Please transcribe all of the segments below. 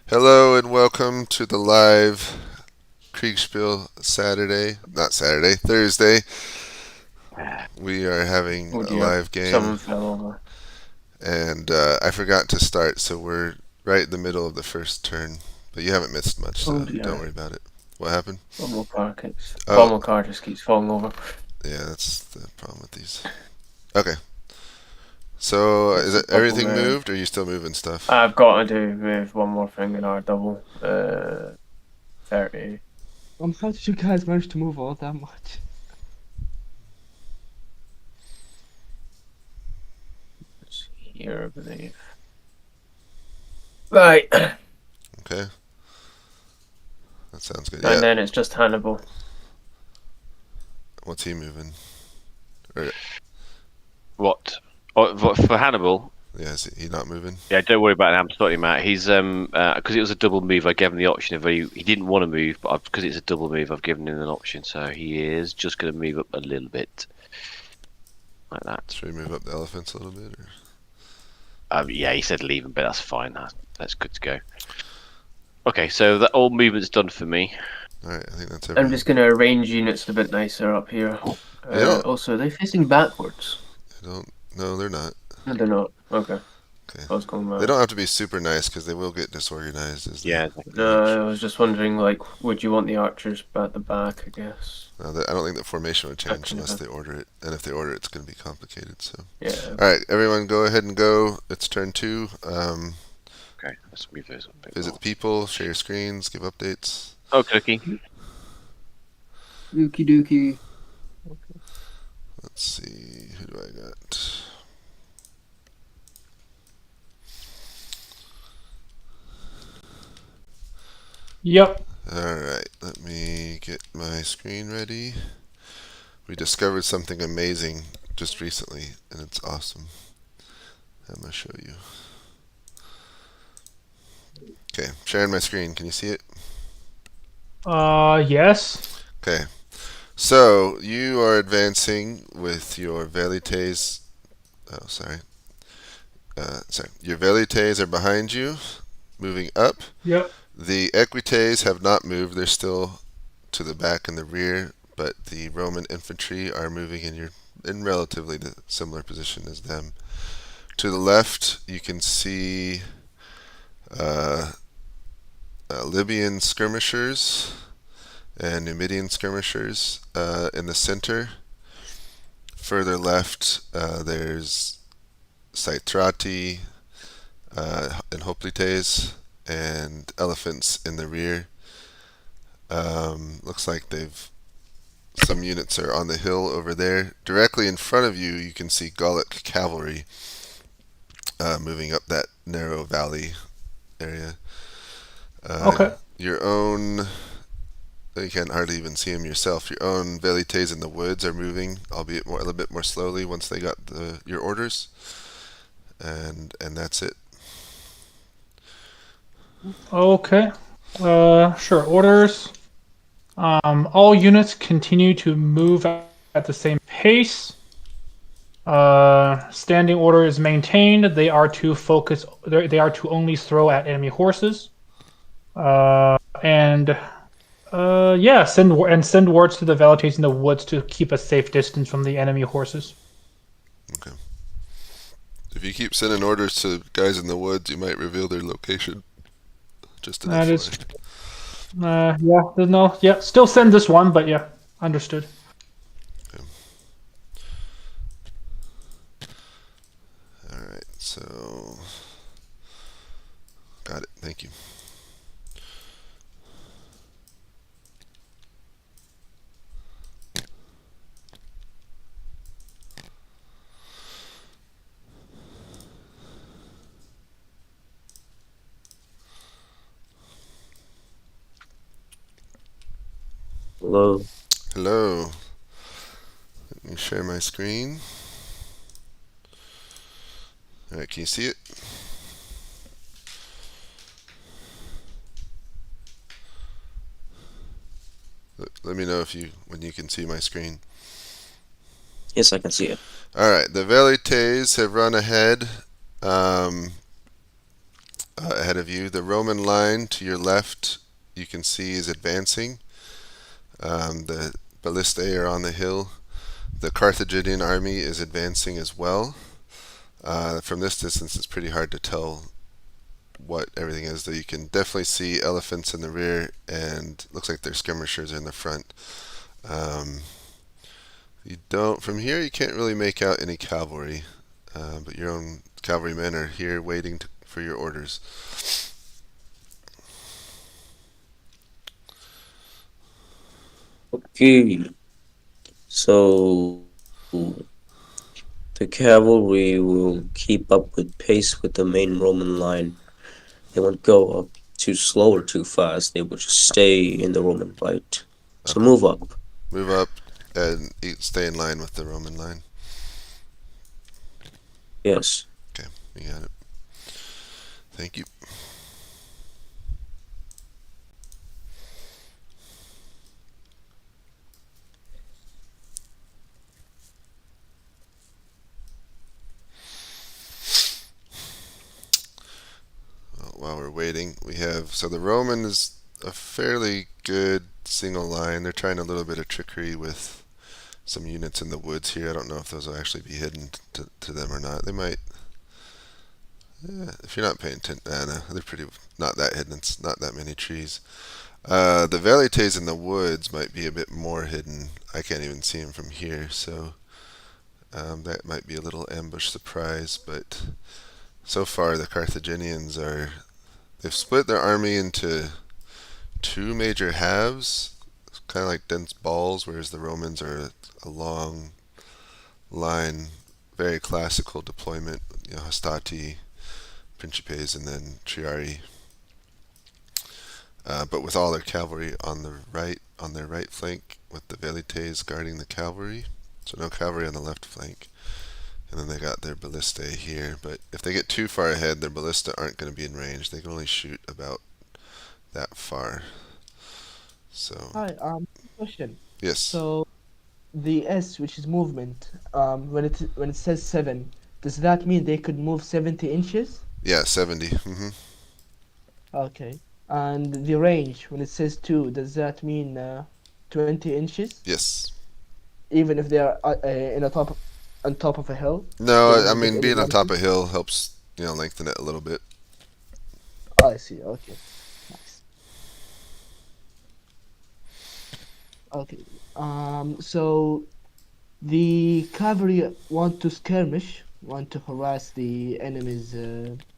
Hello and welcome to the live Kriegsspiel Thursday. We are having Oh a dear, live game, someone fell over. and I forgot to start, so we're right in the middle of the first turn. But you haven't missed much, Oh so don't dear, worry about it. What happened? Oh, Bomber car just keeps falling over. yeah, that's the problem with these. Okay, so is It's a it double everything there. moved, or are you still moving stuff? I've got to do with one more thing in our double. 30. How did you guys manage to move all that much? It's here, I believe. Right, Okay, that sounds good. Yeah, and then it's just Hannibal. what's he moving? Or, What? Oh, for Hannibal? yeah, is he not moving? Yeah, don't worry about him. I'm sorting him out. He's because it was a double move. I gave him the option of he didn't want to move, but because it's a double move, I've given him an option. So he is just going to move up a little bit, like that. Should we move up the elephants a little bit? Or? Yeah, he said leave him, but that's fine. That's good to go. Okay, so that all movement's done for me. All right, I think that's I'm everything. just going to arrange units a bit nicer up here. They don't. Also, are they facing backwards? They don't. No, they're not. No, they're not. Okay, Okay. I was going They mad. don't have to be super nice because they will get disorganized as they Yeah, No, march. I was just wondering, like, would you want the archers at the back, I guess? No, I don't think the formation would change Okay. unless they order it, and if they order it, it's going to be complicated. So, Yeah. all right, everyone, go ahead and go. It's turn 2. okay, let's move those up a bit Visit more. the people, share your screens, give updates. Okay, okay. Dookie dookie. Let's see, who do I got? Yep. All right, let me get my screen ready. We discovered something amazing just recently, and it's awesome. I'm going to show you. Okay, sharing my screen. Can you see it? Yes. Okay. So you are advancing with your velites. Oh, sorry. Sorry. Your velites are behind you, moving up. Yep. The equites have not moved. They're still to the back and the rear, but the Roman infantry are moving in relatively the similar position as them. To the left, you can see uh, Libyan skirmishers and Numidian skirmishers in the center. Further left, there's Cytrati and Hoplites and elephants in the rear. Looks like some units are on the hill over there. Directly in front of you, you can see Gallic cavalry moving up that narrow valley area. Okay. Your own, you can't hardly even see them yourself. Your own velites in the woods are moving, albeit a little bit more slowly once they got your orders. And that's it. Okay. Sure. Orders. All units continue to move at the same pace. Standing order is maintained. They are to focus. They are to only throw at enemy horses. And yeah, send words to the velites in the woods to keep a safe distance from the enemy horses. Okay. If you keep sending orders to guys in the woods, you might reveal their location. Just an That is, FYI. yeah. There's no, yeah. Still send this one, but yeah, understood. Okay. All right. So, got it. Thank you. Hello. Hello. Let me share my screen. All right. Can you see it? Let me know when you can see my screen. Yes, I can see it. All right. The velites have run ahead. ahead of you. The Roman line to your left, you can see, is advancing. The ballistae are on the hill. The Carthaginian army is advancing as well. From this distance, it's pretty hard to tell what everything is, though you can definitely see elephants in the rear, and looks like their skirmishers in the front. You don't from here. You can't really make out any cavalry, but your own cavalrymen are here waiting for your orders. Okay. So the cavalry will keep up with pace with the main Roman line. They won't go up too slow or too fast. They will just stay in the Roman right. So move up. Move up and stay in line with the Roman line. Yes. Okay, you got it. Thank you. Well, while we're waiting, we have, so the Roman is a fairly good single line. They're trying a little bit of trickery with some units in the woods here. I don't know if those will actually be hidden to them or not. They might. If you're not paying attention, no, they're pretty not that hidden. It's not that many trees. The velites in the woods might be a bit more hidden. I can't even see them from here, so that might be a little ambush surprise. But so far, the Carthaginians they've split their army into two major halves, kind of like dense balls, whereas the Romans are a long line, very classical deployment, hastati, principes, and then triarii. But with all their cavalry on their right flank, with the velites guarding the cavalry, so no cavalry on the left flank. And then they got their ballistae here, but if they get too far ahead, their ballista aren't going to be in range. They can only shoot about that far. So Hi, question. yes, So the S, which is movement, when it says 7, does that mean they could move 70 inches? yeah, 70. Okay. And the range, when it says 2, does that mean 20 inches? Yes. Even if they are on top of a hill? No, They I won't get mean any being on top advantage? of a hill helps, lengthen it a little bit. I see. Okay. Nice. Okay. So the cavalry want to skirmish, want to harass the enemy's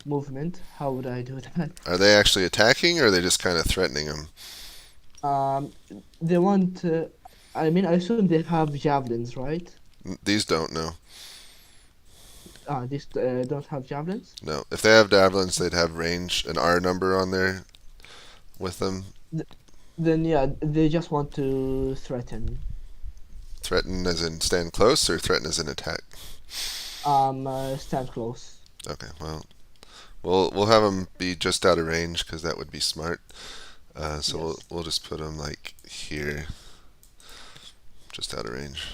movement. How would I do that? Are they actually attacking, or are they just kind of threatening them? Um, they want. I mean, I assume they have javelins, right? These don't know. These don't have javelins. No. If they have javelins, they'd have range, an R number on there with them. Then yeah, they just want to threaten. Threaten as in stand close, or threaten as in attack? Stand close. Okay, well, we'll have them be just out of range because that would be smart. So Yes. we'll just put them like here, just out of range.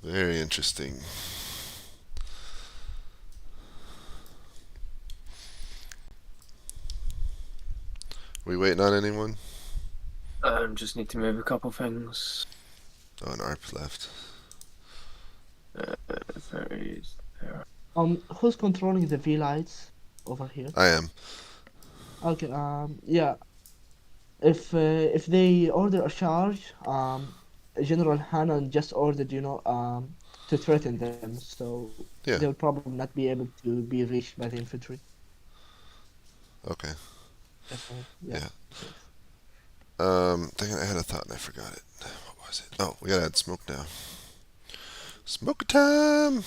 Very interesting. We waiting on anyone? Just need to move a couple things. Oh, an ARP left. There is there. Who's controlling the V lights over here? I am. Okay. Yeah. If they order a charge, General Hannon just ordered, to threaten them, so Yeah. they'll probably not be able to be reached by the infantry. Okay. Yeah. Yeah. Dang it, I had a thought and I forgot it. What was it? Oh, we gotta add smoke now. Smoke time!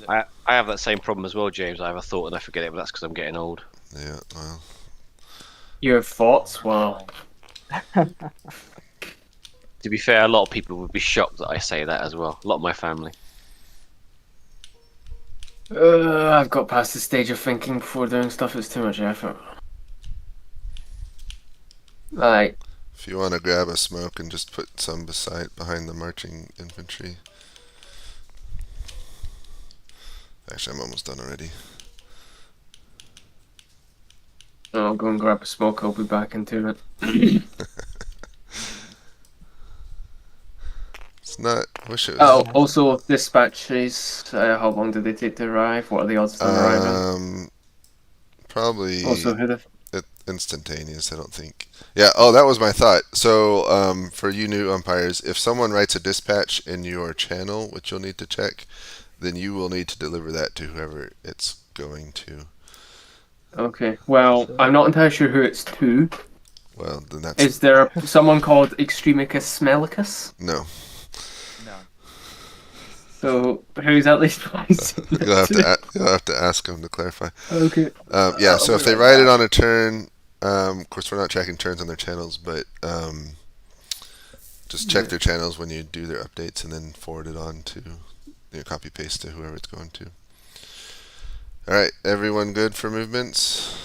I have that same problem as well, James. I have a thought and I forget it, but that's because I'm getting old. Yeah, well. You have thoughts? Wow. To be fair, a lot of people would be shocked that I say that as well. A lot of my family. I've got past the stage of thinking before doing stuff. It's too much effort. Right. If you want to grab a smoke and just put some behind the marching infantry. Actually, I'm almost done already. I'll go and grab a smoke. I'll be back into it. It's not. Wish it Oh, was. also dispatches. How long do they take to arrive? What are the odds of them arriving? Probably Also, who the instantaneous. I don't think. Yeah. Oh, that was my thought. So, for you new umpires, if someone writes a dispatch in your channel, which you'll need to check, then you will need to deliver that to whoever it's going to. Okay. Well, So- I'm not entirely sure who it's to. Well, then that's Is there someone called Extremicus Smellicus? no. No. So who's at least twice? You'll have to ask them to clarify. Okay. Yeah. So if they write it on a turn, of course we're not tracking turns on their channels, but just check their channels when you do their updates, and then forward it on to copy paste to whoever it's going to. All right, everyone good for movements?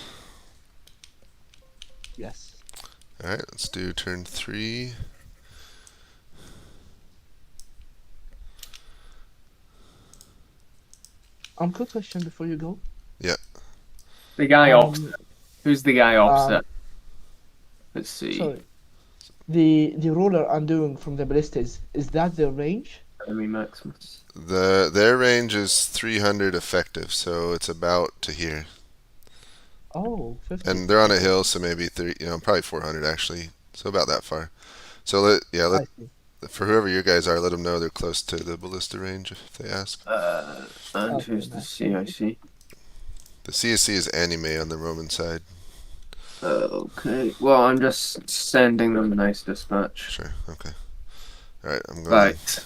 Yes. All right, let's do turn 3. Quick question before you go. The guy Um, opposite. Who's the guy opposite? Let's see. Sorry. The roller I'm doing from the ballistas, is that their range? Enemy Maximus. Their range is 300 effective, so it's about to here. Oh, 50. And they're on a hill, so maybe probably 400 actually. So about that far. So I see. for whoever you guys are, let them know they're close to the ballista range if they ask. And Okay, who's the nice. CIC? The CSC is anime on the Roman side. Okay. Well, I'm just sending them a nice dispatch. Sure. Okay. All right. I'm going. Right.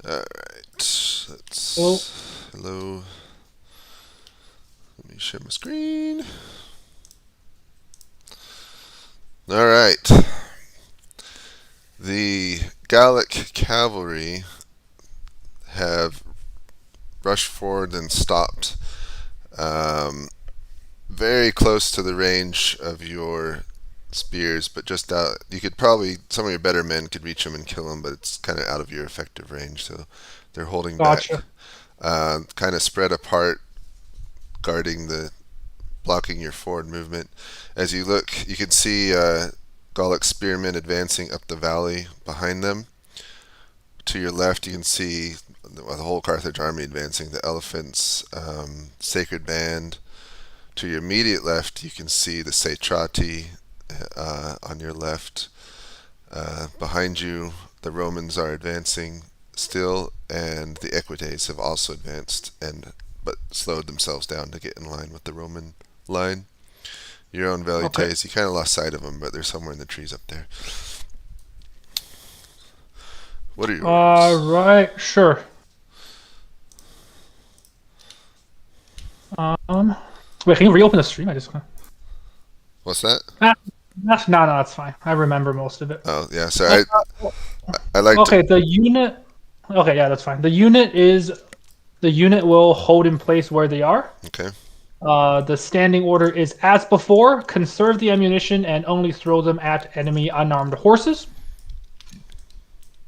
All right. Let's. Hello. Hello. Let me share my screen. All right. The Gallic cavalry have rushed forward and stopped very close to the range of your spears, but just out. You could probably, some of your better men could reach them and kill them, but it's kind of out of your effective range, so they're holding Gotcha. back. Kind of spread apart, blocking your forward movement. As you look, you can see Gallic spearmen advancing up the valley behind them. To your left, you can see the whole Carthage army advancing, the elephants, sacred band. To your immediate left, you can see the Satrati on your left. Behind you, the Romans are advancing still, and the Equites have also advanced, but slowed themselves down to get in line with the Roman line. Your own Velites, Okay. you kind of lost sight of them, but they're somewhere in the trees up there. What are your orders? Right, sure. Wait, can you reopen the stream? I just. What's that? No, that's fine. I remember most of it. Oh, yeah, sorry. I like Okay, the unit. Okay, yeah, that's fine. The unit will hold in place where they are. Okay. The standing order is as before: conserve the ammunition and only throw them at enemy unarmed horses.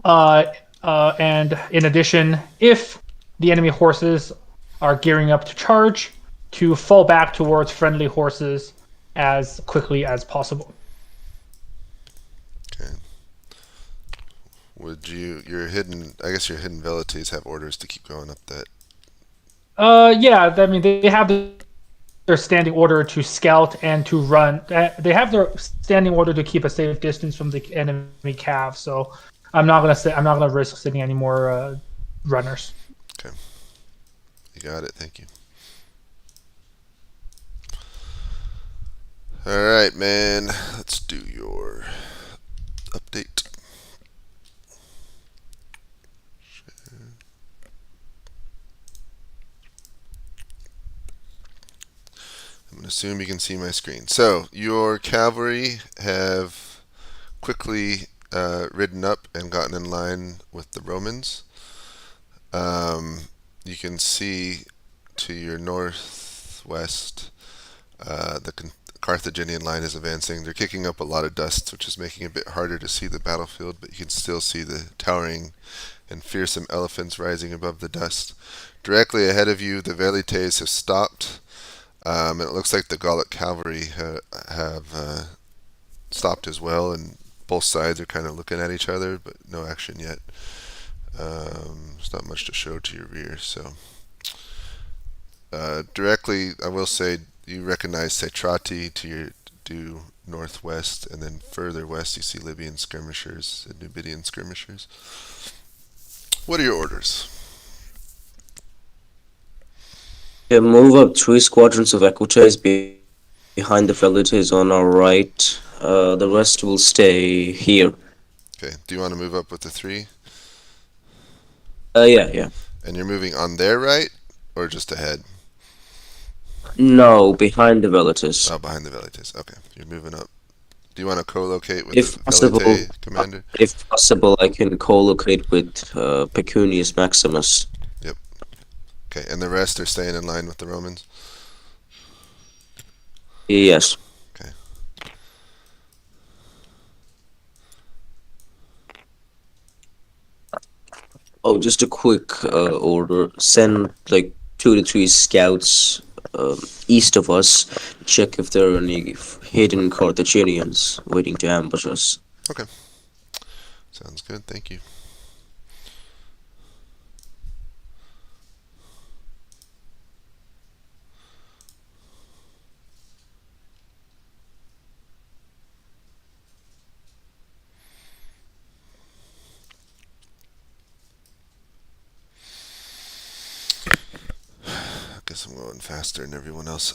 And in addition, if the enemy horses are gearing up to charge, to fall back towards friendly horses as quickly as possible. Okay. Would your hidden Velites have orders to keep going up that? Yeah, I mean they have their standing order to scout and to run. They have their standing order to keep a safe distance from the enemy cav. So I'm not gonna risk sending any more runners. Okay. You got it. Thank you. All right, man. Let's do your update. I'm going to assume you can see my screen. So, your cavalry have quickly ridden up and gotten in line with the Romans. You can see to your northwest, northwest. The Carthaginian line is advancing. They're kicking up a lot of dust, which is making it a bit harder to see the battlefield, but you can still see the towering and fearsome elephants rising above the dust. Directly ahead of you, the Velites have stopped, and it looks like the Gallic cavalry have stopped as well, and both sides are kind of looking at each other, but no action yet. There's not much to show to your rear, so directly, I will say you recognize Cetrati to your due northwest, and then further west you see Libyan skirmishers and Numidian skirmishers. What are your orders? Yeah, move up 3 squadrons of Equites behind the Velites on our right. The rest will stay here. Okay, do you want to move up with the 3? Yeah. And you're moving on their right, or just ahead? No, behind the Velites. Oh, behind the Velites. Okay, you're moving up. Do you want to co-locate with If the possible, Velite commander? If possible, I can co-locate with Pecunius Maximus. Okay, and the rest are staying in line with the Romans? Yes. Okay. Oh, just a quick order. Send like 2 to 3 scouts east of us. Check if there are any hidden Carthaginians waiting to ambush us. Okay. Sounds good, thank you. I guess I'm going faster than everyone else.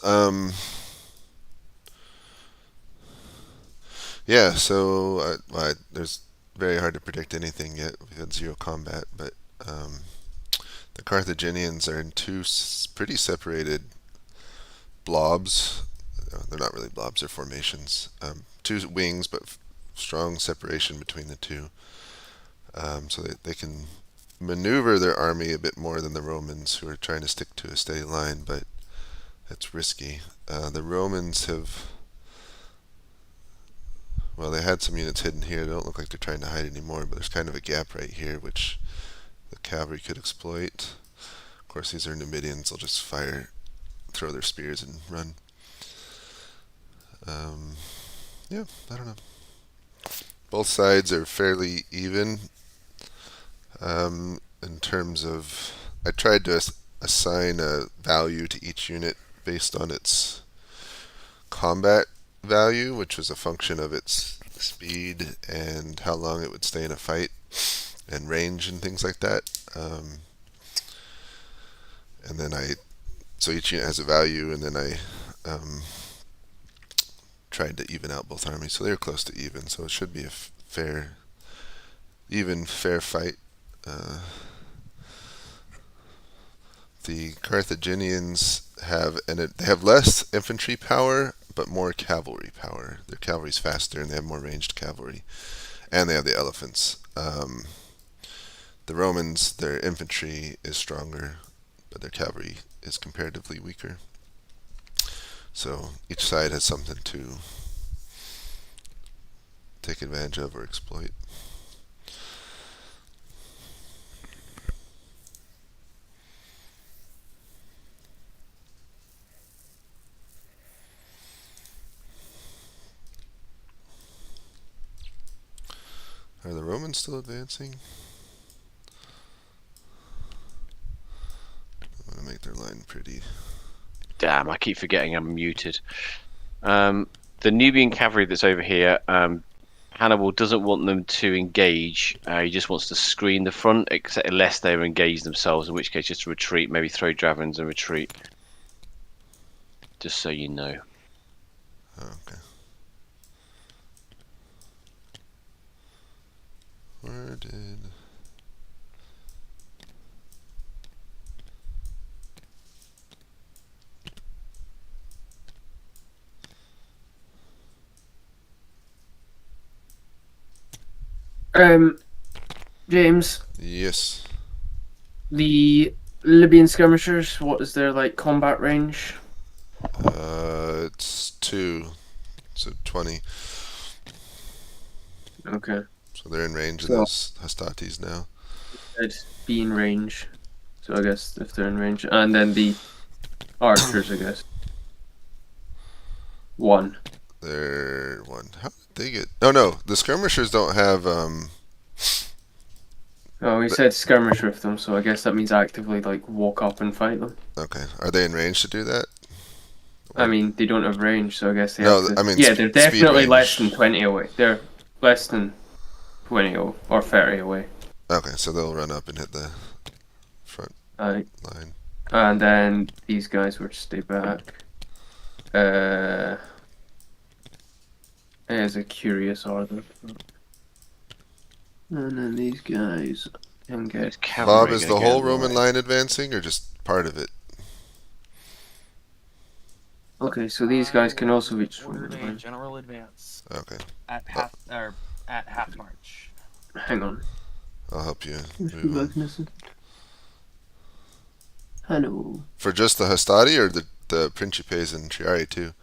Yeah, so there's very hard to predict anything yet. We've had 0 combat, but the Carthaginians are in 2 pretty separated blobs. They're not really blobs, they're formations. 2 wings, but strong separation between the 2. So they can maneuver their army a bit more than the Romans, who are trying to stick to a steady line, but it's risky. The Romans have... Well, they had some units hidden here. They don't look like they're trying to hide anymore, but there's kind of a gap right here, which the cavalry could exploit. Of course, these are Numidians. They'll just throw their spears and run. Yeah, I don't know. Both sides are fairly even in terms of... I tried to assign a value to each unit based on its combat value, which was a function of its speed and how long it would stay in a fight and range and things like that. And then so each unit has a value, and then I tried to even out both armies, so they're close to even, so it should be a fair fight. The Carthaginians they have less infantry power, but more cavalry power. Their cavalry's faster, and they have more ranged cavalry, and they have the elephants. The Romans, their infantry is stronger, but their cavalry is comparatively weaker. So each side has something to take advantage of or exploit. Are the Romans still advancing? I'm going to make their line pretty. Damn, I keep forgetting I'm muted. The Nubian cavalry that's over here, Hannibal doesn't want them to engage. He just wants to screen the front, except unless they're engaged themselves, in which case just retreat, maybe throw javelins and retreat. Just so you know. Oh, okay. Where did... James, Yes. the Libyan skirmishers, what is their like combat range? It's 2, so 20. Okay. So they're in range of So- those Hastatis now. I'd be in range. So I guess if they're in range. And then the archers, I guess. 1. They're 1. How did they get? Oh no, the skirmishers don't have. Oh, we said skirmish with them, so I guess that means actively like walk up and fight them. Okay, are they in range to do that? I mean, they don't have range, so I guess they No, have to. I mean yeah, sp- they're speed definitely range. less than 20 away. They're less than 20 or 30 away. Okay, so they'll run up and hit the front Uh, line. and then these guys would stay back. It is a curious order. And then these guys can It's get. cavalry Bob, is gonna the get whole in the Roman way. line advancing, or just part of it? Okay, so these guys can also reach. Ordered a general advance Okay, at half march. Hang on. I'll help you Let's be move on. back in a second. Hello. For just the Hastati or the Principes and Triarii too?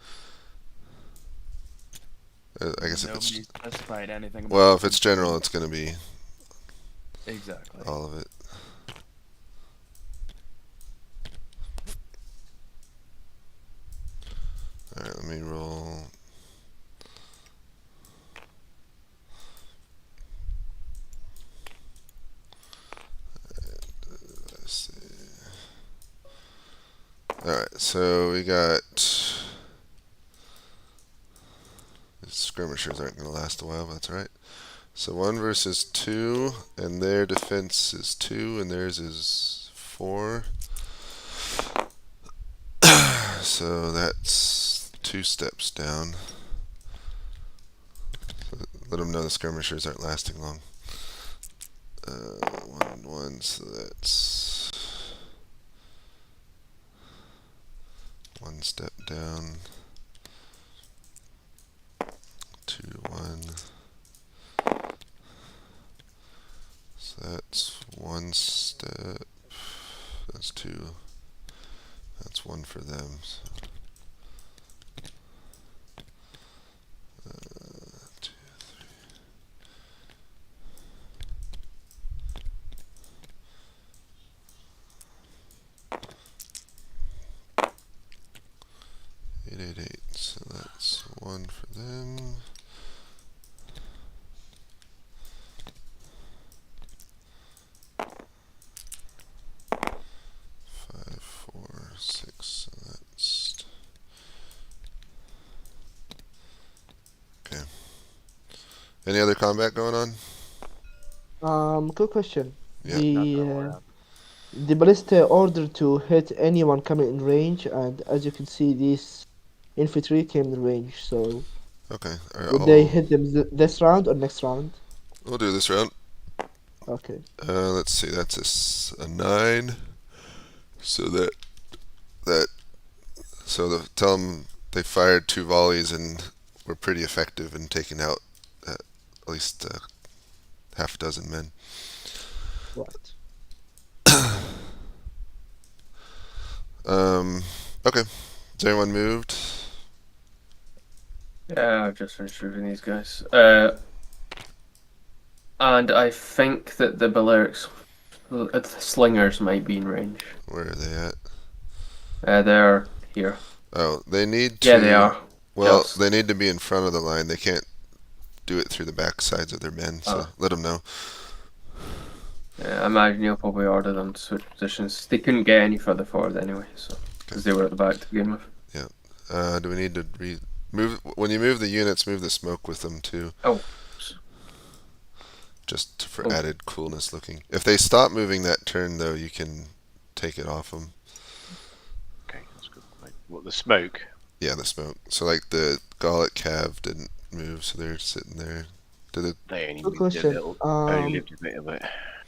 I guess if Nobody it's specified anything about well, if it's general, it's going to be exactly. all of it. All right, let me roll. Let's see. All right, so we got. These skirmishers aren't going to last a while, but that's all right. So 1 versus 2, and their defense is 2, and theirs is 4. So that's 2 steps down. So let them know the skirmishers aren't lasting long. 1 and 1, so that's 1 step down. 2, 1. So that's 1 step. That's 2. That's 1 for them. So. 2, 3. 8, 8, 8. So that's 1 for them. 5, 4, 6. So that's okay. Any other combat going on? Quick question. Yeah. Not that The we're at. the ballista order to hit anyone coming in range, and as you can see, these infantry came in range. So Okay. All right, would they hit them this round or next round? we'll do this round. Okay. Let's see. That's a 9. So tell them they fired 2 volleys and were pretty effective in taking out at least half a dozen men. Right. Okay. Is anyone moved? Yeah, I've just finished moving these guys. And I think that the Balearics slingers might be in range. Where are they at? They're here. Oh, they need to. Yeah, they are. Well, Just. they need to be in front of the line. They can't do it through the back sides of their men. So let them know. I imagine you'll probably order them to switch positions. They couldn't get any further forward anyway, so because they were at the back to begin with. Do we need to move? When you move the units, move the smoke with them too. Oh. Just for Oh. added coolness looking. If they stop moving that turn, though, you can take it off them. Okay, that's good. Right. What, the smoke? Yeah, the smoke. So like the Gallic Cav didn't move, so they're sitting there. They only Good moved a question. little. Only lived a bit of it.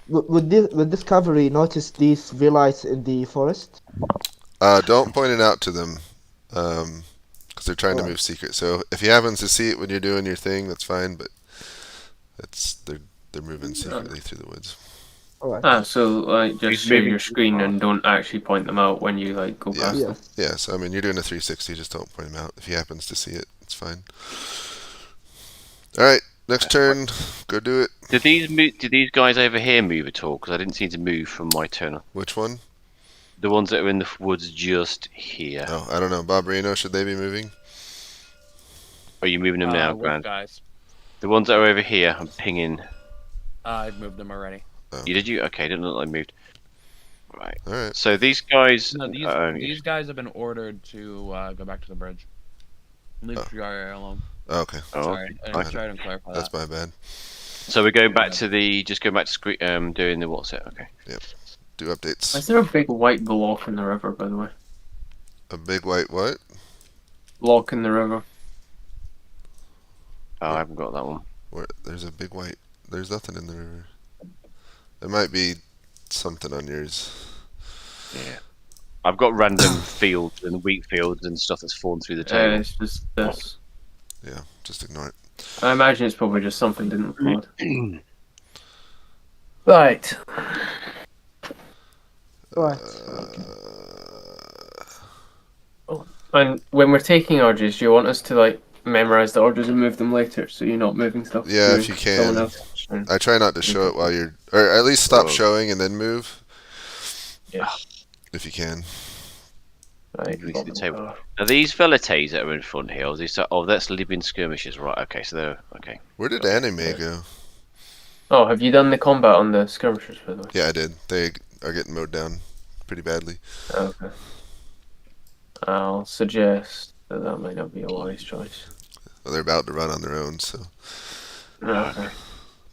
Would this cavalry notice these villites in the forest? Don't point it out to them, because they're trying to Alright. move secret. So if he happens to see it when you're doing your thing, that's fine. But they're moving secretly through the woods. All right. So like just He's share moving your too screen fast. and don't actually point them out when you like go Yeah. past them. Yes. Yeah, so I mean, you're doing a 360, just don't point him out. If he happens to see it, it's fine. Alright, next turn. Go do it. Did these guys over here move at all? Because I didn't seem to move from my turn. Which one? The ones that are in the woods just here. Oh, I don't know. Bob Reno, should they be moving? Are you moving them now, Which Grant? guys? The ones that are over here, I'm pinging. I've moved them already. You did you? Okay, didn't look like I moved. Right. Alright. So these guys. No, these guys have been ordered to go back to the bridge. Leave Oh. your area alone. Oh, okay. Oh, Sorry, I okay. didn't try to clarify That's that. my bad. so we're going back to the. Just going back to doing the what's it? Okay. Do updates. Is there a big white block in the river, by the way? A big white what? Block in the river. Oh, I haven't got that one. Where, there's a big white. There's nothing in the river. There might be something on yours. Yeah. I've got random fields and wheat fields and stuff that's fallen through the table. It's just this. Yeah, just ignore it. I imagine it's probably just something didn't upload. Right. All right. And when we're taking orders, do you want us to like memorize the orders and move them later, so you're not moving stuff? Yeah, to if you someone can. else? I try not to show it while you're, or at least stop Oh. showing and then move. Yeah. If you can. Right. Release the table. Are these velites that are in front here? Or is this, oh, that's living skirmishes, right? Okay, so they're okay. Where did anime go? Oh, have you done the combat on the skirmishers, by the way? Yeah, I did. They are getting mowed down pretty badly. Okay. I'll suggest that might not be a wise choice. Well, they're about to run on their own, so. Okay.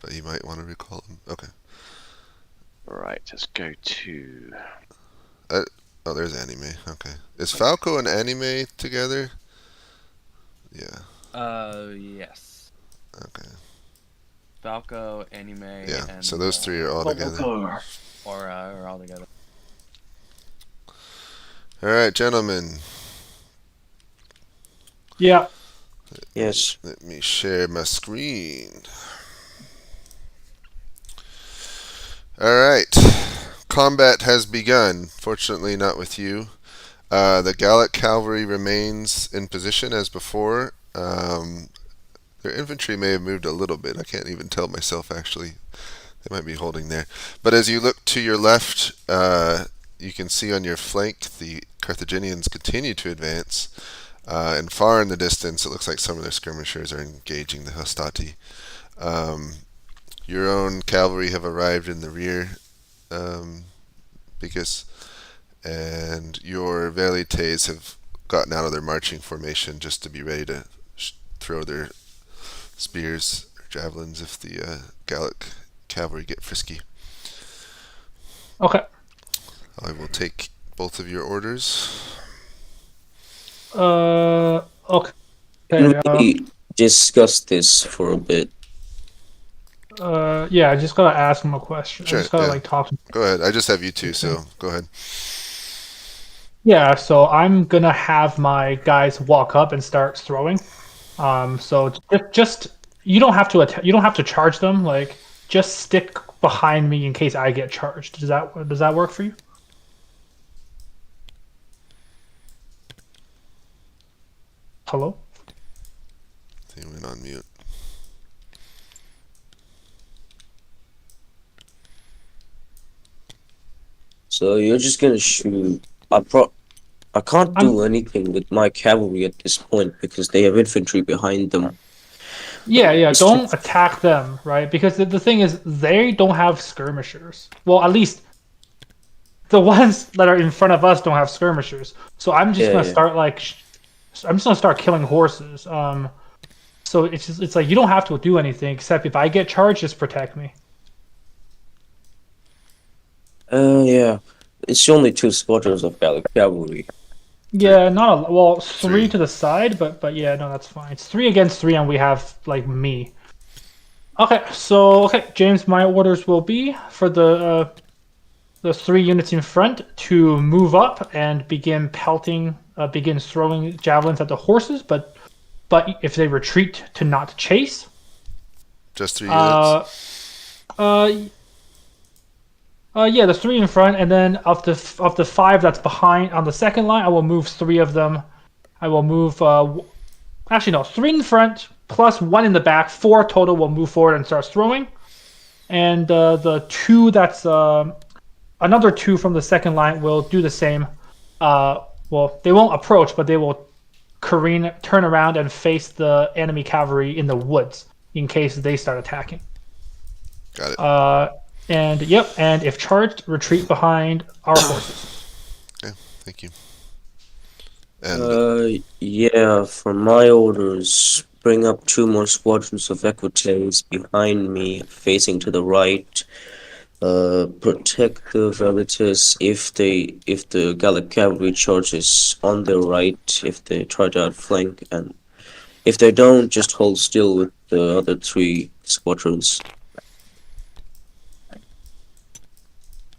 But you might want to recall them. Okay. Right, let's go to. Oh, there's anime. Okay. Is Falco and anime together? Yeah. Yes. Okay. Falco, anime, Yeah. and So those three are all together. are all together. All right, gentlemen. Yeah. Yes. Let me share my screen. Alright. Combat has begun. Fortunately, not with you. The Gallic cavalry remains in position as before. Their infantry may have moved a little bit. I can't even tell myself, actually. They might be holding there. But as you look to your left, you can see on your flank the Carthaginians continue to advance. And far in the distance, it looks like some of their skirmishers are engaging the Hostati. Your own cavalry have arrived in the rear, Bicus, and your velites have gotten out of their marching formation just to be ready to throw their spears or javelins if the Gallic cavalry get frisky. Okay. I will take both of your orders. Okay. Can we discuss this for a bit? Yeah, I just gotta ask him a question. Sure, I just gotta yeah. like talk. Go ahead. I just have you two, so go ahead. Yeah, so I'm gonna have my guys walk up and start throwing. So just you don't have to you don't have to charge them. Like just stick behind me in case I get charged. Does that work for you? Hello? He went on mute. So you're just gonna shoot. I can't do anything with my cavalry at this point because they have infantry behind them. Yeah. Don't attack them, right? Because the thing is, they don't have skirmishers. Well, at least the ones that are in front of us don't have skirmishers. So I'm just gonna start I'm just gonna start killing horses. So it's like you don't have to do anything except if I get charged, just protect me. Yeah. It's only 2 squadrons of Gallic cavalry. Yeah, not a well, three Three. to the side, but yeah, no, that's fine. It's 3 against 3, and we have like me. Okay, James, my orders will be for the 3 units in front to move up and begin throwing javelins at the horses, but if they retreat, to not chase. Just 3 units. Yeah, there's 3 in front, and then of the 5 that's behind on the second line, I will move 3 of them. I will move. Actually, no, 3 in front plus 1 in the back. 4 total will move forward and start throwing. And the 2 that's another 2 from the second line will do the same. Well, they won't approach, but they will turn around and face the enemy cavalry in the woods in case they start attacking. Got it. And if charged, retreat behind our forces. Okay, thank you. And Yeah, for my orders, bring up 2 more squadrons of equites behind me, facing to the right. Protect the Velites if the Gallic cavalry charges on their right, if they try to outflank, and if they don't, just hold still with the other 3 squadrons.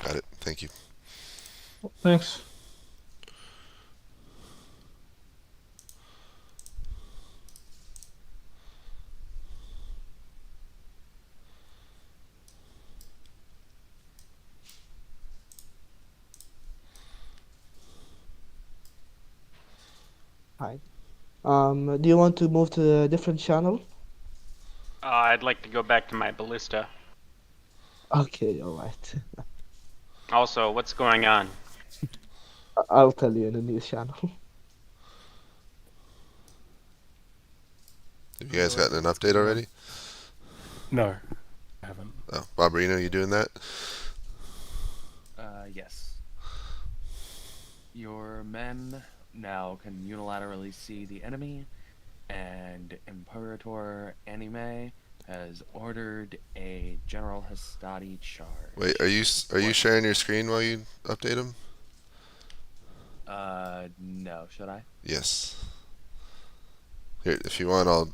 got it. Thank you. Thanks. Hi. Do you want to move to a different channel? I'd like to go back to my ballista. Okay, all right. Also, what's going on? I'll tell you in a new channel. Have you guys gotten an update already? No, I haven't. Oh, Barbarino, you doing that? Yes. Your men now can unilaterally see the enemy, and Imperator Anime has ordered a General Hastati charge. Wait, are you sharing your screen while you update them? No, should I? Yes. Here, if you want, I'll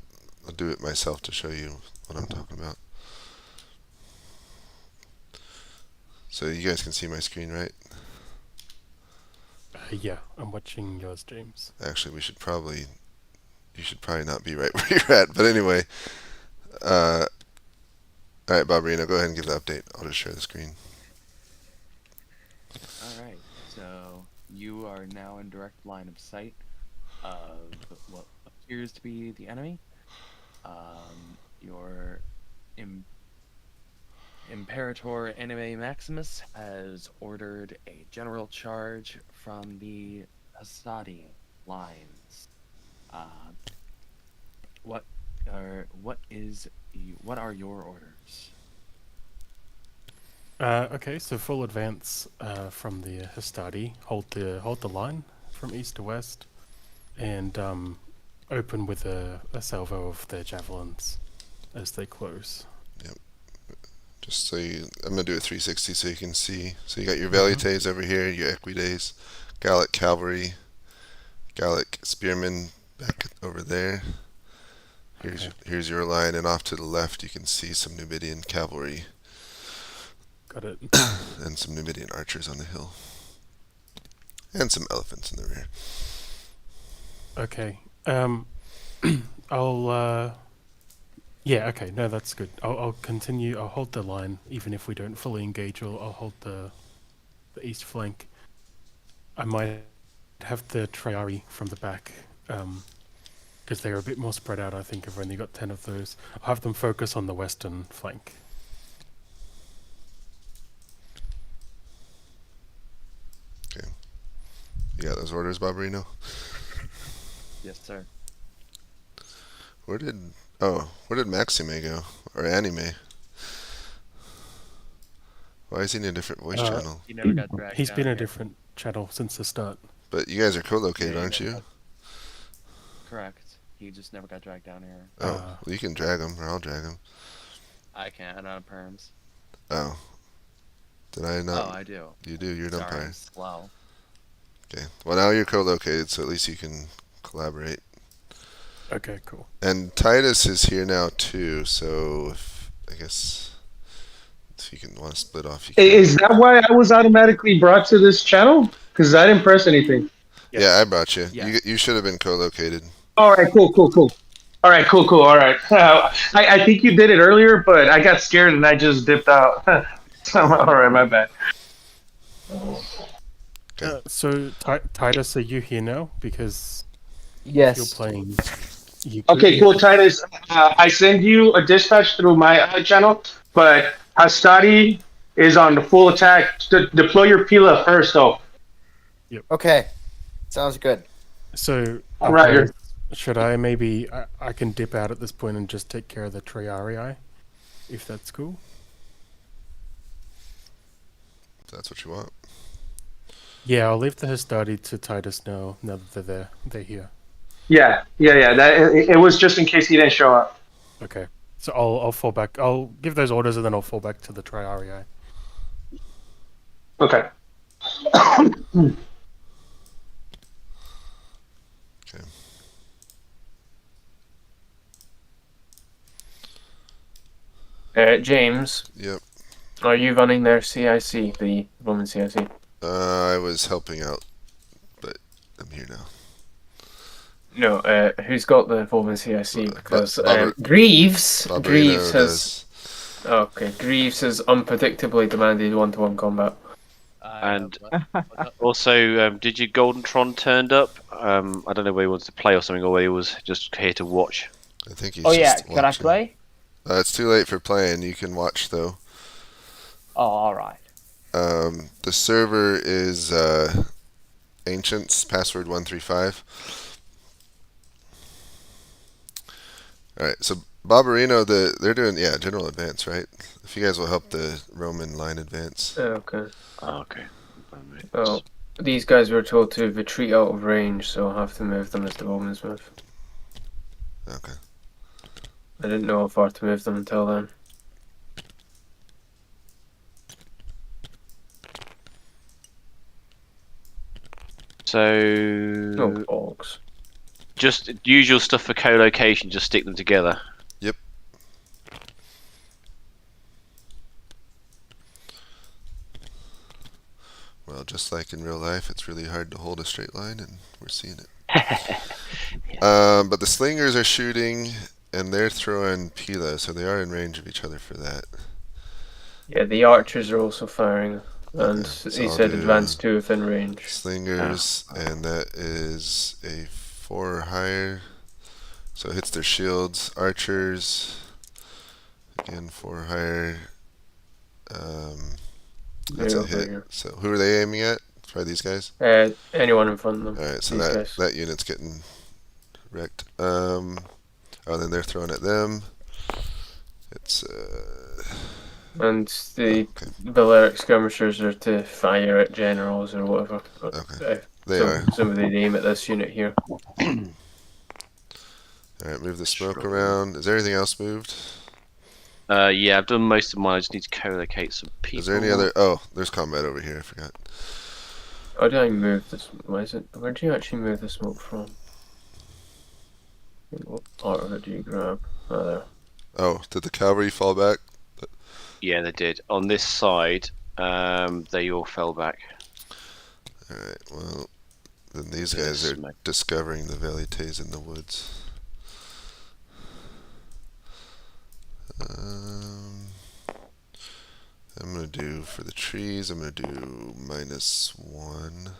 do it myself to show you what I'm talking about. So you guys can see my screen, right? Yeah, I'm watching yours, James. Actually, you should probably not be right where you're at. But anyway, all right, Barbarino, go ahead and give the update. I'll just share the screen. Alright, so you are now in direct line of sight of what appears to be the enemy. Your Imperator Anime Maximus has ordered a general charge from the Hastati lines. What are your orders? Okay, so full advance from the Hastati. Hold the line from east to west, and open with a salvo of their javelins as they close. Just so I'm gonna do a 360 so you can see. So you got your Velites over here, your Equites, Gallic cavalry, Gallic spearmen back over there. Here's your line, and off to the left you can see some Numidian cavalry. Got it. And some Numidian archers on the hill, and some elephants in the rear. Okay. I'll. Yeah. Okay. No, that's good. I'll continue. I'll hold the line, even if we don't fully engage. I'll hold the east flank. I might have the Triari from the back, because they're a bit more spread out. I think I've only got 10 of those. I'll have them focus on the western flank. Okay. You got those orders, Barbarino? Yes, sir. Where did Maxime go? Or Anime? Why is he in a different voice channel? He never got dragged. He's down been a here. different channel since the start. But you guys are co-located, Yeah, aren't you? Correct. He just never got dragged down here. Oh, well, you can drag him, or I'll drag him. I can't. I don't have perms. Oh. Did I not? Oh, I do. You do, you're an Sorry, umpire. I'm slow. Okay. Well, now you're co-located, so at least you can collaborate. Okay, cool. And Titus is here now too, so I guess if you can want to split off, you can. Is that why I was automatically brought to this channel? Because I didn't press anything. Yeah, I brought you. Yeah. You should have been co-located. All right, cool. All right, cool. All right. I think you did it earlier, but I got scared and I just dipped out. All right, my bad. So, Titus, are you here now? Because if you're Yes. playing, you Okay, cool, Titus. I send you a dispatch through my channel, but Hastati is on the full attack. Deploy your Pila first, though. Okay, sounds good. So, Right here. should I maybe I can dip out at this point and just take care of the Triarii, if that's cool. If that's what you want. Yeah, I'll leave the Hastati to Titus now. Now that they're here. Yeah. That it was just in case he didn't show up. Okay. So I'll fall back. I'll give those orders and then I'll fall back to the Triarii. Okay. James, Yep. are you running their CIC, the Roman CIC? I was helping out, but I'm here now. No, who's got the Roman CIC? Because Greaves Barbarino has. Okay, Greaves has unpredictably demanded one-to-one combat. And also, did your Golden Tron turned up? I don't know whether he wants to play or something, or whether he was just here to watch. I think he's Oh yeah, just can I watching. play? It's too late for playing. You can watch though. Oh, all right. The server is Ancients, password 135. Alright, so Barbarino, they're doing, general advance, right? If you guys will help the Roman line advance. Okay. Oh, okay. Well, these guys were told to retreat out of range, so I'll have to move them as the Romans move. Okay. I didn't know how far to move them until then. So, No bogs. just usual stuff for co-location, just stick them together. Yep. Well, just like in real life, it's really hard to hold a straight line, and we're seeing it. But the slingers are shooting, and they're throwing Pila, so they are in range of each other for that. Yeah, the archers are also firing, and so he I'll said do advance 2 within range. Slingers, and that is a 4 or higher, so it hits their shields. Archers, again 4 or higher. That's They're a over hit. here. So who are they aiming at? Probably these guys. Anyone in front of them. All right, so These guys. that unit's getting wrecked. Then they're throwing at them. It's And the okay. Balearic skirmishers are to fire at generals or whatever. But, Okay. They so are. somebody to aim at this unit here. All right, move the smoke around. Is there anything else moved? Yeah, I've done most of mine. I just need to co-locate some people. Is there any other? Oh, there's combat over here. I forgot. How do I move this? Why is it? Where do you actually move the smoke from? What part of it do you grab? Oh, there. Oh, did the cavalry fall back? Yeah, they did. On this side, they all fell back. All right. Well, then these guys are discovering the velites in the woods. I'm gonna do for the trees. I'm gonna do -1.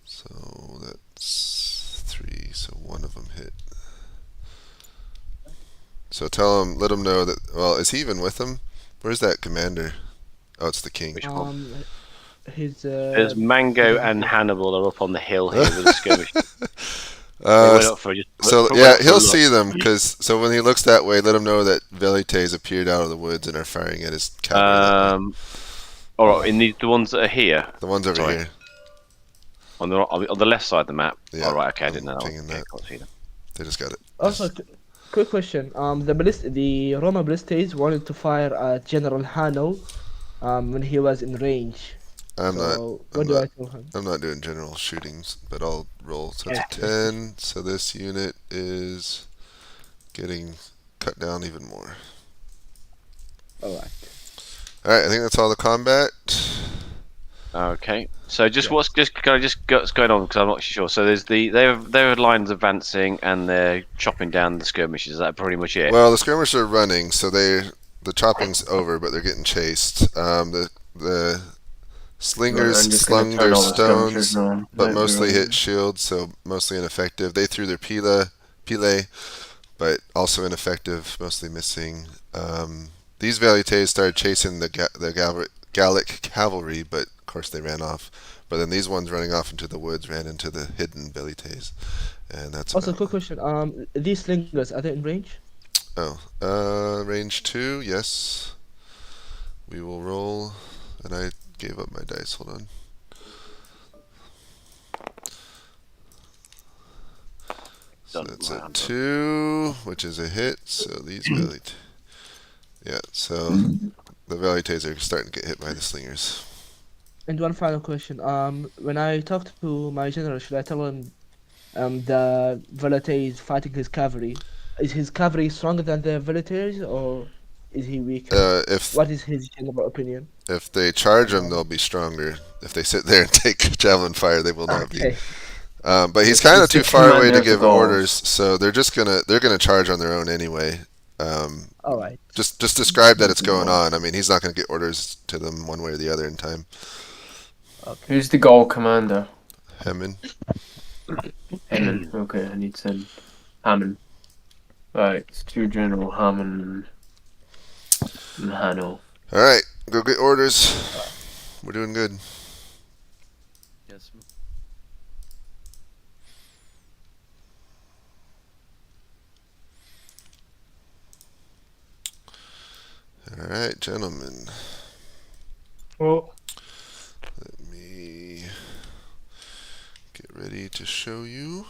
So that's 3. So one of them hit. So let him know that. Well, is he even with them? Where's that commander? Oh, it's the king. Which one? His There's Mango and Hannibal are up on the hill here with the skirmish. He'll see them because when he looks that way, let him know that velites appeared out of the woods and are firing at his cavalry. All right, in the ones that are here. The ones over here. On the left side of the map. Yeah. All right, okay, I didn't know that. That. Can't see them. They just got it. Also, quick question. The Roma ballistas wanted to fire at General Hanno when he was in range. I'm not doing general shootings, but I'll roll. So it's a 10. So this unit is getting cut down even more. Alright. Alright, I think that's all the combat. Okay, so what's going on because I'm not sure. So there's their lines advancing and they're chopping down the skirmishes. Is that pretty much it? Well, the skirmishers are running, so the chopping's over, but they're getting chased. The Slingers I'm just slung gonna their turn all the skirmishers stones, on. but Might be mostly really- hit shields, so mostly ineffective. They threw their pile, but also ineffective, mostly missing. These Velites started chasing the Gallic cavalry, but of course they ran off. But then these ones running off into the woods ran into the hidden Velites, and that's Also, about quick question. These slingers, are they in range? range 2. Yes, we will roll, and I gave up my dice. Hold on. So that's a 2, which is a hit. So these Velites. Yeah, so the Velites are starting to get hit by the slingers. And one final question. When I talk to my general, should I tell him the Velite is fighting his cavalry? Is his cavalry stronger than the Velitaires, or is he weaker? If What is his general opinion? if they charge them, they'll be stronger. If they sit there and take javelin fire, they will not be. Okay. But he's It's kind of the too far away commander to of the give Gauls. orders, so they're gonna charge on their own anyway. All right. Just describe that it's going on. I mean, he's not gonna get orders to them one way or the other in time. Who's the Gaul commander? Hemin. Hammond. Okay, I need to send Hammond. Right, it's to General Hammond and Hanno. All right, go get orders. We're doing good. Yes. All right, gentlemen. Well, Let me get ready to show you.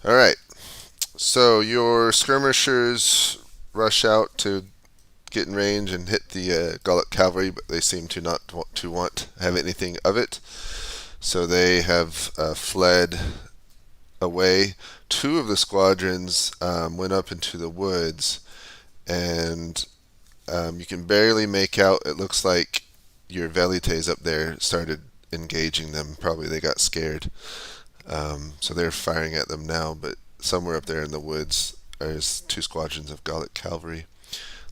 All right. So your skirmishers rush out to get in range and hit the Gallic cavalry, but they seem to not want to have anything of it. So they have fled away. 2 of the squadrons went up into the woods, and you can barely make out. It looks like your Velites up there started engaging them. Probably they got scared. So they're firing at them now, but somewhere up there in the woods there's 2 squadrons of Gallic cavalry.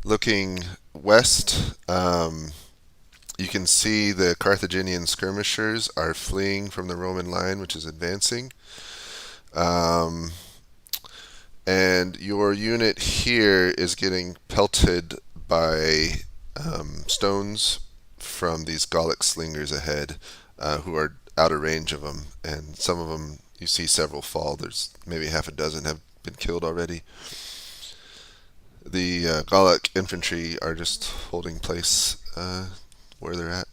Looking west, you can see the Carthaginian skirmishers are fleeing from the Roman line, which is advancing. And your unit here is getting pelted by stones from these Gallic slingers ahead, who are out of range of them. And some of them, you see several fall. There's maybe half a dozen have been killed already. The Gallic infantry are just holding place where they're at.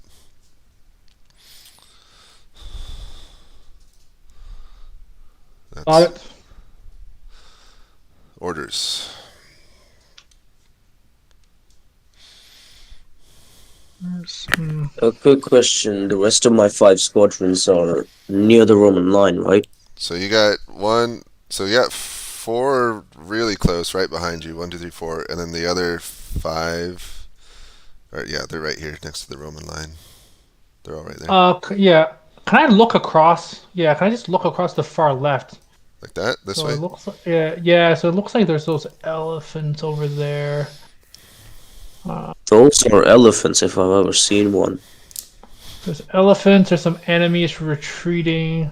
That's got it. orders. A quick question. The rest of my 5 squadrons are near the Roman line, right? So you got 4 really close right behind you. 1, 2, 3, 4, and then the other 5. Yeah, they're right here next to the Roman line. They're all right there. Yeah. Can I look across? Yeah, can I just look across the far left? Like that? This So way? it looks like, yeah. So it looks like there's those elephants over there. Those are elephants if I've ever seen one. There's elephants. There's some enemies retreating.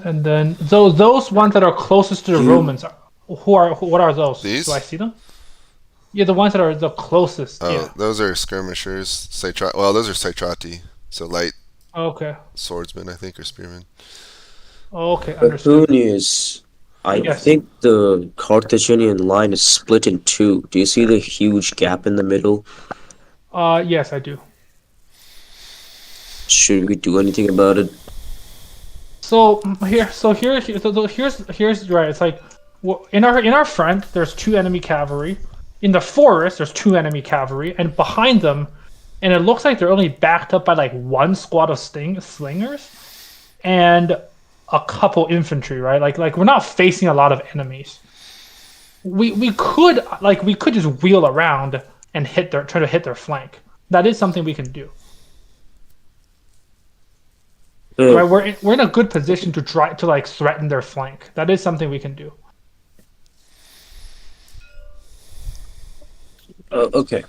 And then those ones that are closest to the Romans, what are those? These? Do I see them? Yeah, the ones that are the closest. Oh, Yeah. those are skirmishers. Well, those are Cytrati. So light Okay. swordsmen, I think, or spearmen. Okay, understood. Petunius, I Yes. think the Carthaginian line is split in 2. Do you see the huge gap in the middle? Yes, I do. Should we do anything about it? So here's right. It's like in our front, there's 2 enemy cavalry. In the forest, there's 2 enemy cavalry, and behind them, and it looks like they're only backed up by like 1 squad of slingers, and a couple infantry. Right, like we're not facing a lot of enemies. We could just wheel around and try to hit their flank. That is something we can do. Right, we're in a good position to try to like threaten their flank. That is something we can do. Okay.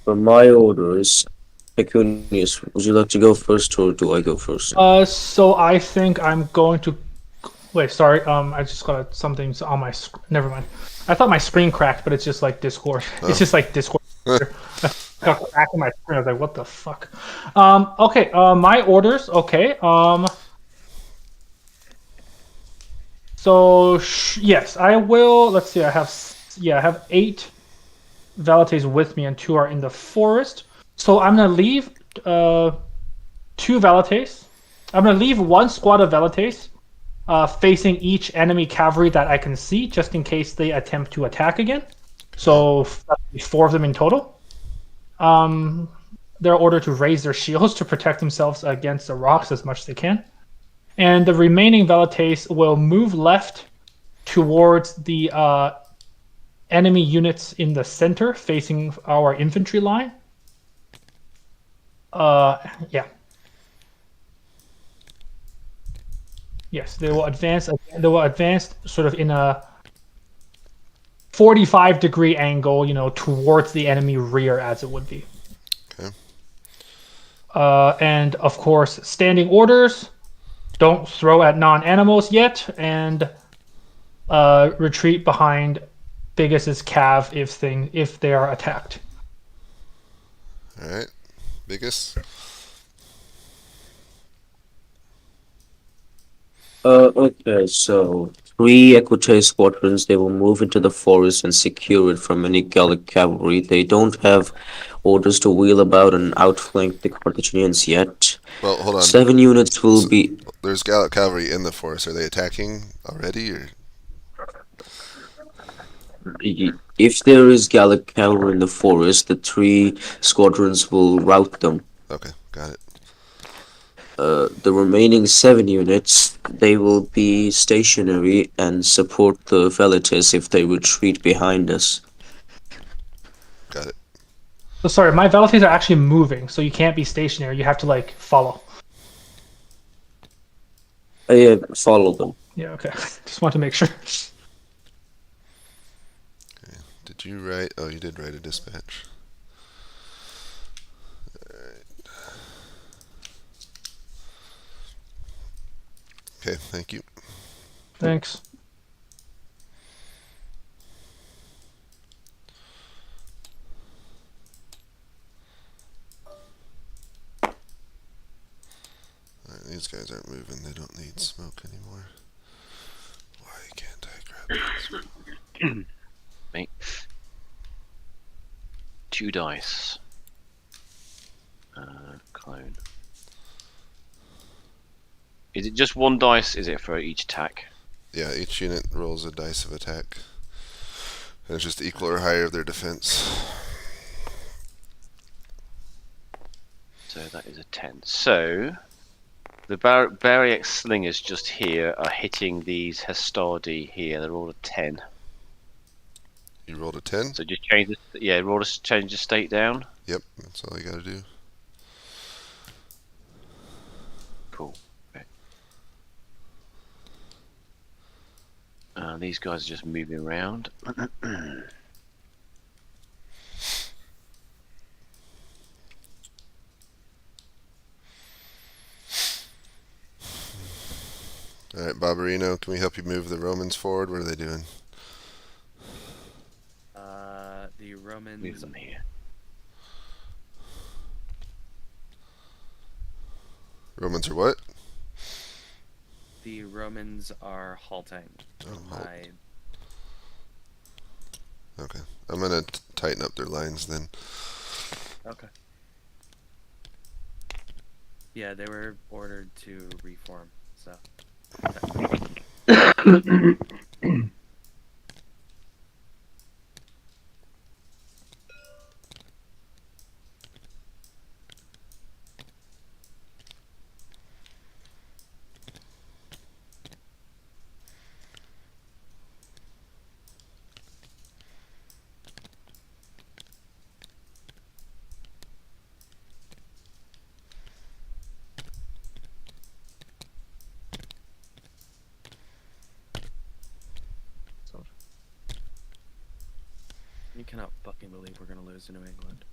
For my orders, Pecunius, would you like to go first, or do I go first? So I think I'm going to wait. Sorry, I just got something on my. Never mind. I thought my screen cracked, but it's just like Discord. It's just like Discord. I got cracked in my screen. I was like, "What the fuck?" Okay. My orders. Okay. So yes, I will. Let's see. I have 8 Valites with me, and 2 are in the forest. So I'm gonna leave 2 Valites. I'm gonna leave 1 squad of Valites facing each enemy cavalry that I can see, just in case they attempt to attack again. So 4 of them in total. They're ordered to raise their shields to protect themselves against the rocks as much as they can. And the remaining Valites will move left towards the enemy units in the center facing our infantry line. Yeah. Yes, they will advance. They will advance sort of in a 45-degree angle, towards the enemy rear, as it would be. Okay. And of course, standing orders: don't throw at non-animals yet, and retreat behind Bigus's cav if they are attacked. All right. Biggest. Okay, so 3 Equite squadrons, they will move into the forest and secure it from any Gallic cavalry. They don't have orders to wheel about and outflank the Carthaginians yet. Well, hold on. 7 units will be... There's Gallic cavalry in the forest. Are they attacking already, or? If there is Gallic cavalry in the forest, the 3 squadrons will rout them. Okay, got it. The remaining 7 units, they will be stationary and support the Velites if they retreat behind us. Got it. So sorry, my Velites are actually moving, so you can't be stationary. You have to follow. I follow them. Yeah, okay. Just want to make sure. Okay. Did you write? Oh, you did write a dispatch. Okay, thank you. Thanks. Alright, these guys aren't moving. They don't need smoke anymore. Why can't I grab these? Mate. 2 dice. Clone. Is it just 1 dice? Is it for each attack? Yeah, each unit rolls a dice of attack. And it's just equal or higher of their defense. So that is a 10. So the Bariac slingers just here are hitting these Hastadi here. They're all a 10. You rolled a 10? So just change change the state down. Yep, that's all you gotta do. Cool. Okay. These guys are just moving around. Alright, Barbarino, can we help you move the Romans forward? What are they doing? The Romans. Move them here. Romans are what? The Romans are halting. Oh, halt. Okay, I'm gonna tighten up their lines then. Okay. Yeah, they were ordered to reform, so. cannot fucking believe we're gonna lose to New England.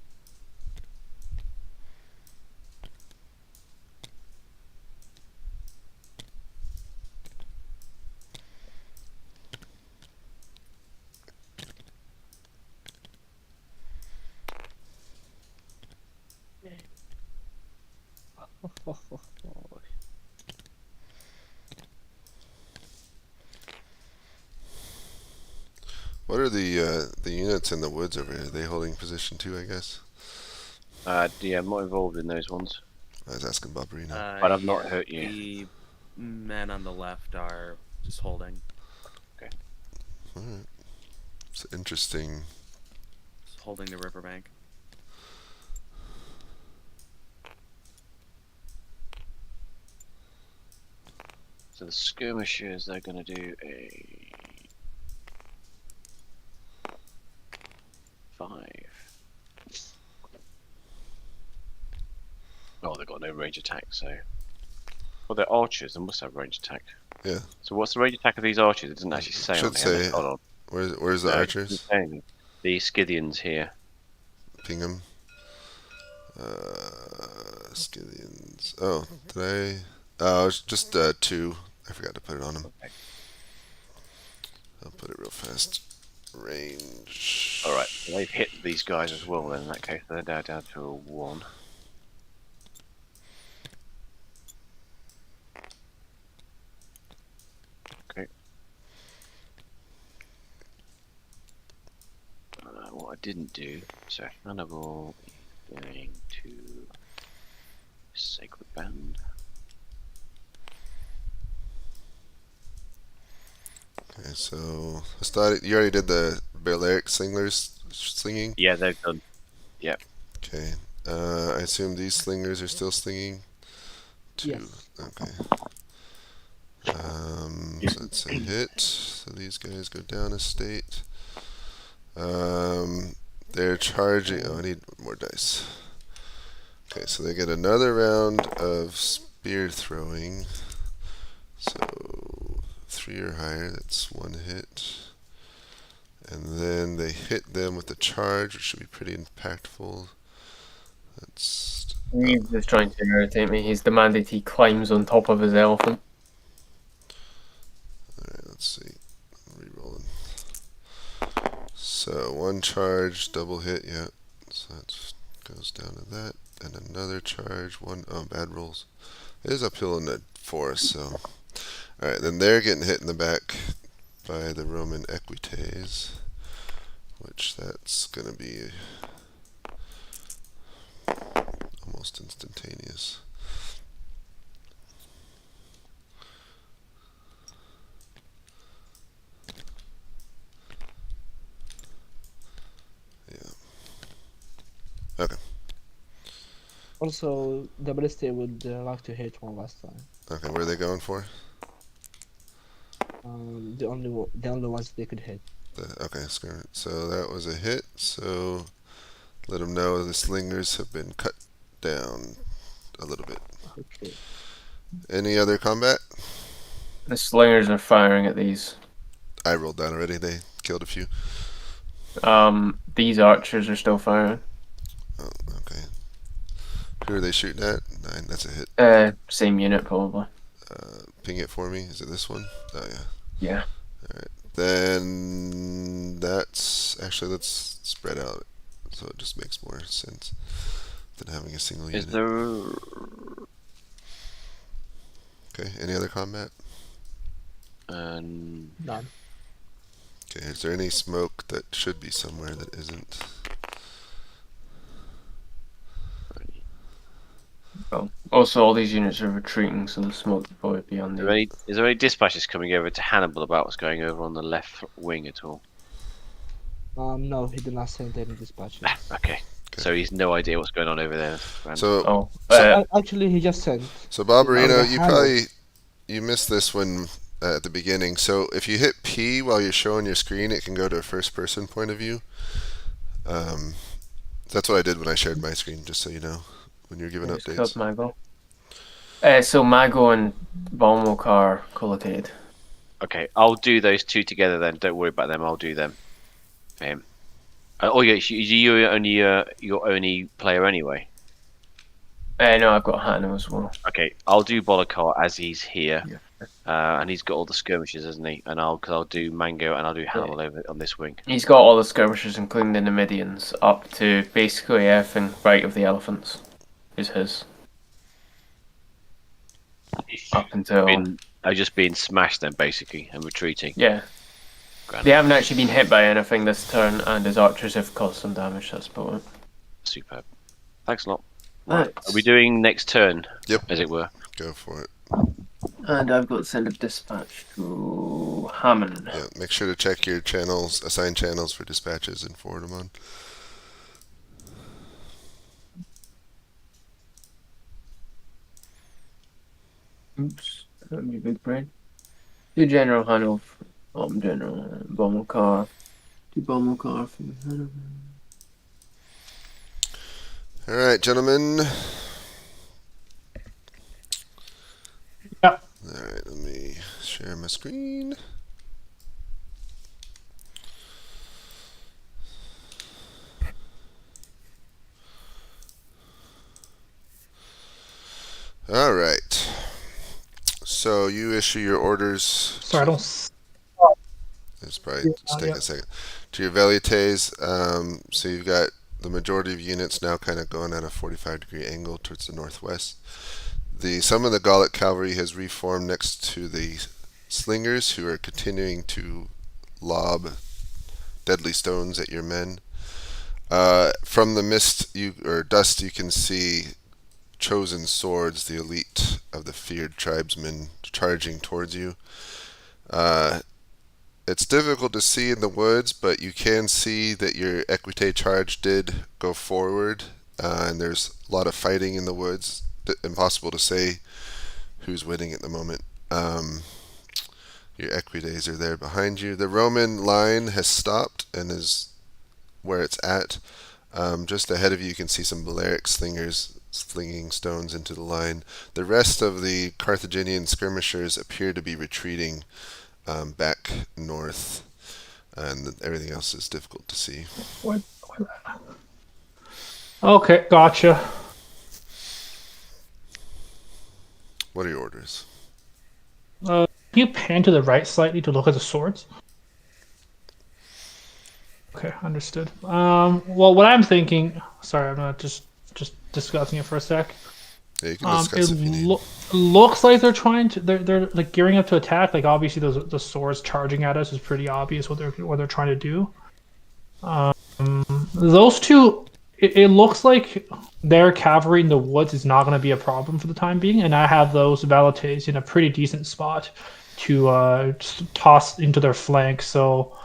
What are the units in the woods over here? Are they holding position too, I guess? Yeah, I'm not involved in those ones. I was asking Barbarino. But I've not hurt you. The men on the left are just holding. Alright. It's interesting. Just holding the riverbank. So the skirmishers, they're going to do a 5. Oh, they've got no range attack, so... Well, they're archers, they must have range attack. Yeah. So what's the range attack of these archers? It doesn't actually say Should on here. say. Hold on. Where's the No, it archers? doesn't say anything. The Scythians here. Ping them. Scythians. Oh, did I? Oh, it's just 2. I forgot to put it on them. Okay. I'll put it real fast. Range. Alright, so they've hit these guys as well then, in that case. They're down to a 1. Okay. What I didn't do, so Hannibal is going to Sacred Band. Okay, so you already did the Balearic Slingers slinging? Yeah, they've done. Yep. Okay. I assume these slingers are still slinging? 2. Yes. Okay. So that's a hit. So these guys go down a state. They're charging. Oh, I need more dice. Okay, so they get another round of spear throwing. So 3 or higher, that's 1 hit. And then they hit them with the charge, which should be pretty impactful. That's. He's just trying to irritate me. He's demanded he climbs on top of his elephant. Alright, let's see. Rerolling. So 1 charge, double hit, yeah. So that goes down to that. And another charge, 1. Oh, bad rolls. It is uphill in the forest, so. Alright, then they're getting hit in the back by the Roman equites, which that's gonna be almost instantaneous. Yeah. Okay. Also, the ballista would like to hit one last time. Okay, where are they going for? The only ones they could hit. Okay, so that was a hit. So let them know the slingers have been cut down a little bit. Okay. Any other combat? The slingers are firing at these. I rolled down already. They killed a few. These archers are still firing. Oh, okay. Who are they shooting at? 9. That's a hit. Same unit probably. Ping it for me. Is it this one? Oh yeah. Yeah. Alright. Then that's actually, let's spread out so it just makes more sense than having a single unit. Is there... Okay, any other combat? None. Okay, is there any smoke that should be somewhere that isn't? Oh. Also, all these units are retreating, so the smoke will probably be on the. Is there any dispatches coming over to Hannibal about what's going over on the left wing at all? No, he did not send any dispatches. Okay. So he's no idea what's going on over there. So, Actually, he just sent. So Barbarino, you Hannibal. you missed this one at the beginning. So if you hit P while you're showing your screen, it can go to a first-person point of view. That's what I did when I shared my screen, just so you know, when you're giving updates. Killed Mago. So Mago and Balmok are collocated. Okay, I'll do those 2 together then. Don't worry about them. I'll do them for him. Oh yeah, you're only your only player anyway. No, I've got Hannah as well. Okay, I'll do Bolokar as he's here, Yeah. and he's got all the skirmishes, hasn't he? And I'll do Mango and I'll do Hannibal over on this wing. He's got all the skirmishers, including the Numidians, up to basically everything right of the elephants. Is his. Up until They're just being smashed then, basically, and retreating. yeah. Grand. They haven't actually been hit by anything this turn, and his archers have caused some damage. That's about it. Superb. Thanks a lot. Right. Are we doing next turn? Yep. As it were. Go for it. And I've got to send a dispatch to Hammond. Yeah, make sure to check your channels, assign channels for dispatches, and forward them on. Oops, that'd be a big brain. To General Hanover, General Bommelcar. To Bommelcar from Hanover. All right, gentlemen. Yeah. All right, let me share my screen. All right. So you issue your orders. Sorry, I don't. It's probably just take a second. To your velites, so you've got the majority of units now kind of going at a 45-degree angle towards the northwest. Some of the Gallic cavalry has reformed next to the slingers, who are continuing to lob deadly stones at your men. From the mist or dust, you can see chosen swords, the elite of the feared tribesmen, charging towards you. It's difficult to see in the woods, but you can see that your equite charge did go forward, and there's a lot of fighting in the woods. Impossible to say who's winning at the moment. Your equites are there behind you. The Roman line has stopped and is where it's at. Just ahead of you, you can see some Balearic slingers slinging stones into the line. The rest of the Carthaginian skirmishers appear to be retreating back north, and everything else is difficult to see. Okay, gotcha. What are your orders? Can you pan to the right slightly to look at the swords? Okay, understood. Well, what I'm thinking. Sorry, I'm not just discussing it for a sec. Yeah, you can discuss if you need. Looks like they're trying to. They're like gearing up to attack. Like obviously, the swords charging at us is pretty obvious what they're trying to do. Those two. It looks like their cavalry in the woods is not going to be a problem for the time being, and I have those velites in a pretty decent spot to toss into their flank. So,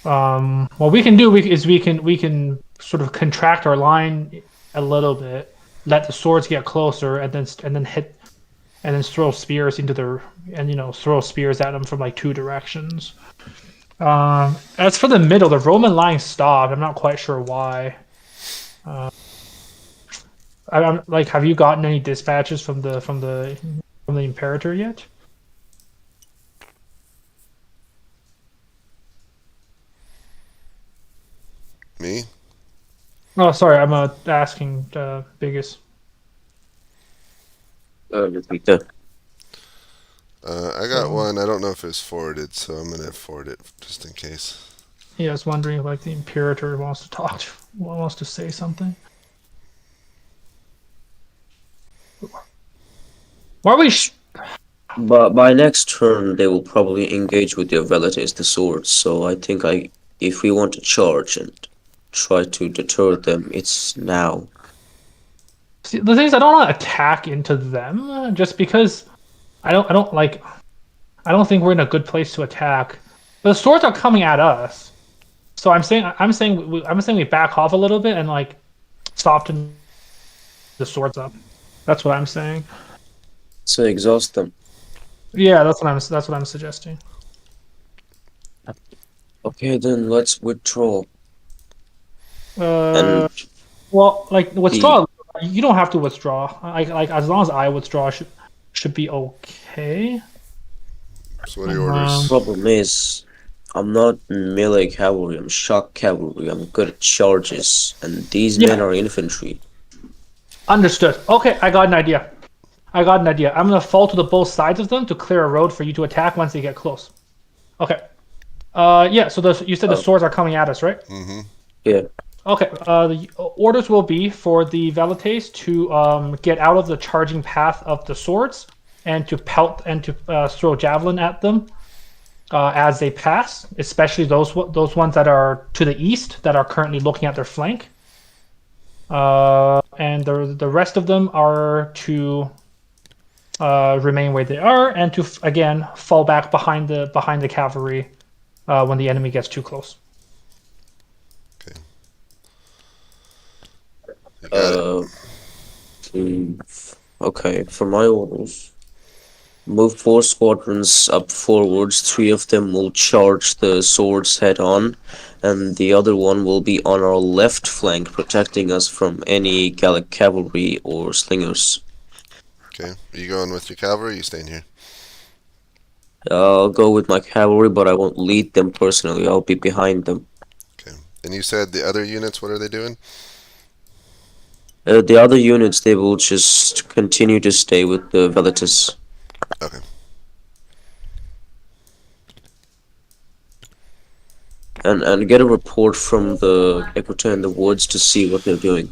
what we can do is we can sort of contract our line a little bit, let the swords get closer, and then hit, and then throw spears into their throw spears at them from like two directions. As for the middle, the Roman line stopped. I'm not quite sure why. I'm like, have you gotten any dispatches from the Imperator yet? Me? Oh, sorry, I'm asking Biggest. Repeat that. I got one. I don't know if it's forwarded, so I'm gonna forward it just in case. Yeah, I was wondering if like the Imperator wants to say something. Why are we? But by next turn, they will probably engage with their velites, the swords. So I think if we want to charge and try to deter them, it's now. See, the thing is, I don't want to attack into them just because I don't think we're in a good place to attack. The swords are coming at us, so I'm saying we back off a little bit and like soften the swords up. That's what I'm saying. So exhaust them. Yeah, that's what I'm suggesting. Okay, then let's withdraw. Well, like withdraw. You don't have to withdraw. Like as long as I withdraw, should be okay. So what are your orders? Problem is, I'm not melee cavalry, I'm shock cavalry. I'm good at charges, and these Yeah. men are infantry. Understood. Okay, I got an idea. I'm gonna fall to the both sides of them to clear a road for you to attack once they get close. Okay. Yeah. So you said the swords are coming at us, right? Mm-hmm. Yeah. Okay. The orders will be for the Velites to get out of the charging path of the swords and to pelt and to throw javelin at them as they pass, especially those ones that are to the east that are currently looking at their flank. And the rest of them are to remain where they are and to again fall back behind the cavalry when the enemy gets too close. You got Okay, for my orders, move 4 squadrons up forwards. 3 of them will charge the swords head on, and the other one will be on our left flank, protecting us from any Gallic cavalry or slingers. Okay. Are you going with your cavalry? Or are you staying here? I'll go with my cavalry, but I won't lead them personally. I'll be behind them. Okay. And you said the other units, what are they doing? The other units, they will just continue to stay with the Velites. Okay. And get a report from the Equator in the woods to see what they're doing.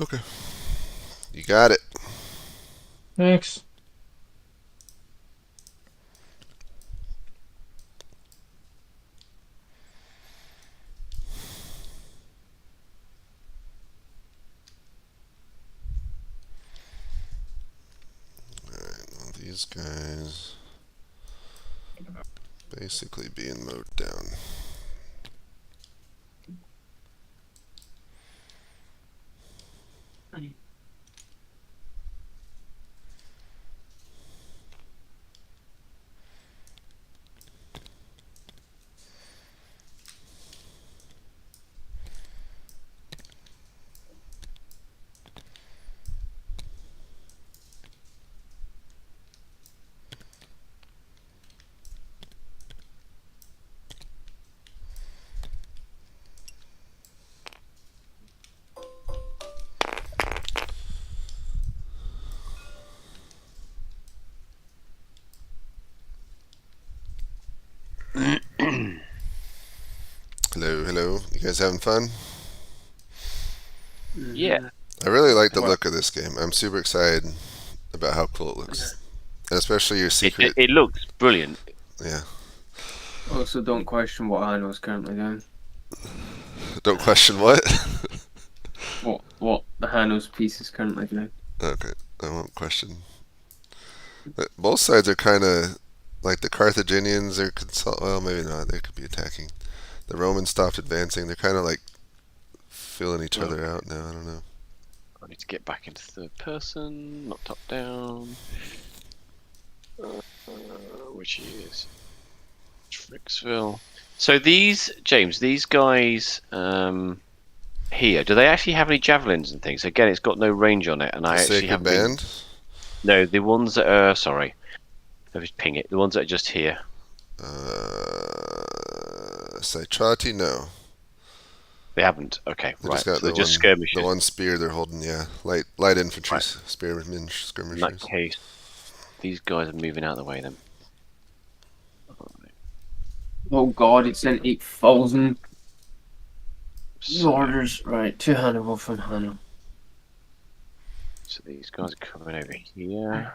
Okay. You got it. Thanks. These guys basically being mowed down. Hello. You guys having fun? Yeah. I really like the look of this game. I'm super excited about how cool it looks. And especially your secret. It looks brilliant. Yeah. Also, don't question what Hanno's currently doing. Don't question what? What the Hanno's piece is currently doing. Okay. I won't question. Both sides are kind of like the Carthaginians are well, maybe not. They could be attacking. The Romans stopped advancing. They're kind of like filling each other out now. I don't know. I need to get back into third person, not top down. Which is Tricksville. So these, James, these guys here, do they actually have any javelins and things? Again, it's got no range on it, and I actually have band. No, the ones that are sorry, let me ping it. The ones that are just here. Saitrati, no. They haven't. Okay, They right. just got So they're just skirmishers. The one spear they're holding, yeah, light infantry, Right. spearmen, skirmishers. In that case, these guys are moving out of the way then. Oh god, it sent 8,000 orders. Right, to Hannibal from Hanno. So these guys are coming over here.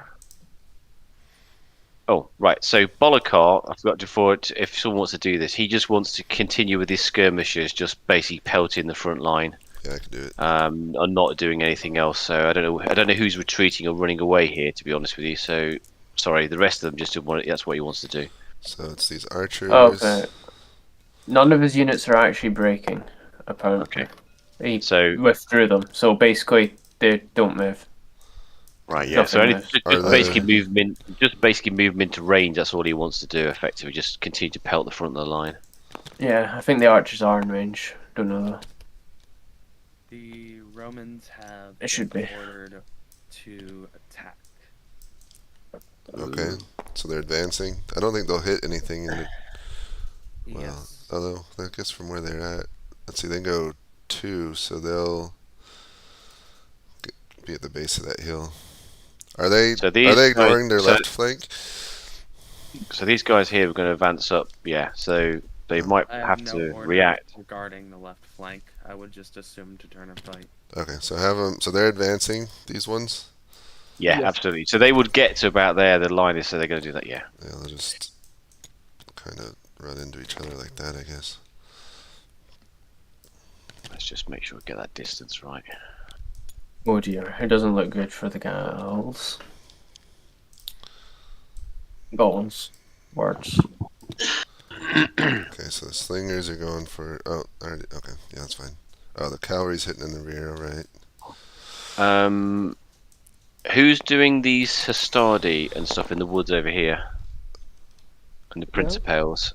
Oh, right. So Bolokar, I forgot to forward. If someone wants to do this, he just wants to continue with his skirmishers, just basically pelting the front line. Yeah, I can do it. And not doing anything else. So I don't know who's retreating or running away here, to be honest with you. So sorry, the rest of them just want. That's what he wants to do. So it's these archers. Okay. None of his units are actually breaking, apparently. Okay. He withdrew them, so basically they don't move. Right, yeah. So just basically movement to range. That's all he wants to do. Effectively, just continue to pelt the front of the line. Yeah, I think the archers are in range. Don't know though. The Romans have It should be ordered to attack. Okay, so they're advancing. I don't think they'll hit anything in the Well, Yes. although I guess from where they're at, let's see, they go 2, so they'll be at the base of that hill. Are they So these ignoring their guys, left flank? so these guys here are going to advance up. Yeah, so they might I have no to order react. regarding the left flank. I would just assume to turn and fight. Okay, so have them. So they're advancing. These ones. Yeah, Yes. absolutely. So they would get to about there. The line is, so they're going to do that. Yeah. Yeah, they'll just kind of run into each other like that, I guess. Let's just make sure we get that distance right. Oh dear, it doesn't look good for the gals. Goals. Words. Okay, so the slingers are going for. Oh, already. Okay, yeah, that's fine. Oh, the cavalry's hitting in the rear. All right. Who's doing these Hastadi and stuff in the woods over here? And the Principales?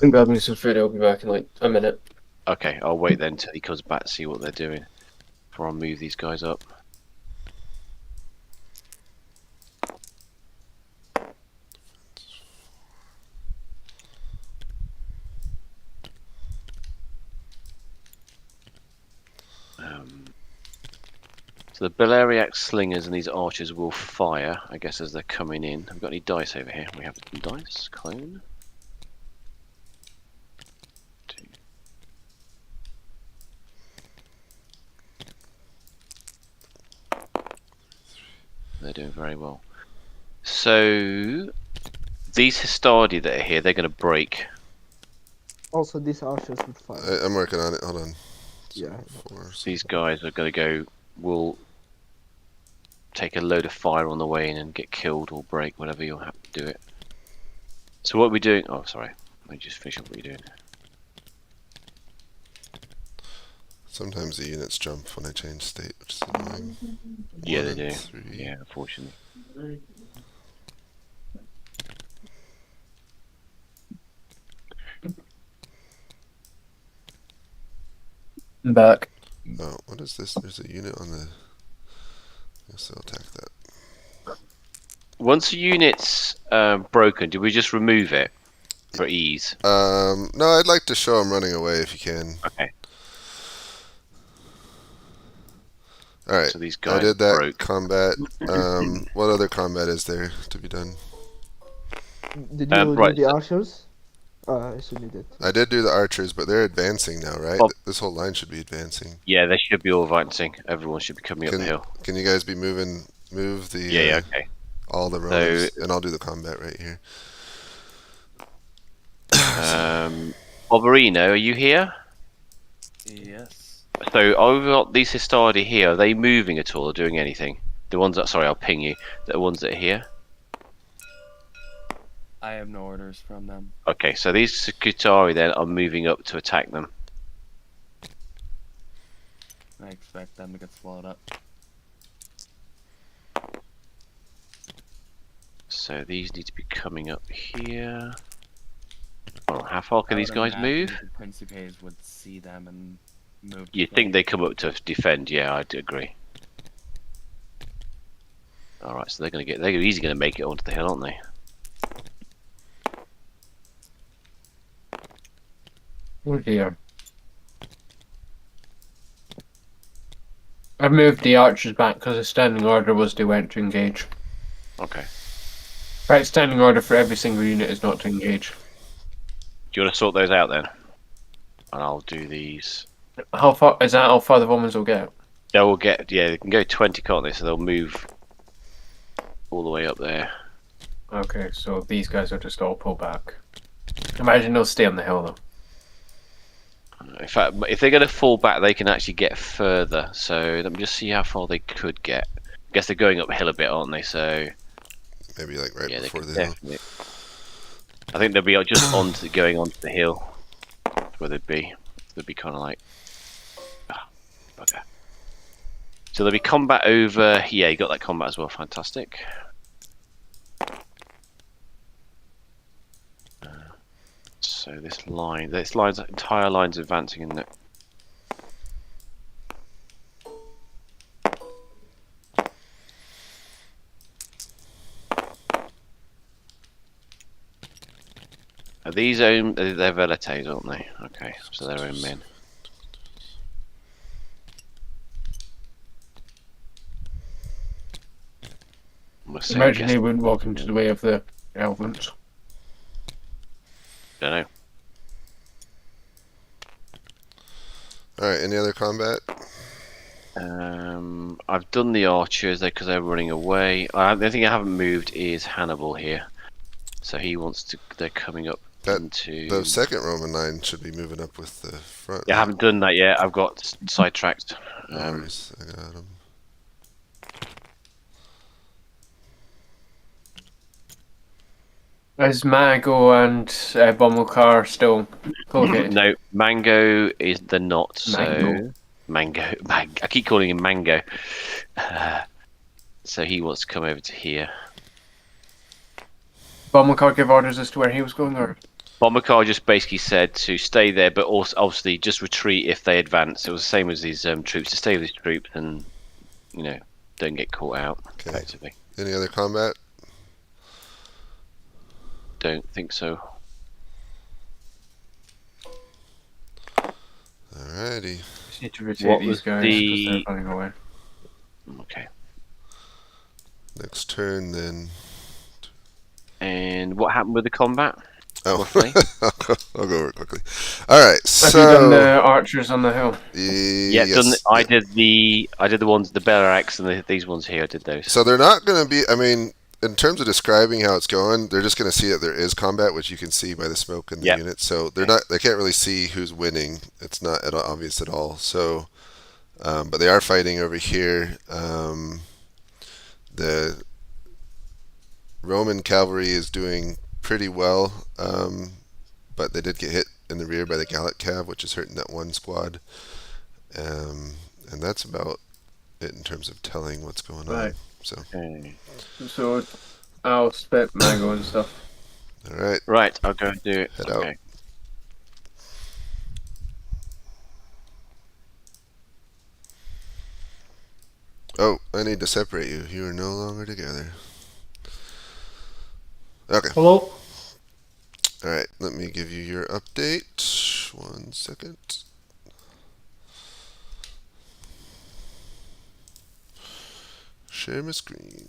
I'm grabbing some food, I'll be back in like a minute. Okay, I'll wait then until he comes back to see what they're doing before I move these guys up. So the Beleriac slingers and these archers will fire, I guess, as they're coming in. Have we got any dice over here? We have some dice. Clone. 2. They're doing very well. So these Hastadi that are here, they're going to break. Also, these archers would fire. I'm working on it. Hold on. Yeah. 4. These guys are going to go. Will take a load of fire on the way in and get killed or break, whatever you'll have to do it. So what are we doing? Oh, sorry. Let me just finish up what you're doing. Sometimes the units jump when I change state, which is annoying. Yeah, 1 they and do. 3. Yeah, unfortunately. I'm back. Oh, what is this? There's a unit on the. I guess I'll attack that. Once a unit's broken, do we just remove it for ease? No, I'd like to show them running away if you can. Okay. All right. So these guys I did that broke. combat. What other combat is there to be done? Did you right, do the archers? I assume you did. I did do the archers, but they're advancing now, right? Well- This whole line should be advancing. Yeah, they should be all advancing. Everyone should be coming up the hill. Can you guys be move the Yeah, okay. all the Romans, and I'll do the combat right here. Oberino, are you here? Yes. So I've got these Hastadi here. Are they moving at all or doing anything? The ones that, sorry, I'll ping you. The ones that are here. I have no orders from them. Okay, so these Skutari then are moving up to attack them. I expect them to get swallowed up. So these need to be coming up here. Oh, how far can I these would guys imagine move? The Principes would see them and move. You think they come up to defend? Yeah, I'd agree. All right, so they're easily going to make it onto the hill, aren't they? Oh dear. I've moved the archers back because the standing order was they went to engage. Okay. Right, standing order for every single unit is not to engage. Do you want to sort those out then? And I'll do these. How far is that? How far the Romans will get? They will get, yeah, they can go 20, can't they? So they'll move all the way up there. Okay, so these guys will just all pull back. Imagine they'll stay on the hill though. In fact, if they're going to fall back, they can actually get further. So let me just see how far they could get. I guess they're going uphill a bit, aren't they? So maybe like right yeah, before they the can hill. definitely. I think they'll be just going onto the hill. That's where they'd be. They'd be kind of like. Okay. So there'll be combat over. Yeah, you got that combat as well. Fantastic. So this entire line's advancing, isn't it? Are these own? They're velites, aren't they? Okay, so they're own men. Imagine they wouldn't walk into the way of the elephants. Don't know. All right. Any other combat? I've done the archers because they're running away. The thing I haven't moved is Hannibal here, so he wants to. They're coming up into. The second Roman line should be moving up with the front. Yeah, I haven't done that yet. I've got sidetracked. Nice. I got him. Is Mango and Bommelcar still collocated? No, Mango is the not. So Mango. I keep calling him Mango. So he wants to come over to here. Bommelcar give orders as to where he was going, or? Bombercar just basically said to stay there, but also obviously just retreat if they advance. It was the same as these troops, to stay with these troops and, don't get caught out, effectively. Any other combat? Don't think so. Alrighty. Just need to rotate these guys because they're running away. Okay. Next turn, then. And what happened with the combat? Oh, I'll go over it quickly. All right, so have you done the archers on the hill? Yeah, yes. I did the ones, the barracks, and these ones here. I did those. So they're not going to be. I mean, in terms of describing how it's going, they're just going to see that there is combat, which you can see by the smoke in the unit. So they're not. They can't really see who's winning. It's not obvious at all. So, but they are fighting over here. The Roman cavalry is doing pretty well, but they did get hit in the rear by the Gallic cav, which is hurting that one squad. And that's about it in terms of telling what's going on. So I'll spit Mango and stuff. All right. Right, I'll go and do it. Head out. Oh, I need to separate you. You are no longer together. Okay. Hello? Alright, let me give you your update. 1 second. Share my screen.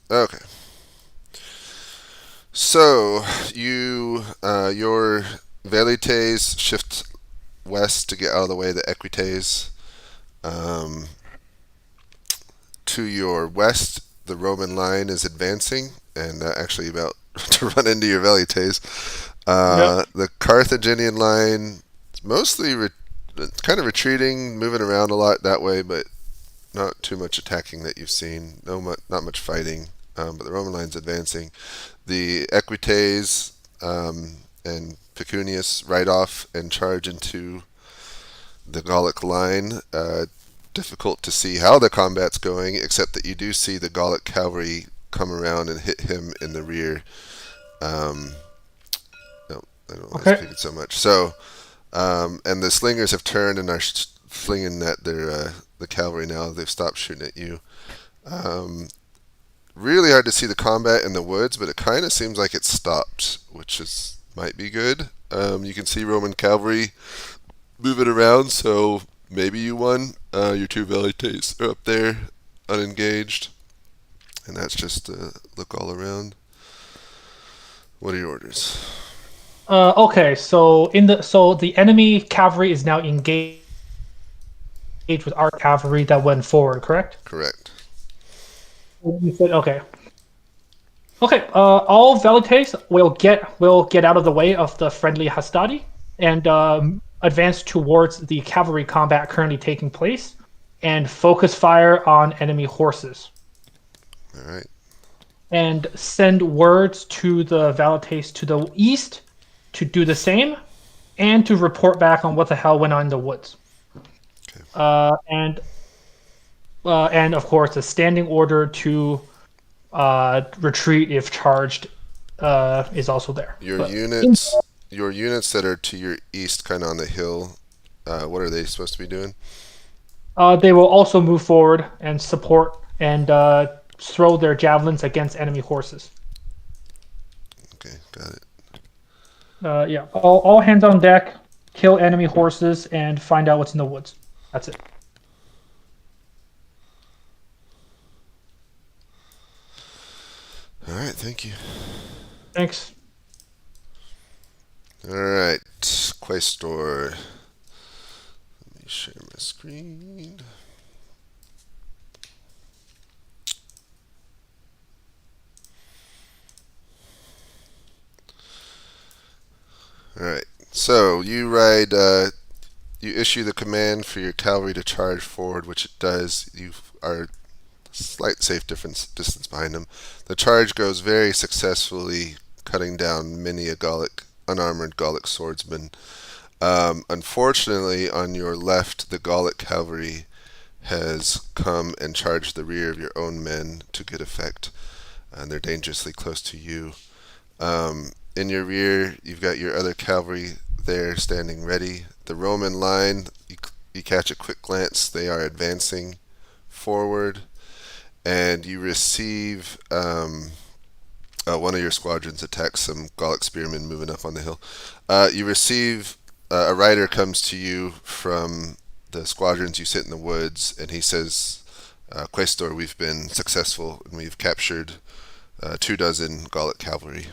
Okay. So, your velites shift west to get out of the way of the equites. To your west, the Roman line is advancing, and actually about to run into your velites. The Carthaginian line is mostly kind of retreating, moving around a lot that way, but not too much attacking that you've seen. Not much fighting, but the Roman line's advancing. The Equites and Pecunius ride off and charge into the Gallic line. Difficult to see how the combat's going, except that you do see the Gallic cavalry come around and hit him in the rear. No, I don't want to speak it so much. So, and the slingers have turned and are flinging at the cavalry now. They've stopped shooting at you. Really hard to see the combat in the woods, but it kind of seems like it's stopped, which might be good. You can see Roman cavalry moving around, so maybe you won. Your two velites are up there, unengaged, and that's just a look all around. What are your orders? Okay, so the enemy cavalry is now engaged with our cavalry that went forward, correct? Correct. You said okay. Okay, all velites will get out of the way of the friendly hastati and advance towards the cavalry combat currently taking place, and focus fire on enemy horses. All right. And send words to the velites to the east to do the same, and to report back on what the hell went on in the woods. Okay. And of course, a standing order to retreat if charged is also there. Your units that are to your east, kind of on the hill, what are they supposed to be doing? They will also move forward and support and throw their javelins against enemy horses. Okay, got it. Yeah, all hands on deck, kill enemy horses, and find out what's in the woods. That's it. All right, thank you. Thanks. All right, Quaestor. Let me share my screen. All right, so you ride. You issue the command for your cavalry to charge forward, which it does. You are slight safe distance behind them. The charge goes very successfully, cutting down many a Gallic, unarmored Gallic swordsman. Unfortunately, on your left, the Gallic cavalry has come and charged the rear of your own men to good effect, and they're dangerously close to you. In your rear, you've got your other cavalry there standing ready. The Roman line, you catch a quick glance, they are advancing forward, and you receive one of your squadrons attacks some Gallic spearmen moving up on the hill. You receive a rider comes to you from the squadrons you sit in the woods, and he says, Quaestor, we've been successful and we've captured 24 Gallic cavalry.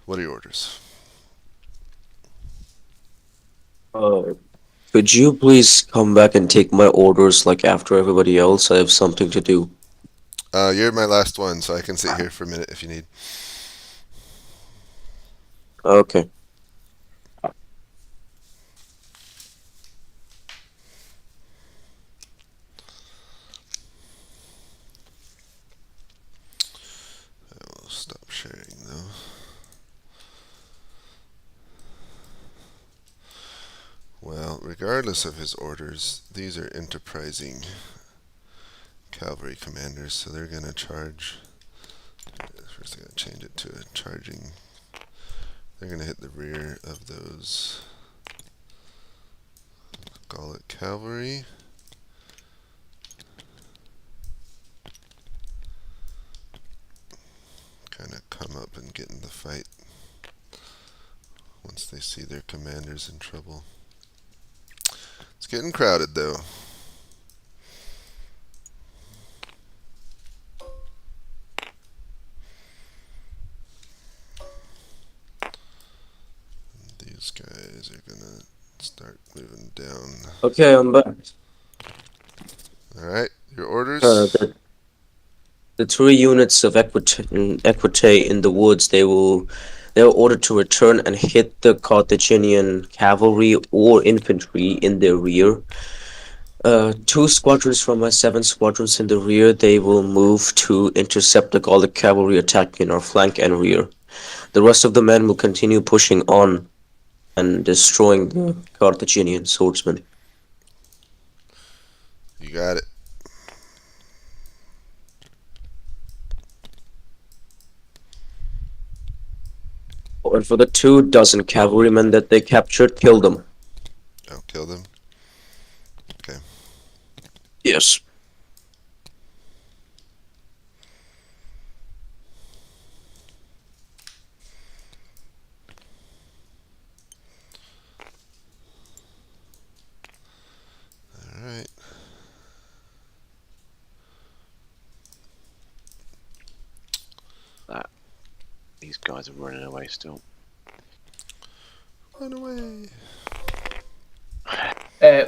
What are your orders? Could you please come back and take my orders like after everybody else? I have something to do. You're my last one, so I can sit here for a minute if you need. Okay. I will stop sharing though. Well, regardless of his orders, these are enterprising cavalry commanders, so they're going to charge. First, I got to change it to a charging. They're going to hit the rear of those Gallic cavalry. Kind of come up and get in the fight once they see their commanders in trouble. It's getting crowded though. These guys are gonna start moving down. Okay, I'm back. Alright, your orders? The 3 units of Equite in the woods, they are ordered to return and hit the Carthaginian cavalry or infantry in their rear. 2 squadrons from my 7 squadrons in the rear, they will move to intercept the Gallic cavalry attacking our flank and rear. The rest of the men will continue pushing on and destroying the Carthaginian swordsmen. You got it. And for the 24 cavalrymen that they captured, kill them. Oh, kill them? Okay. Yes. Alright. These guys are running away still. Run away.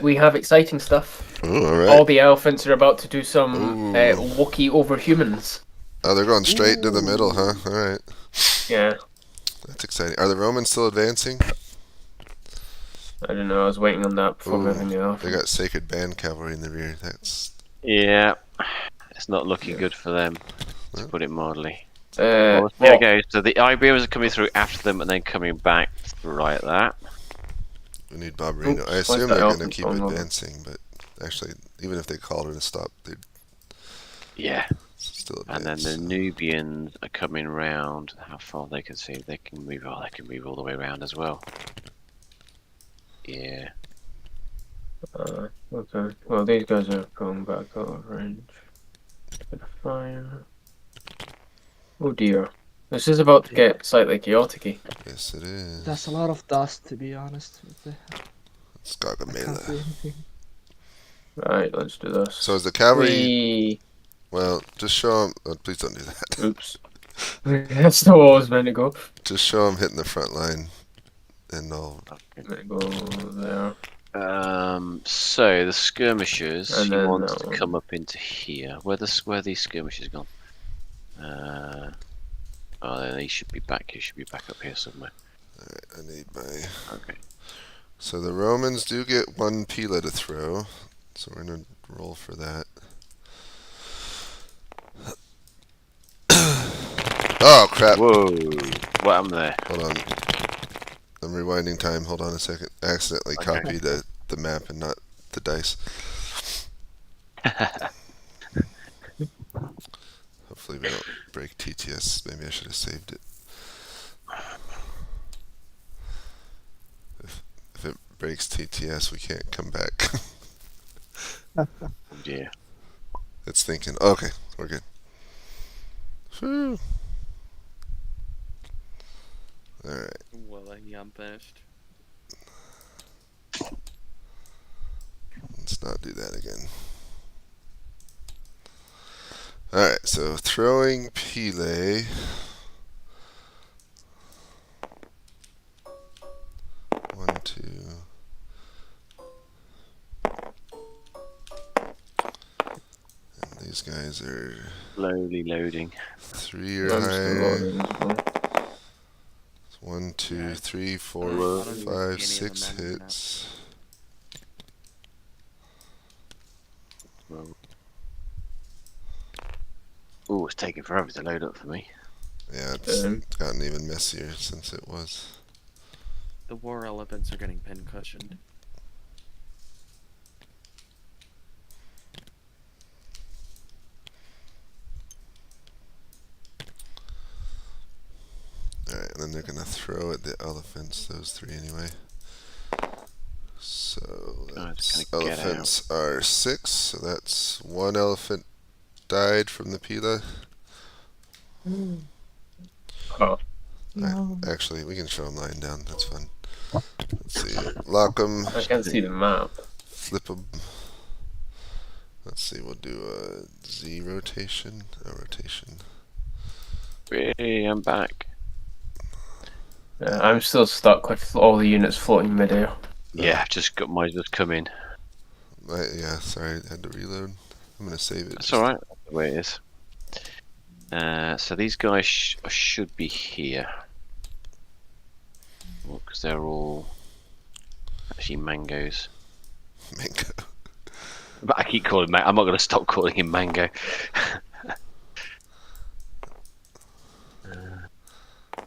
We have exciting stuff. Ooh, alright. All the elephants are about to do some Ooh. Wookiee over humans. Oh, they're going straight into the middle, huh? Alright. Yeah. That's exciting. Are the Romans still advancing? I don't know. I was waiting on that before Ooh, moving the They elephant. got Sacred Band cavalry in the rear. That's Yeah, it's not looking good for them, to put it mildly. Well, There we go. So the IBMs are coming through after them and then coming back right that. we need Barbarino. Oops, I assume why's they're that going to elephant keep going on? advancing, but actually, even if they called it a stop, they'd Yeah. still And advance. then the Nubians are coming round. How far they can see? They can move. Oh, they can move all the way around as well. Yeah. Okay. Well, these guys are going back out of range. Bit of fire. Oh dear. This is about to get slightly chaotic-y. Yes, it is. That's a lot of dust, to be honest. It's I can't Gargamela. see anything. Right, let's do this. So is the cavalry? We... Well, just show them. Oh, please don't do that. Oops. That's not what I was meant to go. Just show them hitting the front line, and they'll. I'm gonna go there. So the skirmishers, And you then want that to one. come up into here. Where are these skirmishers gone? Oh, he should be back. He should be back up here somewhere. Alright, I need my. Okay. So the Romans do get one pila to throw, so we're gonna roll for that. Oh crap! Whoa! What happened there? Hold on. I'm rewinding time. Hold on a second. I accidentally Okay. copied the map and not the dice. Hopefully we don't break TTS. Maybe I should have saved it. If it breaks TTS, we can't come back. Oh dear. It's thinking. Okay, we're good. Whew. Alright. Well, I'm finished. Let's not do that again. Alright, so throwing Pile. One, two. And these guys are Slowly loading. 3 or I'm still higher. loading as well. 1, 2, 3, 4, Whoa. 5, 6 hits. Oh, it's taking forever to load up for me. Yeah, it's gotten even messier since it was. The war elephants are getting pin cushioned. Alright, and then they're gonna throw at the elephants, those 3 anyway. So it's that's, gonna get elephants are 6, so that's 1 elephant died from the Pila. Oh. No. Actually, we can show them lying down, that's fun. Let's see. Lock them, I can't see the map. flip them. Let's see, we'll do a Z rotation. A rotation. Hey, I'm back. I'm still stuck with all the units floating midair. Yeah, might just come in. Yeah, sorry, I had to reload. I'm gonna save it. That's alright. That's the way it is. So these guys should be here. Because they're all actually mangoes. Mango. But I keep calling I'm not going to stop calling him Mango.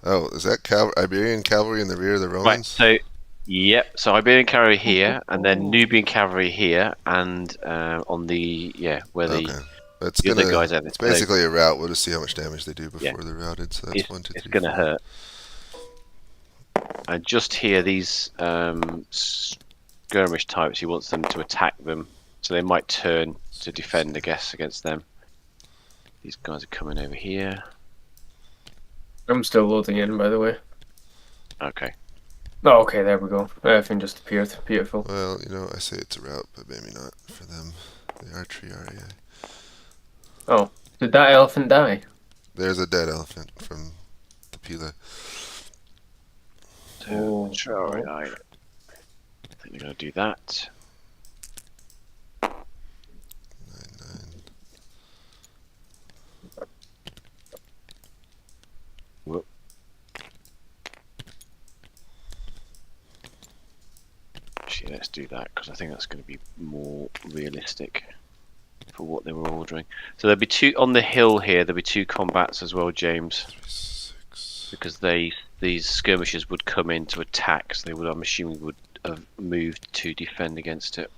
Oh, is that Iberian cavalry in the rear of the Romans? Right, so yep, so Iberian cavalry here, and then Nubian cavalry here, and on the where the Okay. It's the other guys are. It's basically a route. We'll just see how much damage they do before they're routed. So that's 1, 2, 3. It's going to hurt. And just here, these skirmish types, he wants them to attack them, so they might turn to defend, I guess, against them. These guys are coming over here. I'm still loading in, by the way. Okay. Oh, okay, there we go. Everything just appeared. Beautiful. Well, you know, I say it's a route, but maybe not for them. The archery REA. Oh, did that elephant die? There's a dead elephant from the Pila. So, I think they're going to do that. 9, 9. Whoop. Actually, let's do that because I think that's going to be more realistic for what they were ordering. So there'll be 2 on the hill here. There'll be 2 combats as well, James, 3, 6. because these skirmishers would come in to attack. So they would, I'm assuming, would have moved to defend against it.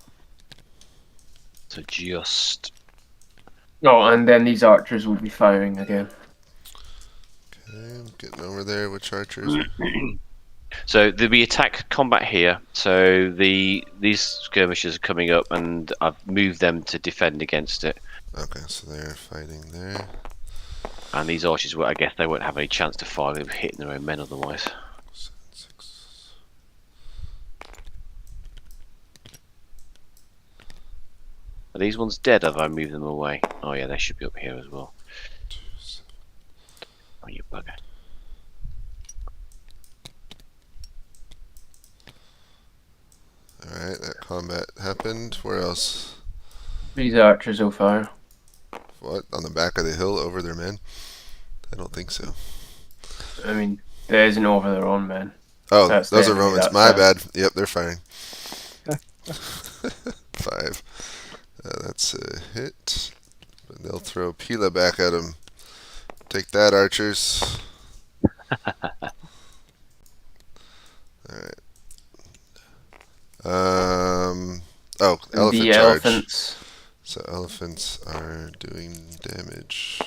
So just Oh, and then these archers will be firing again. Okay, I'm getting over there. Which archers? so there'll be attack combat here. So these skirmishers are coming up, and I've moved them to defend against it. Okay, so they're fighting there. And these archers, I guess they won't have any chance to fire with hitting their own men otherwise. 7, 6. Are these ones dead? Have I moved them away? Oh yeah, they should be up here as well. 2, 7. Oh, you bugger. Alright, that combat happened. Where else? These archers will fire. What? On the back of the hill over their men? I don't think so. I mean, there isn't over their own men. Oh, That's those the are enemy, Romans. that's My them. bad. Yep, they're firing. 5. That's a hit. But they'll throw Pila back at him. Take that, archers. Alright. Oh, elephant The charge. elephants. So elephants are doing damage.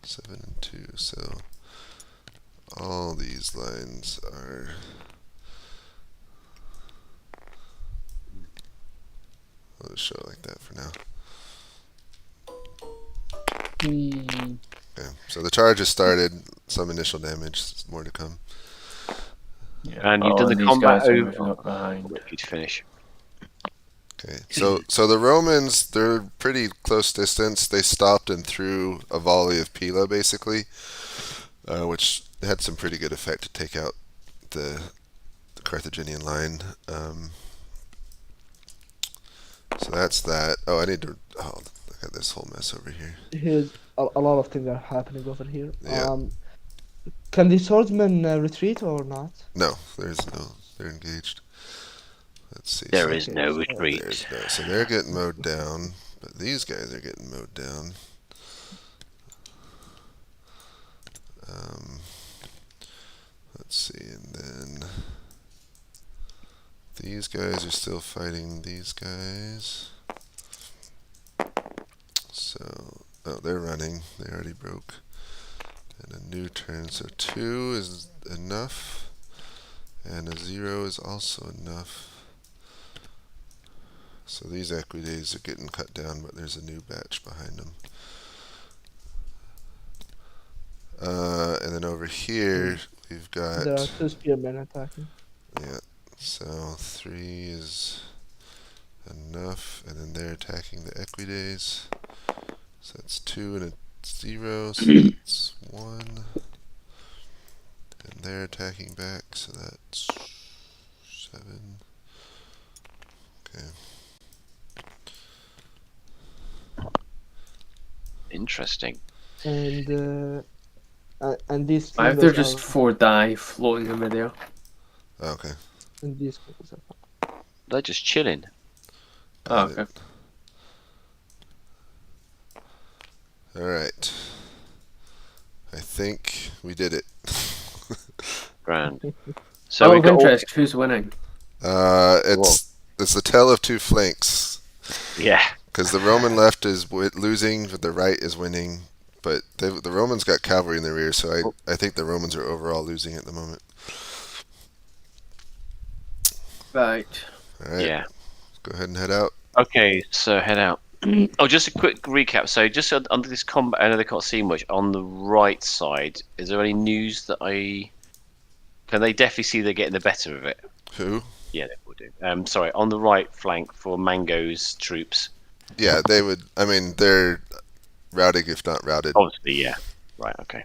7 and 2. So all these lines are. I'll just show it like that for now. Okay, so the charge has started. Some initial damage. More to come. Yeah. And you've done the these combat guys are over. moving up behind. Lucky to finish. Okay, so the Romans, they're pretty close distance. They stopped and threw a volley of Pila, basically, which had some pretty good effect to take out the Carthaginian line. So that's that. Oh, I need to. Oh, look at this whole mess over here. Here's a lot of things are happening over here. Yeah. Can the swordsmen retreat or not? No, there's no. They're engaged. Let's see. There so is no there's retreat. no. So they're getting mowed down, but these guys are getting mowed down. Let's see, and then these guys are still fighting these guys. So, oh, they're running. They already broke. And a new turn. So 2 is enough, and a 0 is also enough. So these equidays are getting cut down, but there's a new batch behind them. And then over here, we've got. There are 2 spearmen attacking. Yeah, so 3 is enough, and then they're attacking the equidays. So that's 2 and a 0, so that's 1. And they're attacking back, so that's 7. Okay. Interesting. And these I have there fingers just are- 4 die floating in midair. Okay. and these fingers are- They're just chilling. Oh, okay. Alright. I think we did it. Grand. So Out we've of got all- interest, who's winning? It's the tale of 2 flanks. Yeah. Because the Roman left is losing, but the right is winning. But the Romans got cavalry in the rear, so I think the Romans are overall losing at the moment. Right. Alright, Yeah. go ahead and head out. Okay, so head out. Oh, just a quick recap. So, just under this combat, I know they can't see much. On the right side, is there any news that I can they definitely see they're getting the better of it? Who? Yeah, they will do. Sorry, on the right flank for Mango's troops. Yeah, they would. I mean, they're routing if not routed. Obviously, yeah. Right. Okay.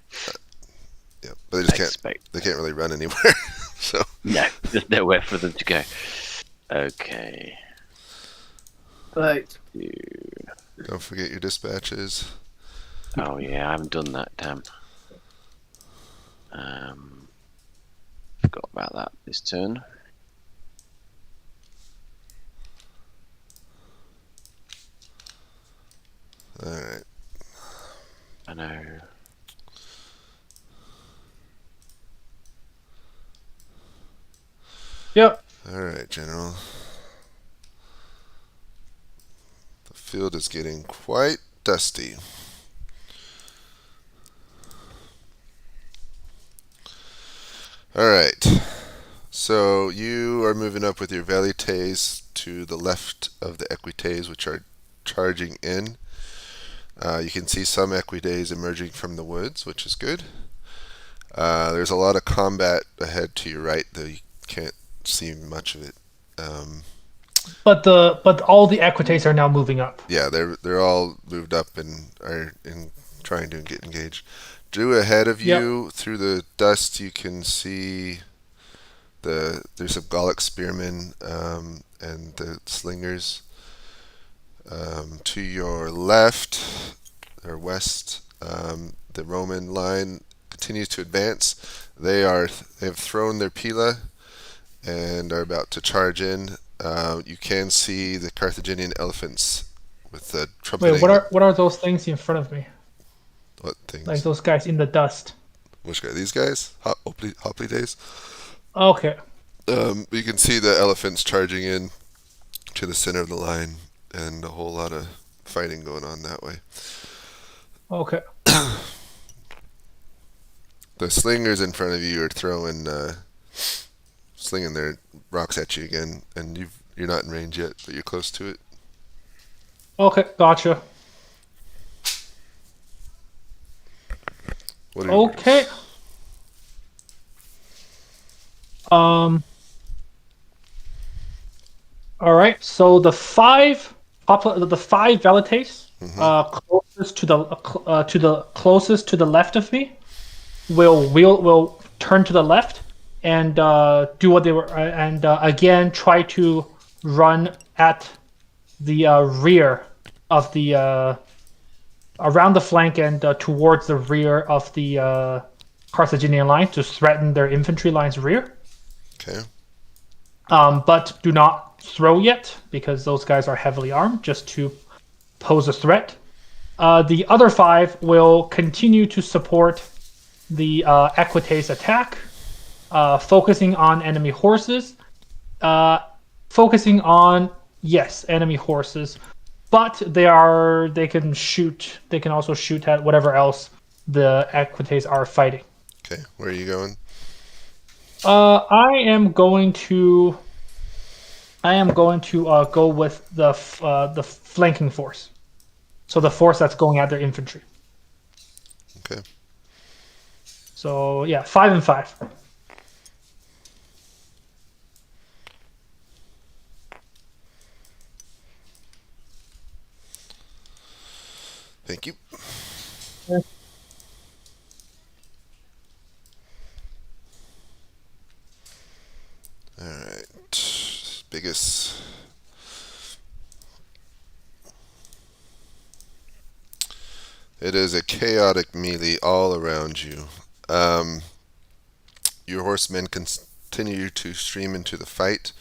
Yeah, but they just I can't. expect. They can't really run anywhere. So No, there's nowhere for them to go. Okay. Right. don't forget your dispatches. Oh yeah, I haven't done that. Damn. Forgot about that this turn. All right. I know. Yep. All right, General. The field is getting quite dusty. All right. So you are moving up with your velites to the left of the equites, which are charging in. You can see some equidays emerging from the woods, which is good. There's a lot of combat ahead to your right, though you can't see much of it. But all the equites are now moving up. Yeah, they're all moved up and are trying to get engaged. Drew, ahead of you through the dust, you can see there's some Gallic spearmen and the slingers. To your left or west, the Roman line continues to advance. They have thrown their pila and are about to charge in. You can see the Carthaginian elephants with the trumpeting. Wait, what are those things in front of me? What things? Like those guys in the dust. Which guy? These guys? Hopley days? Okay. You can see the elephants charging in to the center of the line, and a whole lot of fighting going on that way. Okay. The slingers in front of you are slinging their rocks at you again, and you're not in range yet, but you're close to it. Okay, gotcha. What are your Okay. All right. So the five velites closest to the left of me will turn to the left and do what they were and again try to run at the rear of the around the flank and towards the rear of the Carthaginian line to threaten their infantry line's rear. Okay. But do not throw yet because those guys are heavily armed, just to pose a threat. The other five will continue to support the Equites attack, focusing on enemy horses, focusing on enemy horses, but they can also shoot at whatever else the Equites are fighting. Okay, where are you going? I am going to go with the flanking force, so the force that's going at their infantry. Okay. So yeah, 5 and 5. Thank you. Yeah. All right, biggest. It is a chaotic melee all around you. Your horsemen continue to stream into the fight.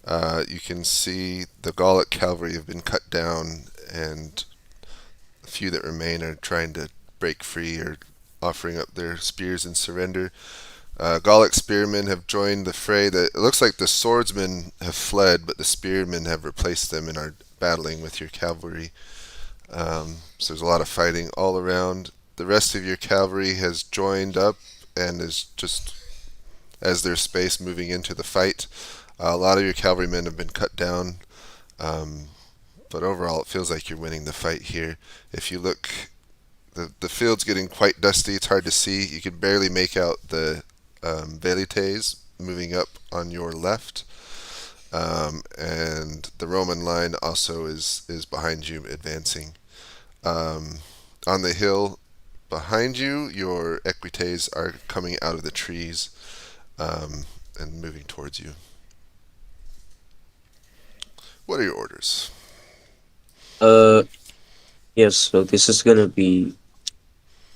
You can see the Gallic cavalry have been cut down, and the few that remain are trying to break free or offering up their spears in surrender. Gallic spearmen have joined the fray. It looks like the swordsmen have fled, but the spearmen have replaced them and are battling with your cavalry. So there's a lot of fighting all around. The rest of your cavalry has joined up and is just, as their space, moving into the fight. A lot of your cavalrymen have been cut down, but overall it feels like you're winning the fight here. If you look, the field's getting quite dusty. It's hard to see. You can barely make out the velites moving up on your left, and the Roman line also is behind you, advancing. On the hill behind you, your equites are coming out of the trees and moving towards you. What are your orders? Yes, so this is gonna be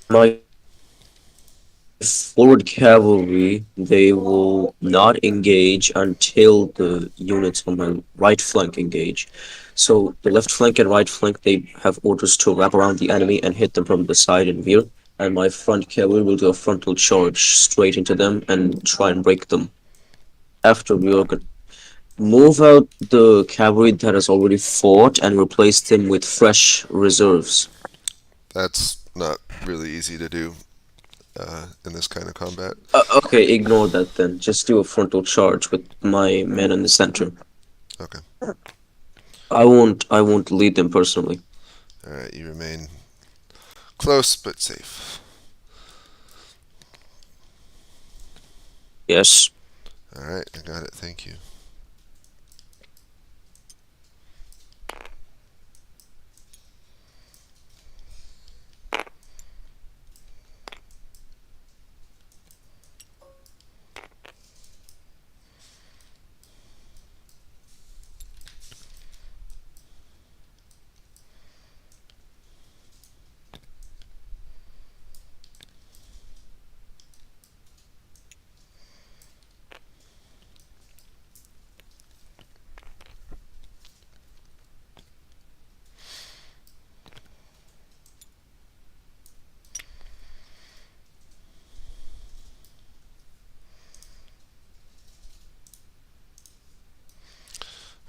my forward cavalry. They will not engage until the units on my right flank engage. So the left flank and right flank, they have orders to wrap around the enemy and hit them from the side and rear. And my front cavalry will do a frontal charge straight into them and try and break them. After we are gonna move out the cavalry that has already fought and replace them with fresh reserves. That's not really easy to do in this kind of combat. Okay, ignore that then. Just do a frontal charge with my men in the center. Okay. I won't lead them personally. All right, you remain Close but safe. Yes. Alright, I got it. Thank you.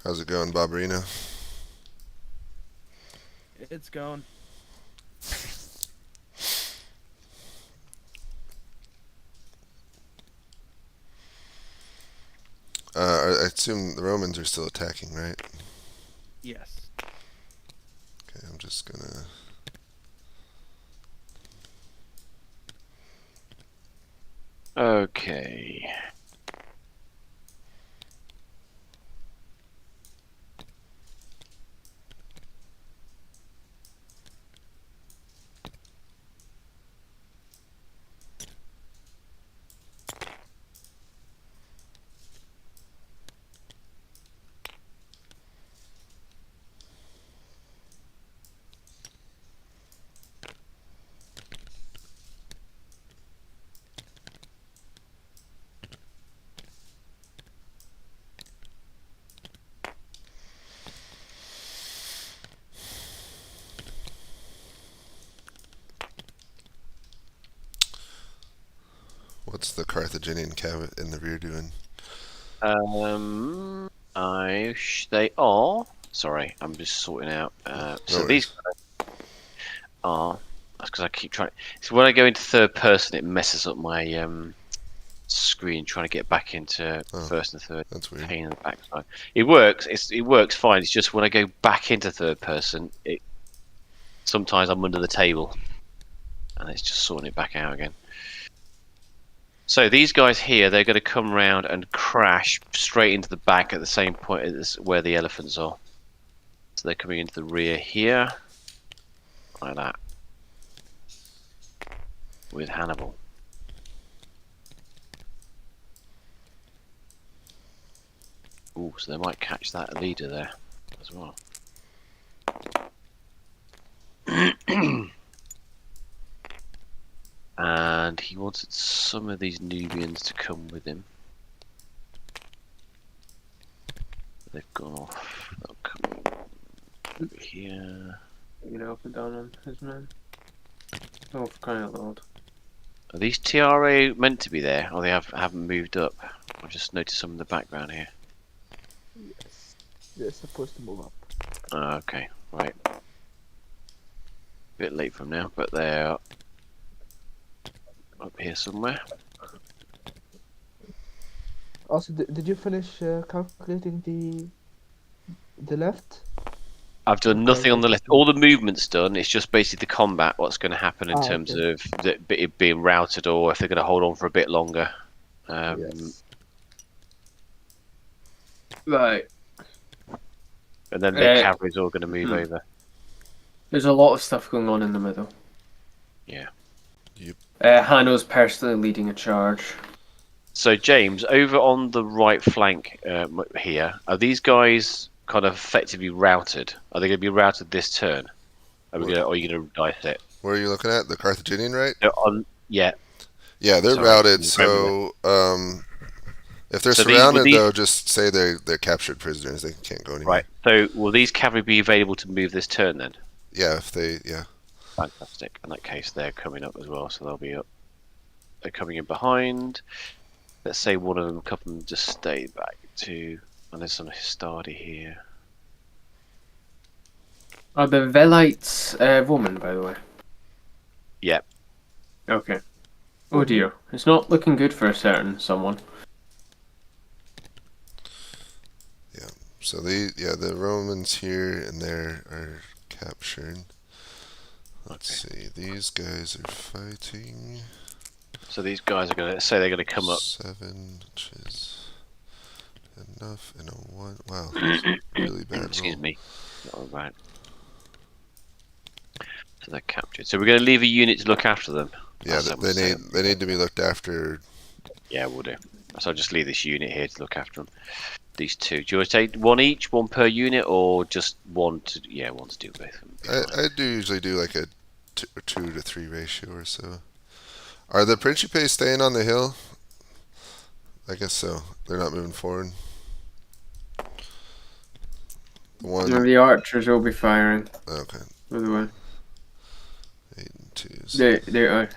How's it going, Barbarino? It's going. I assume the Romans are still attacking, right? Yes. Okay, I'm just gonna... Okay. What's the Carthaginian cav in the rear doing? They are. Sorry, I'm just sorting out. So these guys are. That's because I keep trying. So when I go into third person, it messes up my screen trying to get back into first and third. That's weird. Pain in the backside. It works. It works fine. It's just when I go back into third person, sometimes I'm under the table, and it's just sorting it back out again. So these guys here, they're going to come round and crash straight into the back at the same point as where the elephants are. So they're coming into the rear here, like that, with Hannibal. Ooh, so they might catch that leader there as well. And he wanted some of these Nubians to come with him. They've gone off. They'll come over here. You know, up and down on his man. Oh, for crying out loud. Are these TRA meant to be there, or they haven't moved up? I've just noticed some in the background here. Yes. They're supposed to move up. Okay, right. Bit late from now, but they're up here somewhere. Also, did you finish calculating the left? I've done nothing on the left. All the movement's done. It's just basically the combat, what's going to happen in terms of it being routed, or if they're going to hold on for a bit longer. Yes. Right. And then the cavalry's all going to move over. There's a lot of stuff going on in the middle. Yeah. Yep. Hanno's personally leading a charge. So James, over on the right flank here, are these guys kind of effectively routed? Are they going to be routed this turn? Are you going to dice it? Where are you looking at? The Carthaginian, right? Yeah. Yeah, they're routed. So if they're surrounded, though, just say they're captured prisoners. They can't go anywhere. Right. So will these cavalry be available to move this turn then? Yeah, if they Fantastic. In that case, they're coming up as well, so they'll be up. They're coming in behind. Let's say one of them, a couple of them just stay back to. And there's some Histadi here. Are the Velites woman, by the way? Yep. Okay. Oh dear, it's not looking good for a certain someone. Yeah. So the Romans here and there are captured. Let's see. These guys are fighting. So these guys are gonna say they're gonna come up. 7, which is enough, and a 1. Wow, that's a really bad Excuse roll. me. All right. So they're captured. So we're gonna leave a unit to look after them. Yeah, as I they was need saying. they need to be looked after. Yeah, we'll do. So I'll just leave this unit here to look after them. These two. Do you want to take one each, one per unit, or just one to? Yeah, one to do both. I do usually do like a 2 to 3 ratio or so. Are the Principes staying on the hill? I guess so. They're not moving forward. One. The archers will be firing. Okay. By the way, 8 and 2. they are.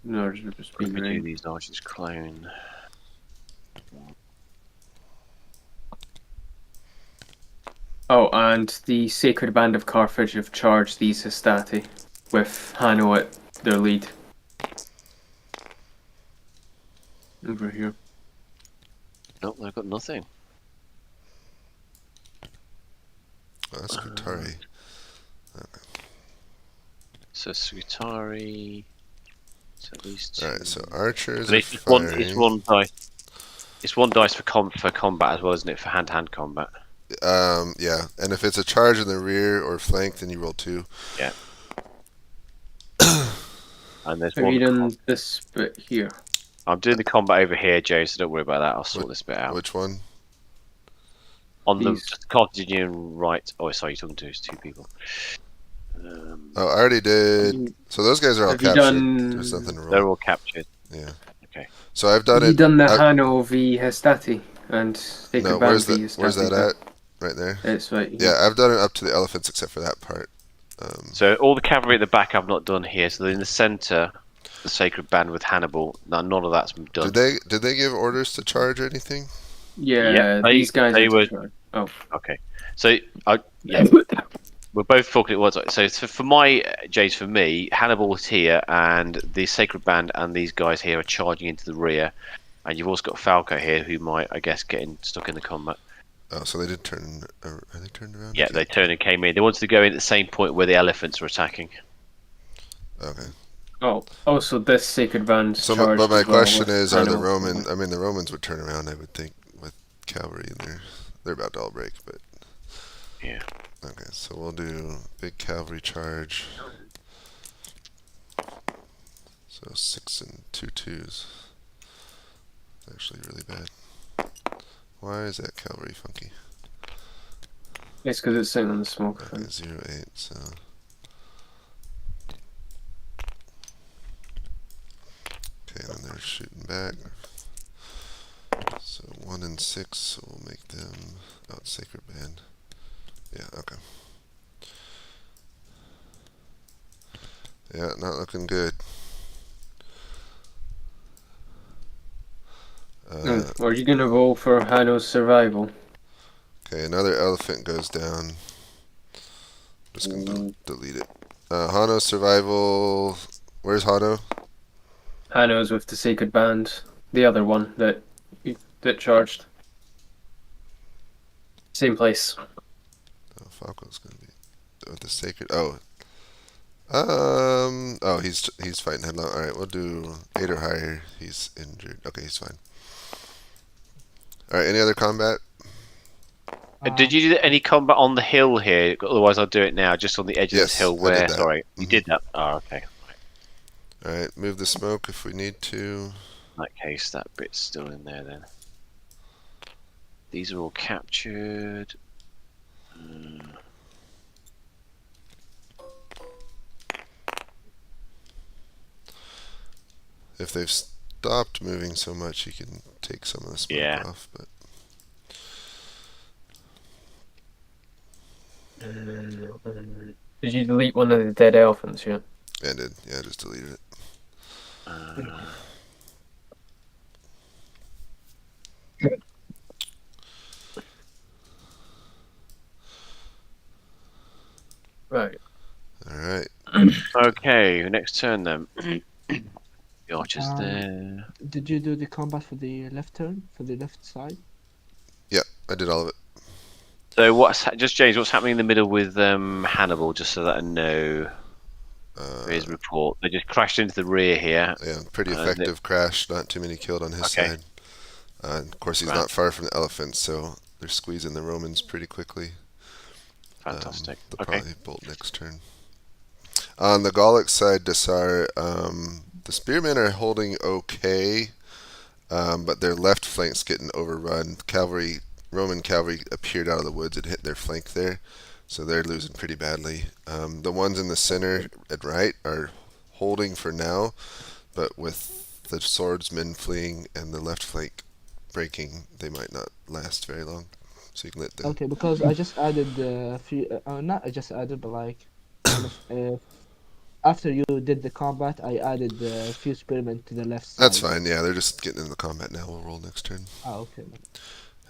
No, just being We do green. these archers clone. Oh, and the Sacred Band of Carthage have charged these Hastati, with Hanno at their lead. Over here. Nope, they've got nothing. Oh, that's Skutari. So Skutari. So these two. Alright, so archers And are it's firing. it's one dice. It's one dice for combat as well, isn't it? For hand-to-hand combat. Yeah, and if it's a charge in the rear or flank, then you roll 2. Yeah. And there's Have one. you done this bit here? I'm doing the combat over here, Joe. So don't worry about that. I'll sort this bit out. Which one? On the These. Carthaginian right. Oh, sorry, you're talking to 2 people. Oh, I already did. So those guys are all Have you captured. done- There's nothing to roll. They're all captured. Yeah. Okay. So I've done Have you it. done the I- Hanno v Hastati and Sacred No, Band where's v that? Where's Hastati? that at? Right there. It's right here. Yeah, I've done it up to the elephants except for that part. So all the cavalry at the back I've not done here. So in the centre, the Sacred Band with Hannibal. No, none of that's done. Did they give orders to charge or anything? Yeah, these guys they are were. charged. Oh. Okay. So yeah, we're both talking at once. So for my Jays, for me, Hannibal was here, and the Sacred Band and these guys here are charging into the rear, and you've also got Falco here, who might, I guess, get stuck in the combat. Oh, so they did turn. Are they turned around? Yeah, Okay. they turned and came in. They wanted to go in at the same point where the elephants were attacking. Okay. Oh, also this Sacred Band. So, charged but my as well question with is, are the Hanno. Roman? I mean, the Romans would turn around, I would think, with cavalry in there. They're about to all break, but Yeah. okay. So we'll do big cavalry charge. So 6 and 2 2s. It's actually really bad. Why is that cavalry funky? It's because it's sitting on the smoke Okay, thing. 0 8. So. Okay, then they're shooting back. So 1 and 6, so we'll make them Sacred Band. Yeah, okay. Yeah, not looking good. Are you gonna roll for Hanno's survival? Okay, another elephant goes down. Just gonna delete it. Hano's survival. Where's Hano? Hanno's with the Sacred Band. The other one that charged. Same place. Oh, Falco's gonna be with the sacred. Oh, he's fighting headlong. All right, we'll do 8 or higher. He's injured. Okay, he's fine. All right, any other combat? Did you do any combat on the hill here? Otherwise, I'll do it now, just on the edge of Yes, this hill I where. did that. Sorry, you did that. Oh, okay. All right, move the smoke if we need to. In that case, that bit's still in there then. These are all captured. If they've stopped moving so much, you can take some of the smoke off. But Did you delete one of the dead elephants yet? yeah, I did. Yeah, I just deleted it. Right. All right. Okay, next turn then. The archer's there. Did you do the combat for the left turn, for the left side? Yeah, I did all of it. So just James, what's happening in the middle with Hannibal, just so that I know. His report. They just crashed into the rear here. Yeah, pretty effective crash. Not too many killed on his side. And of course, he's not far from the elephants, so they're squeezing the Romans pretty quickly. Fantastic. They'll probably bolt next turn. On the Gallic side, Desar, the spearmen are holding okay, but their left flank's getting overrun. Roman cavalry appeared out of the woods and hit their flank there, so they're losing pretty badly. The ones in the center and right are holding for now, but with the swordsmen fleeing and the left flank breaking, they might not last very long. So you can let them. Okay, because I just added a few. Not I just added, but like, after you did the combat, I added a few spearmen to the left side. That's fine. Yeah, they're just getting in the combat now. We'll roll next turn. Oh, okay.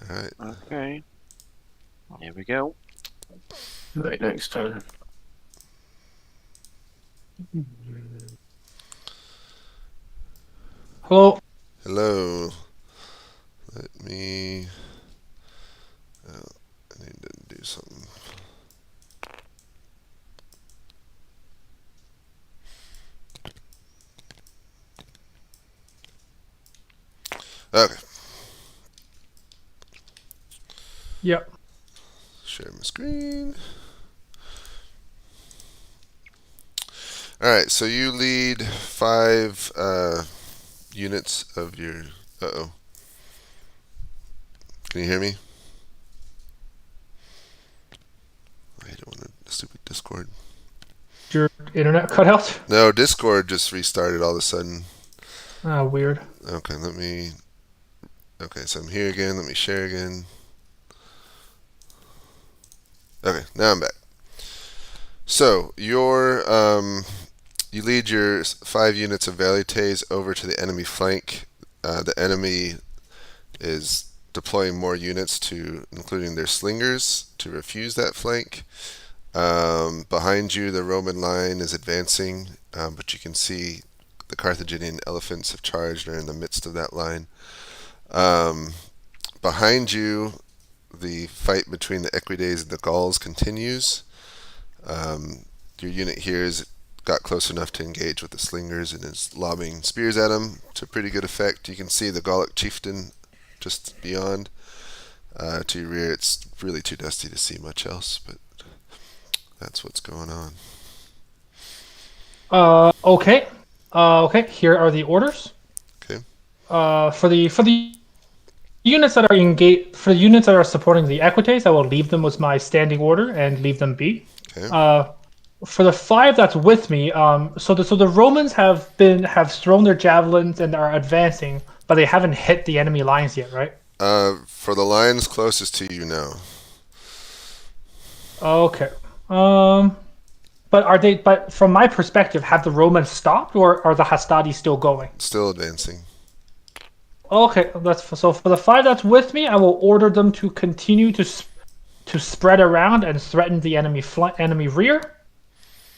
All right. Okay. Here we go. Right, next turn. Hello. Hello. Let me. I need to do something. Okay. Yep. Share my screen. Alright, so you lead 5 units of your... Uh-oh. Can you hear me? I don't want a stupid Discord. Your internet cut out? No, Discord just restarted all of a sudden. Ah, weird. Okay, let me... Okay, so I'm here again. Let me share again. Okay, now I'm back. So, you lead your 5 units of Valites over to the enemy flank. The enemy is deploying more units, including their slingers, to refuse that flank. Behind you, the Roman line is advancing, but you can see the Carthaginian elephants have charged and are in the midst of that line. Behind you, the fight between the Equidaes and the Gauls continues. Your unit here has got close enough to engage with the slingers and is lobbing spears at them to pretty good effect. You can see the Gallic chieftain just beyond. To your rear, it's really too dusty to see much else, but that's what's going on. Okay. Okay. Here are the orders. Okay. For the units that are engaged, for the units that are supporting the Equites, I will leave them with my standing order and leave them be. Okay. For the 5 that's with me, so the Romans have thrown their javelins and are advancing, but they haven't hit the enemy lines yet, right? For the lines closest to you, no. Okay. But from my perspective, have the Romans stopped, or are the Hastati still going? Still advancing. Okay, so for the 5 that's with me, I will order them to continue to spread around and threaten the enemy rear.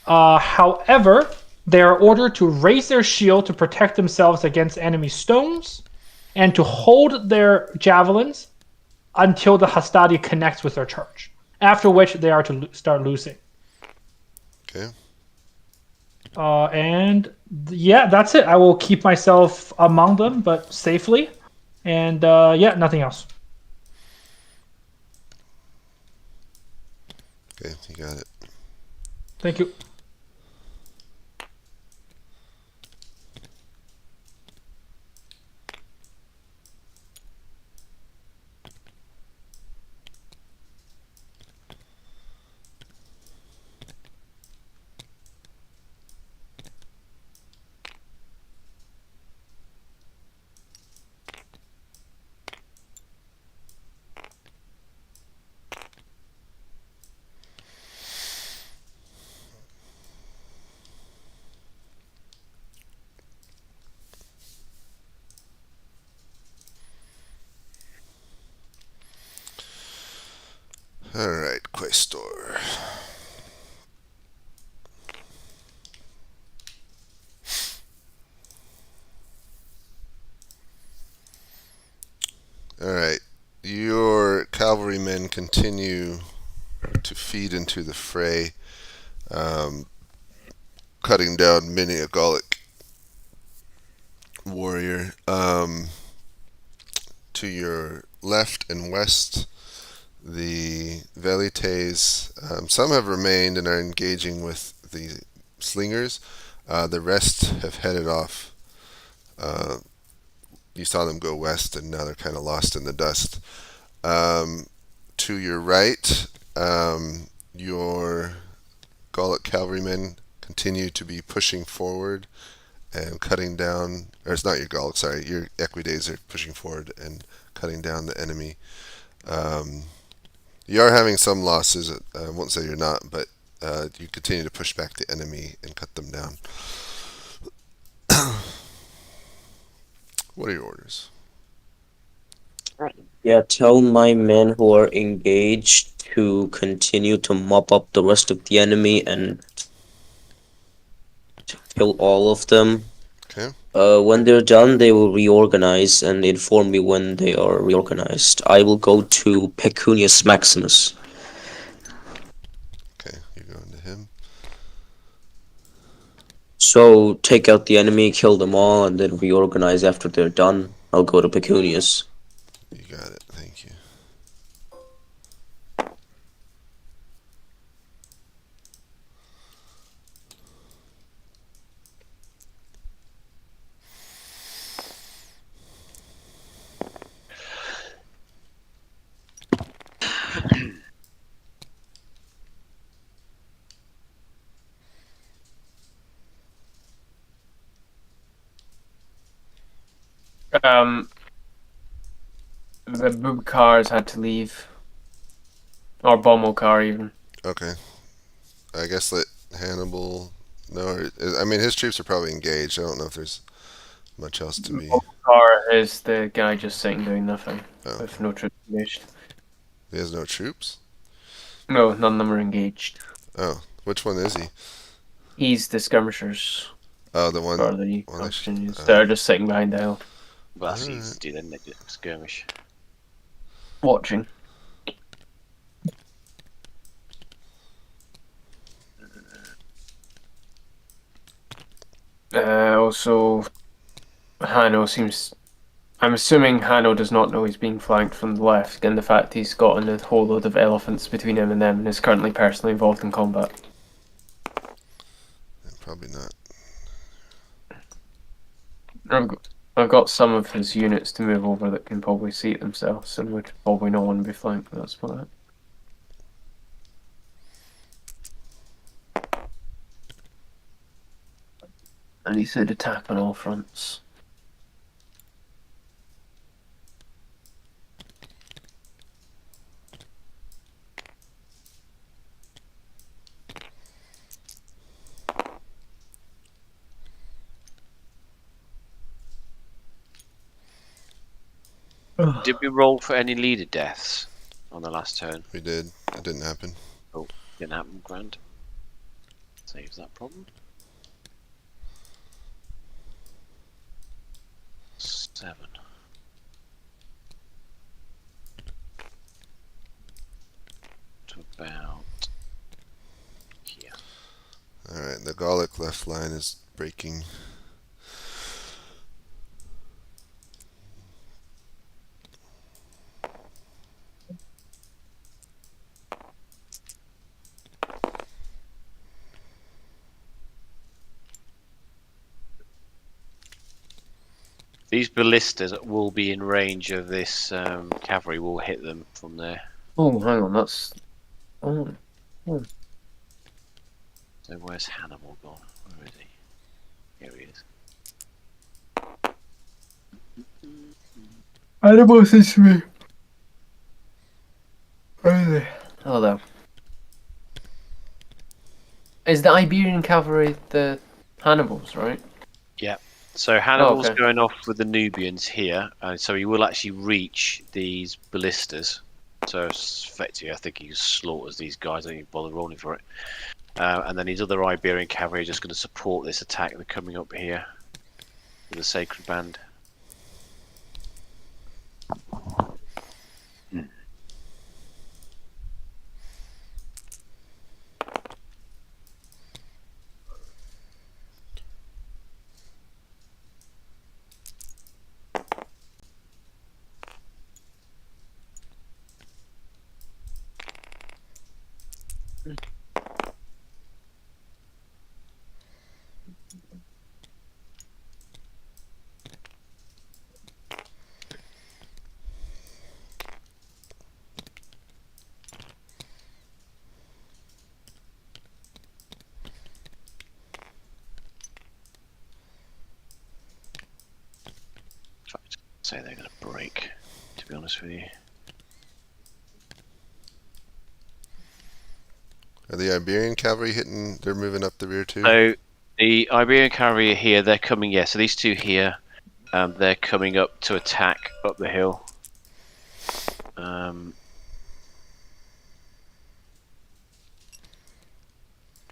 However, they are ordered to raise their shield to protect themselves against enemy stones, and to hold their javelins until the Hastati connects with their charge. After which, they are to start losing. Okay. Yeah, that's it. I will keep myself among them, but safely. And yeah, nothing else. Okay, you got it. Thank you. Alright, Questor. Alright, your cavalrymen continue to feed into the fray. cutting down many a Gallic warrior. To your left and west, the Velites, some have remained and are engaging with the slingers. The rest have headed off. You saw them go west, and now they're kind of lost in the dust. To your right, your Gallic cavalrymen continue to be pushing forward and cutting down, or it's not your Gallic, sorry, your Equidaes are pushing forward and cutting down the enemy. You are having some losses, I won't say you're not, but you continue to push back the enemy and cut them down. What are your orders? Yeah, tell my men who are engaged to continue to mop up the rest of the enemy and kill all of them. Okay. When they're done, they will reorganize and inform me when they are reorganized. I will go to Pecunius Maximus. Okay, you're going to him. So take out the enemy, kill them all, and then reorganize after they're done. I'll go to Pecunius. You got it, thank you. The boob cars had to leave, or Bommel car even. Okay. I guess let Hannibal know. I mean, his troops are probably engaged. I don't know if there's much else to be. Bommel car is the guy just sitting doing nothing Oh. with no troops engaged. He has no troops? No, none of them are engaged. Oh, which one is he? He's the skirmishers. Oh, the one. Or the one that Austrians. They're just sitting behind the hill. Well, that's easy to do then, they just skirmish. Watching. Also, Hanno seems... I'm assuming Hanno does not know he's being flanked from the left, given the fact he's got a whole load of elephants between him and them and is currently personally involved in combat. Probably not. I've got some of his units to move over that can probably seat themselves and would probably not want to be flanked, but that's about it. And he said attack on all fronts. Did we roll for any leader deaths on the last turn? We did. It didn't happen. Oh, didn't happen, grand. Saves that problem. 7. To about here. Alright, the Gallic left line is breaking. These ballistas will be in range of this cavalry. Will hit them from there. Oh, hang on, that's... Oh. So where's Hannibal gone? Where is he? Here he is. Hannibal seems to be... Where is he? Hello. Is the Iberian cavalry the Hannibals, right? Yeah. So Hannibal's okay. going off with the Nubians here, so he will actually reach these ballistas. So effectively, I think he slaughters these guys. I don't even bother rolling for it. And then his other Iberian cavalry are just going to support this attack. They're coming up here with the Sacred Band. say they're going to break, to be honest with you. Are the Iberian cavalry hitting? They're moving up the rear too. So the Iberian cavalry are here. They're coming. Yeah. So these two here, they're coming up to attack up the hill. And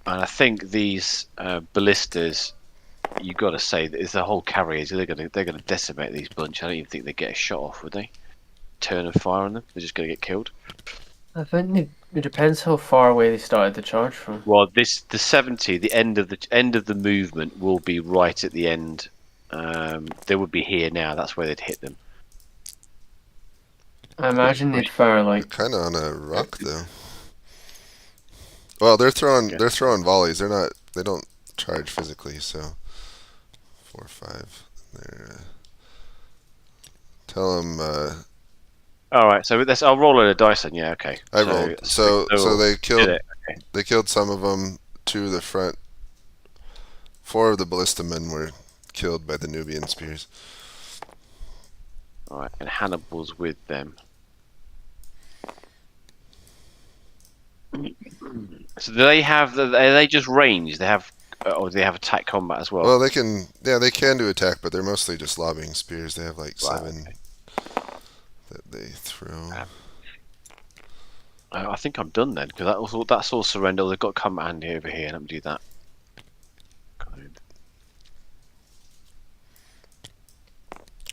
I think these ballistas, you've got to say that it's the whole cavalry. They're gonna decimate these bunch. I don't even think they get a shot off, would they? Turn and fire on them. They're just gonna get killed. I think it depends how far away they started the charge from. Well, the 70, the end of the movement will be right at the end. They would be here now. That's where they'd hit them. I imagine they'd fire like kind of on a rock though. Well, they're throwing volleys. They don't charge physically. So 4 or 5. They're tell them. All right, so I'll roll a dice then. Yeah, okay. I rolled. So they killed. Okay. They killed some of them to the front. 4 of the ballista men were killed by the Nubian spears. All right, and Hannibal's with them. So do they have? Are they just ranged? They have, or do they have attack combat as well? Well, they can. Yeah, they can do attack, but they're mostly just lobbing spears. They have like 7 that they throw. I think I'm done then, because that's all surrender. They've got combat hand over here. Let me do that.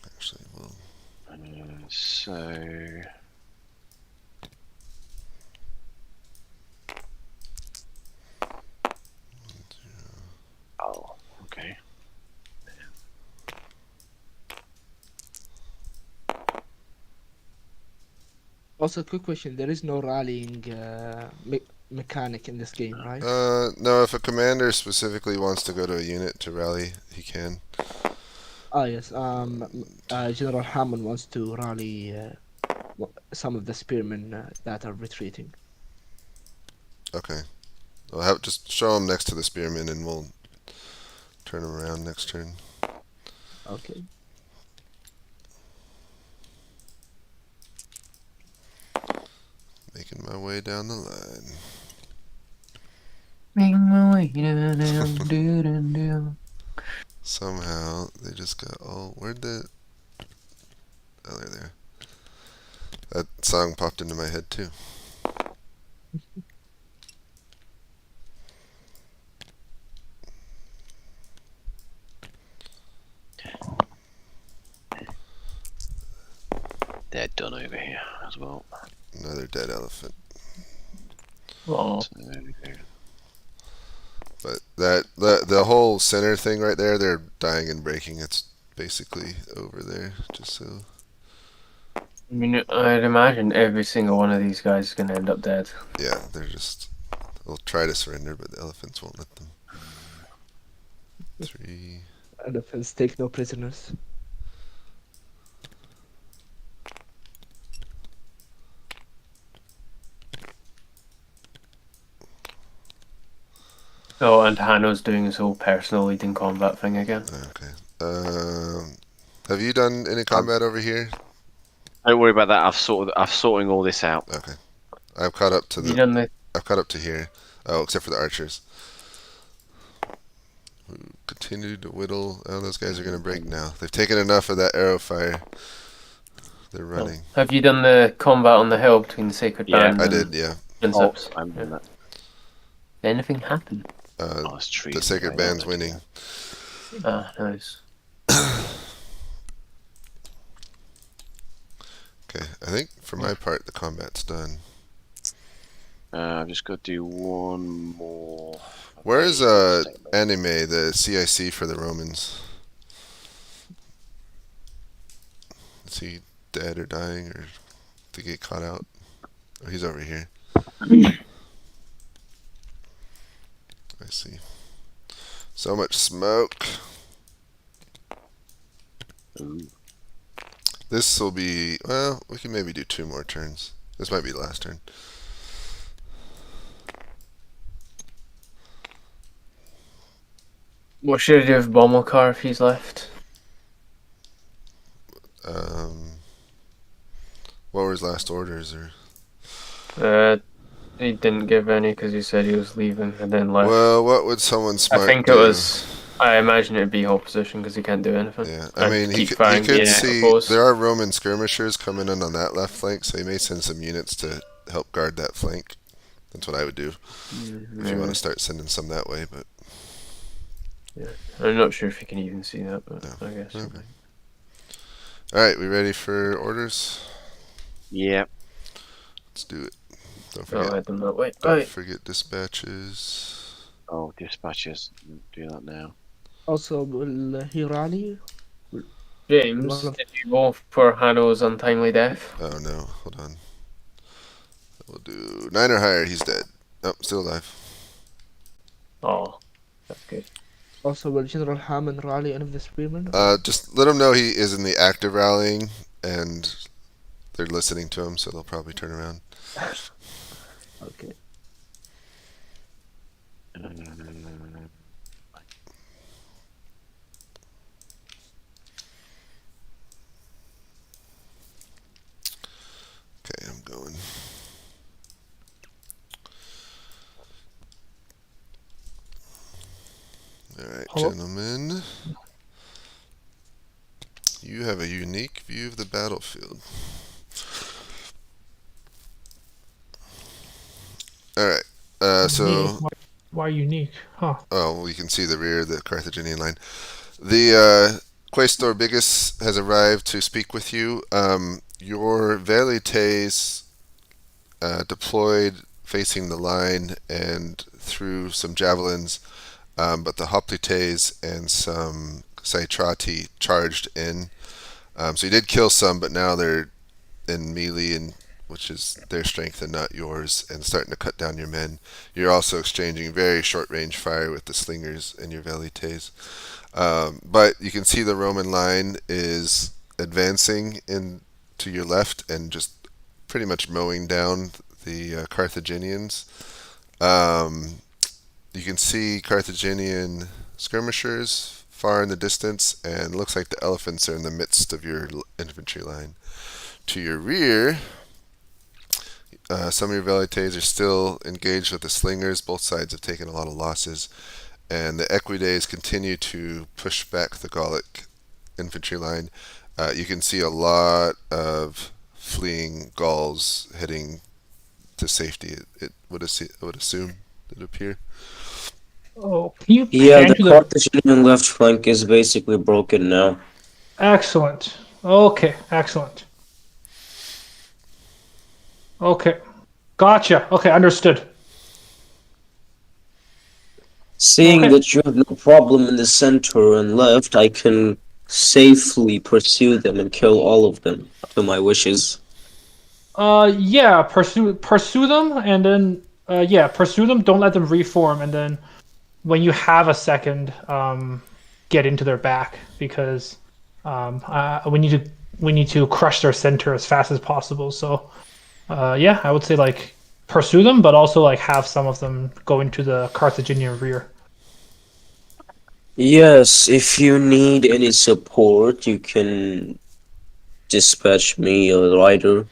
Actually, well. So. Oh, okay. Also, quick question: there is no rallying mechanic in this game, right? No. If a commander specifically wants to go to a unit to rally, he can. Oh yes. General Hammond wants to rally some of the spearmen that are retreating. Okay. Well, just show him next to the spearmen, and we'll turn him around next turn. Okay. Making my way down the line. making my way down. Somehow they just got where'd the they're there. That song popped into my head too. They're done over here as well. Another dead elephant. Oh. But the whole center thing right there, they're dying and breaking. It's basically over there, just so. I mean, I'd imagine every single one of these guys is going to end up dead. Yeah, they'll try to surrender, but the elephants won't let them. 3. Elephants take no prisoners. Oh, and Hanno's doing his whole personal leading combat thing again. Okay. Have you done any combat over here? Don't worry about that. I'm sorting all this out. Okay. I've caught up to I've caught up to here. Oh, except for the archers. Continue to whittle. Oh, those guys are going to break now. They've taken enough of that arrow fire. They're running. Have you done the combat on the hill between the Sacred Band I and did, yeah. Princeps? I'm doing that. Did anything happen? The Sacred Band's winning. Ah, nice. Okay, I think for my part the combat's done. I've just got to do one more. Where is Anime, the CIC for the Romans? Is he dead or dying, or to get caught out? Oh, he's over here. I see. So much smoke. Ooh. This will be, well, we can maybe do 2 more turns. This might be the last turn. What should I do with Bommelcar if he's left? What were his last orders? Or He didn't give any because he said he was leaving and then left. well, what would someone smart I think do? it was. I imagine it'd be hold position because he can't do anything. Yeah, I mean, he keep could firing the see opposed. there are Roman skirmishers coming in on that left flank, so he may send some units to help guard that flank. That's what I would do if you want to start sending some that way. But yeah, I'm not sure if you can even see that, but no. I guess. Okay. All right, we ready for orders? Yeah. Let's do it. Don't I'll forget. head them that way. Don't Right. forget dispatches. Oh, dispatches. Do that now. Also, will he rally? James, did you go for Hanno's untimely death? Oh no, hold on. We'll do 9 or higher. He's dead. Oh, still alive. Oh, that's good. Also, will General Hammond rally any of the spearmen? Just let him know he is in the active rallying, and they're listening to him, so they'll probably turn around. Okay. Okay, I'm going. Alright, gentlemen. You have a unique view of the battlefield. Alright, so... Why unique? Huh. Oh, well, you can see the rear of the Carthaginian line. The Quaestor Bigus has arrived to speak with you. Your velites deployed facing the line and threw some javelins, but the hoplites and some Saitrati charged in. So you did kill some, but now they're in melee, and which is their strength and not yours, and starting to cut down your men. You're also exchanging very short-range fire with the slingers and your velites. But you can see the Roman line is advancing in to your left and just pretty much mowing down the Carthaginians. You can see Carthaginian skirmishers far in the distance, and it looks like the elephants are in the midst of your infantry line. To your rear, some of your velites are still engaged with the slingers. Both sides have taken a lot of losses, and the equides continue to push back the Gallic infantry line. You can see a lot of fleeing Gauls heading to safety. It would assume, it appear. Oh, can you Yeah, pan the to Carthaginian left flank is basically broken now. Excellent. Okay, excellent. Okay. Gotcha. Okay, understood. Seeing Okay. that you have no problem in the center and left, I can safely pursue them and kill all of them to my wishes. Yeah, pursue them, and then pursue them. Don't let them reform, and then when you have a second, get into their back, because we need to crush their center as fast as possible. So, yeah, I would say like pursue them, but also like have some of them go into the Carthaginian rear. Yes, if you need any support, you can dispatch me a rider.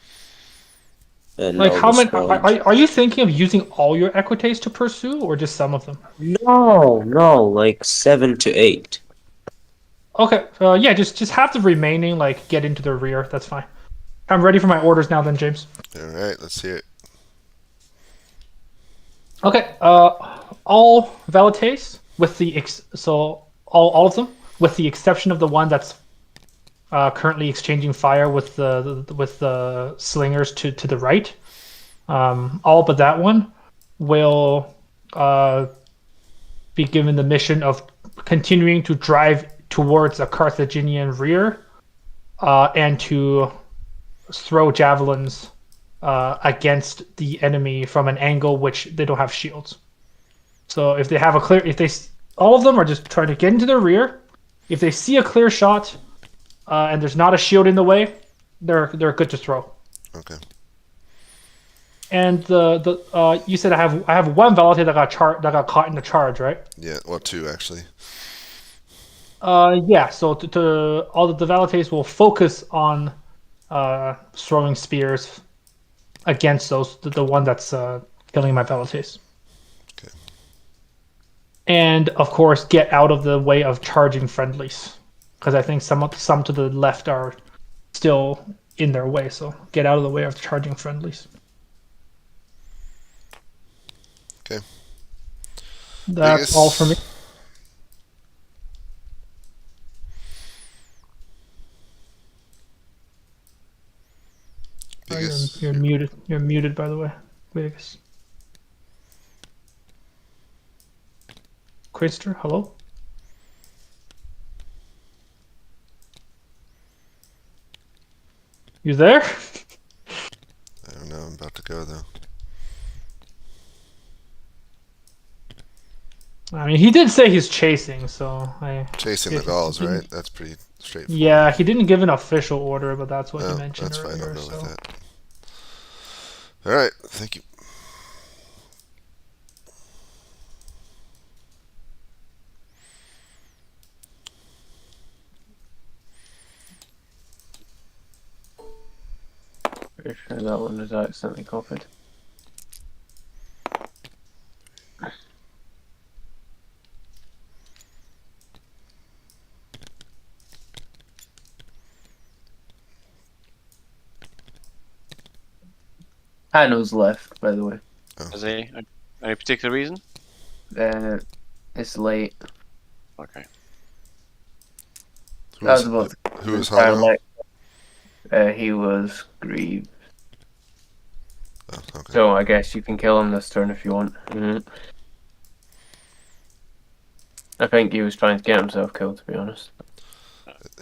And Like I'll how many? respond. Are you thinking of using all your equites to pursue, or just some of them? No, like 7 to 8. Okay, yeah, just have the remaining like get into the rear. That's fine. I'm ready for my orders now, then, James. All right, let's hear it. Okay, all velites with the all of them with the exception of the one that's currently exchanging fire with the slingers to the right. All but that one will be given the mission of continuing to drive towards a Carthaginian rear and to throw javelins against the enemy from an angle which they don't have shields. So if they have all of them are just trying to get into their rear. If they see a clear shot and there's not a shield in the way, they're good to throw. Okay. And you said I have one velite that got caught in the charge, right? Yeah, well, 2 actually. Yeah. So to all the velites will focus on throwing spears against the one that's killing my Palisades. Okay. And of course, get out of the way of charging friendlies, because I think some to the left are still in their way. So get out of the way of charging friendlies. Okay. That's all for me. Biggest. You're muted. You're muted, by the way, Vegas. Krister, hello. You there? I don't know. I'm about to go though. I mean, he did say he's chasing, so I. Chasing the Gauls, right? That's pretty straightforward. Yeah, he didn't give an official order, but that's what he mentioned that's earlier. Fine. I'll go So. with that. All right. Thank you. Pretty sure that one was accidentally copied. Hanno's left, by the way. Is he? Any particular reason? It's late. Okay. Who I was about to who was Hanno? He was grieved. Oh, okay. So I guess you can kill him this turn if you want. I think he was trying to get himself killed, to be honest.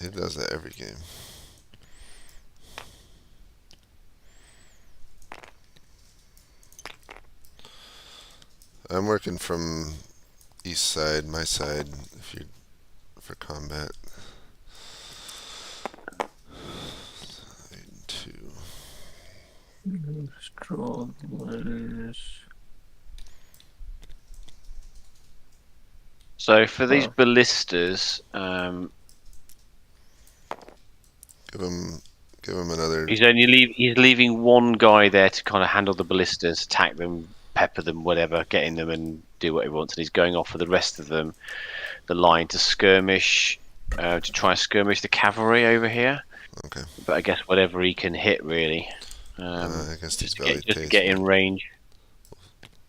He does that every game. I'm working from east side, my side, if you for combat. Side 2. Strong ones. So for these ballistas, give him another. he's leaving one guy there to kind of handle the ballistas, attack them, pepper them, whatever, get in them and do what he wants, and he's going off for the rest of them, the line to skirmish, to try and skirmish the cavalry over here. Okay. But I guess whatever he can hit, really. I guess just to get in range.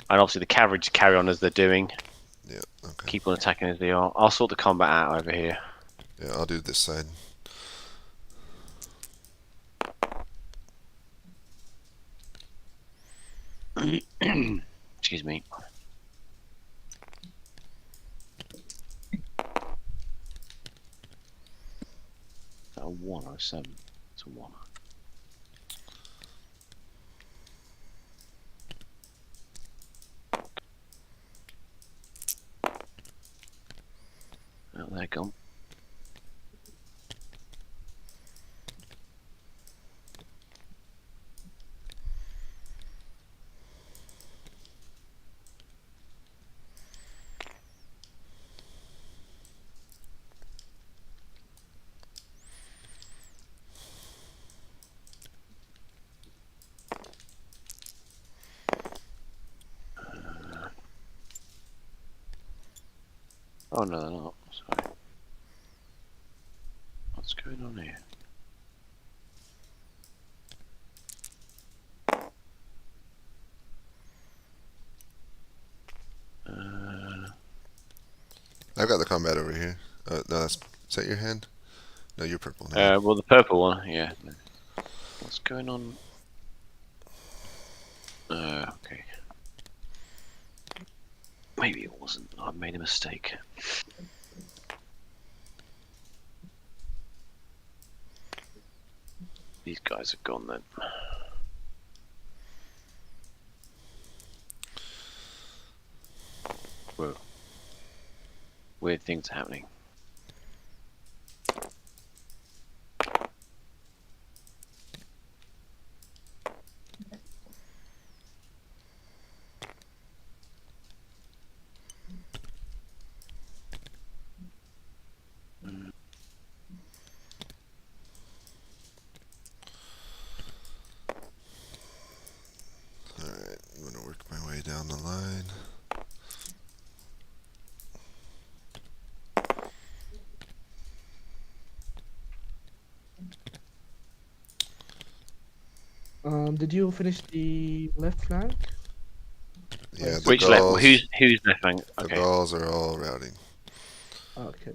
And obviously the cavalry just carry on as they're doing. Yeah. Okay. Keep on attacking as they are. I'll sort the combat out over here. Yeah, I'll do this side. Excuse me. Is that a 1 or a 7? It's a 1. Oh, they're gone. Oh no, they're not. Sorry. What's going on here? I've got the combat over here. No, is that your hand? No, you're purple. No. Well, the purple one, yeah. What's going on? Okay. Maybe it wasn't. I made a mistake. These guys are gone then. Whoa. Weird things are happening. Did you finish the left flank? Yeah, the Which left? Gauls. Who's left flank? The Okay. Gauls are all routing. Okay.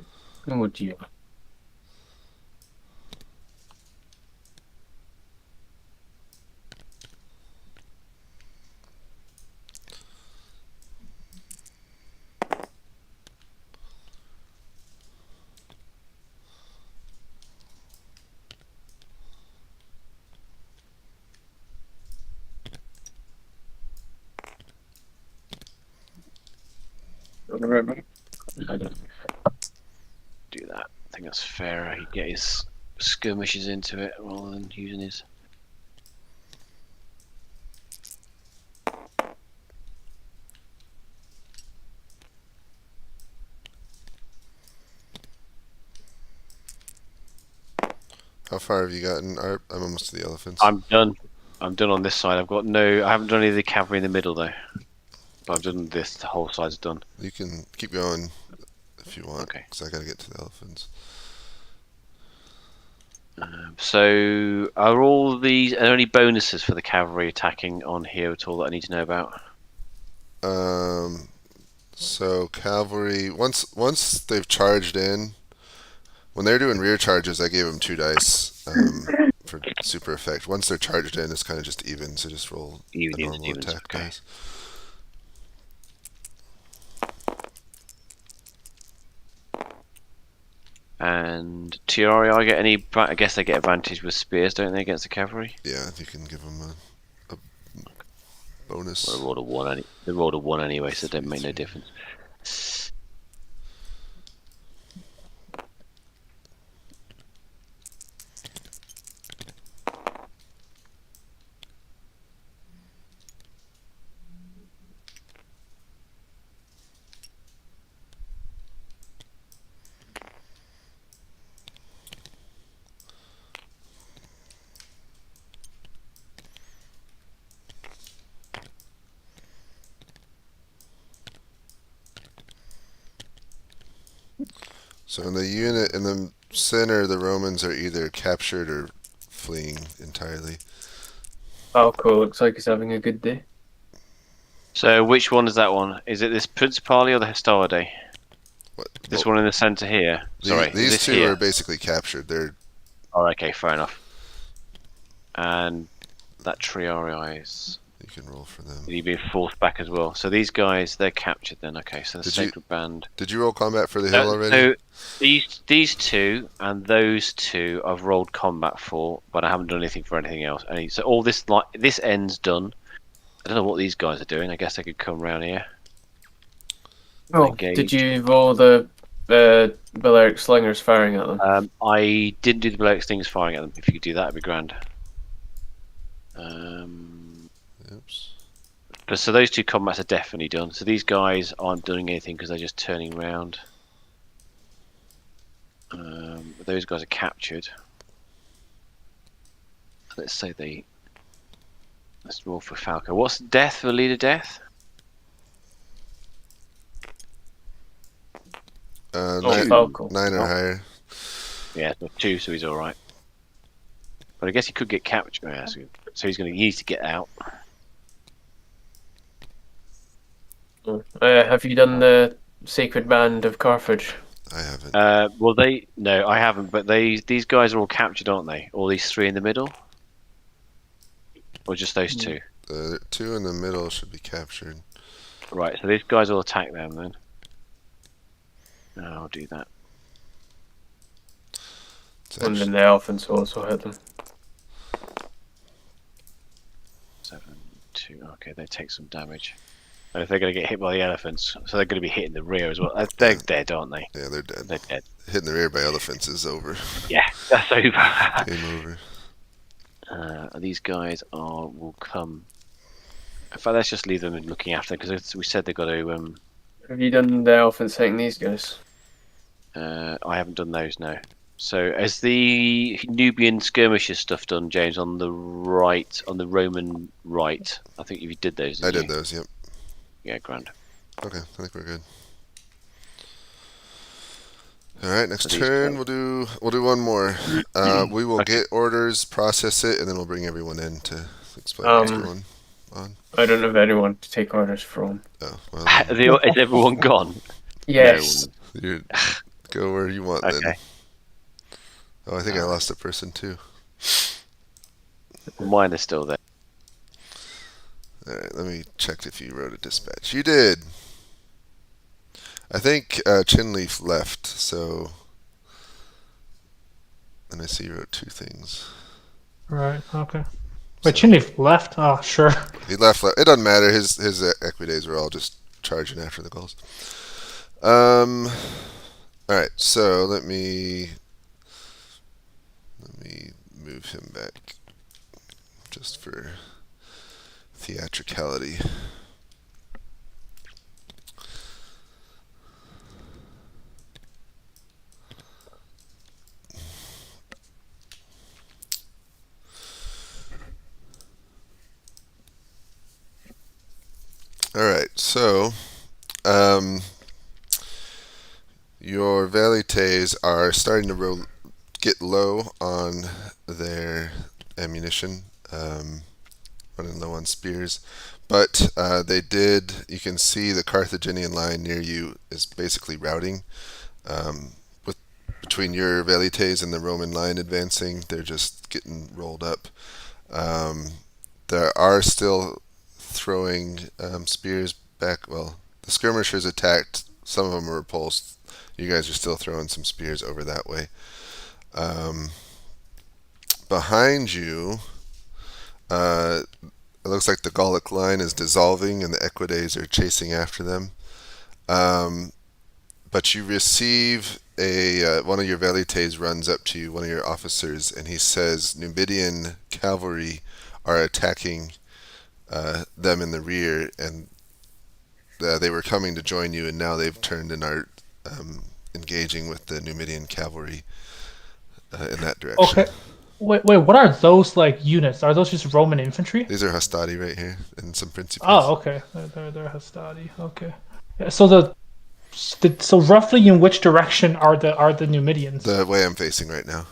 Oh dear. Do that. I think that's fairer. He'd get his skirmishes into it rather than using his. How far have you gotten, Arp? I'm almost to the elephants. I'm done. I'm done on this side. I've got no. I haven't done any of the cavalry in the middle though. But I've done this. The whole side's done. You can keep going if you want, Okay. because I gotta get to the elephants. So, are all these? Are there any bonuses for the cavalry attacking on here at all that I need to know about? So cavalry, once they've charged in, when they're doing rear charges, I gave them 2 dice for super effect. Once they're charged in, it's kind of just even, so just roll Even, a normal evens, attack okay. dice. And Tiari, I get any? I guess they get advantage with spears, don't they, against the cavalry? Yeah, you can give them a bonus. Well, they rolled a 1 anyway, so it doesn't make no difference. So in the unit in the center, the Romans are either captured or fleeing entirely. Falco looks like he's having a good day. So, which one is that one? Is it this Principali or the Hastade? What? This Well, one in the center here. Sorry, these this two here. are basically captured. They're Oh, okay, fair enough. And that Triarii is. you can roll for them. You'd be forced back as well. So these guys, they're captured then. Okay, so the Did you- Sacred Band. Did you roll combat for the hill already? So these two and those two I've rolled combat for, but I haven't done anything for anything else. So all this this end's done. I don't know what these guys are doing. I guess they could come round here. Oh, Engaged. did you roll the Balearic slingers firing at them? I didn't do the Balearic things firing at them. If you could do that, it'd be grand. Oops. But so those 2 combats are definitely done. So these guys aren't doing anything because they're just turning round. Those guys are captured. Let's say let's roll for Falco. What's death for leader death? Falco. 9 or higher. Yeah, so 2, so he's all right. But I guess he could get captured. Yeah, so he needs to get out. Have you done the Sacred Band of Carthage? I haven't. Well, no, I haven't. But these guys are all captured, aren't they? All these 3 in the middle, or just those 2? The 2 in the middle should be captured. Right. So these guys will attack them then. No, I'll do that. And then the elephants will also hit them. 7, 2. Okay, they take some damage. And if they're going to get hit by the elephants, so they're going to be hitting the rear as well. They're dead, aren't they? Yeah, they're dead. They're dead. Hitting the rear by elephants is over. Yeah, that's over. Game over. These guys will come. In fact, let's just leave them looking after them because we said they've got to. Have you done the elephants hitting these guys? I haven't done those, no. So, as the Nubian skirmishes stuff done, James, on the right, on the Roman right? I think you did those. I did you? those. Yep. Yeah, grand. Okay, I think we're good. All right, next So these turn guys- we'll do one more. We will get orders, process it, and then we'll bring everyone in to explain what's going on. I don't have anyone to take orders from. Oh, well, then Is everyone gone? Yes. you go where you want then. Okay. Oh, I think I lost a person too. Mine is still there. Alright, let me check if you wrote a dispatch. You did! I think Chinleaf left, so... And I see you wrote 2 things. Right. Okay. Wait, Chinleaf left? Oh, sure. He left. It doesn't matter. His equidays were all just charging after the goals. Alright, so let me move him back just for theatricality. Alright, so your velites are starting to get low on their ammunition, running low on spears, but you can see the Carthaginian line near you is basically routing. Between your velites and the Roman line advancing, they're just getting rolled up. There are still throwing spears back. Well, the skirmishers attacked. Some of them were repulsed. You guys are still throwing some spears over that way. Behind you, it looks like the Gallic line is dissolving and the equidaes are chasing after them. But you receive one of your velites runs up to you, one of your officers, and he says Numidian cavalry are attacking them in the rear, and they were coming to join you, and now they've turned and are engaging with the Numidian cavalry in that direction. Okay. Wait, what are those like units? Are those just Roman infantry? These are Hastati right here, and some Principes. Oh, okay. They're Hastati. Okay. Yeah, so roughly in which direction are the Numidians? The way I'm facing right now.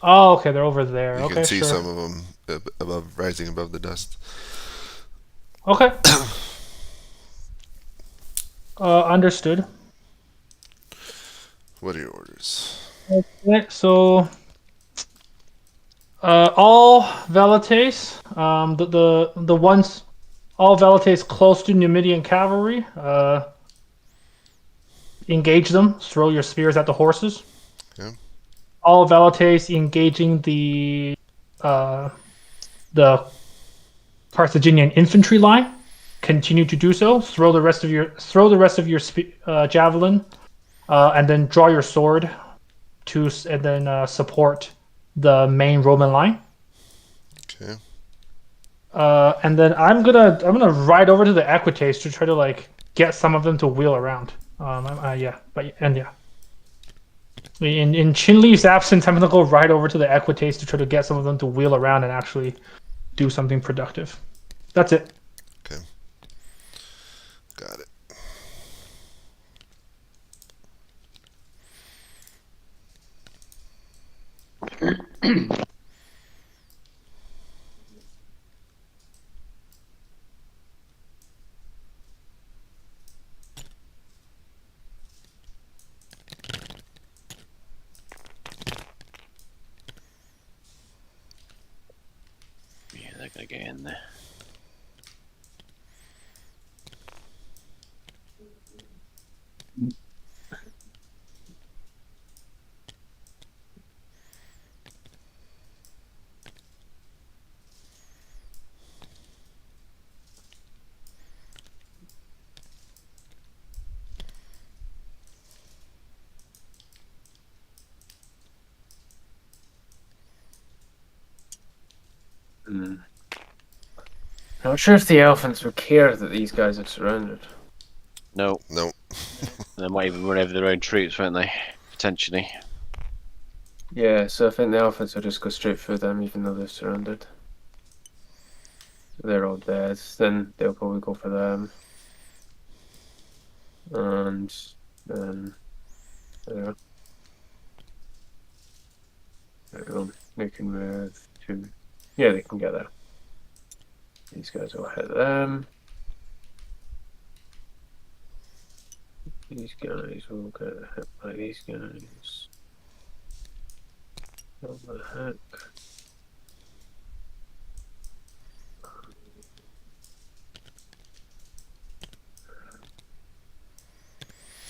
Oh, okay, they're over there. You Okay, can see sure. some of them rising above the dust. Okay. Understood. What are your orders? Okay, so all velites, the ones, all velites close to Numidian cavalry, engage them. Throw your spears at the horses. Okay. All velites engaging the Carthaginian infantry line, continue to do so. Throw the rest of your javelin, and then draw your sword and then support the main Roman line. Okay. And then I'm gonna ride over to the equites to try to like get some of them to wheel around. Yeah. In Chinleaf's absence, I'm gonna go right over to the equites to try to get some of them to wheel around and actually do something productive. That's it. Okay. Got it. Yeah, they're gonna get in there. Not sure if the elephants would care that these guys are surrounded. No. Nope. They might even run over their own troops, won't they? Potentially. Yeah, so I think the elephants will just go straight for them even though they're surrounded. They're all dead, then they'll probably go for them. And then there we go. They can move to... Yeah, they can get there. These guys will hit them. These guys will get hit by these guys. What the heck?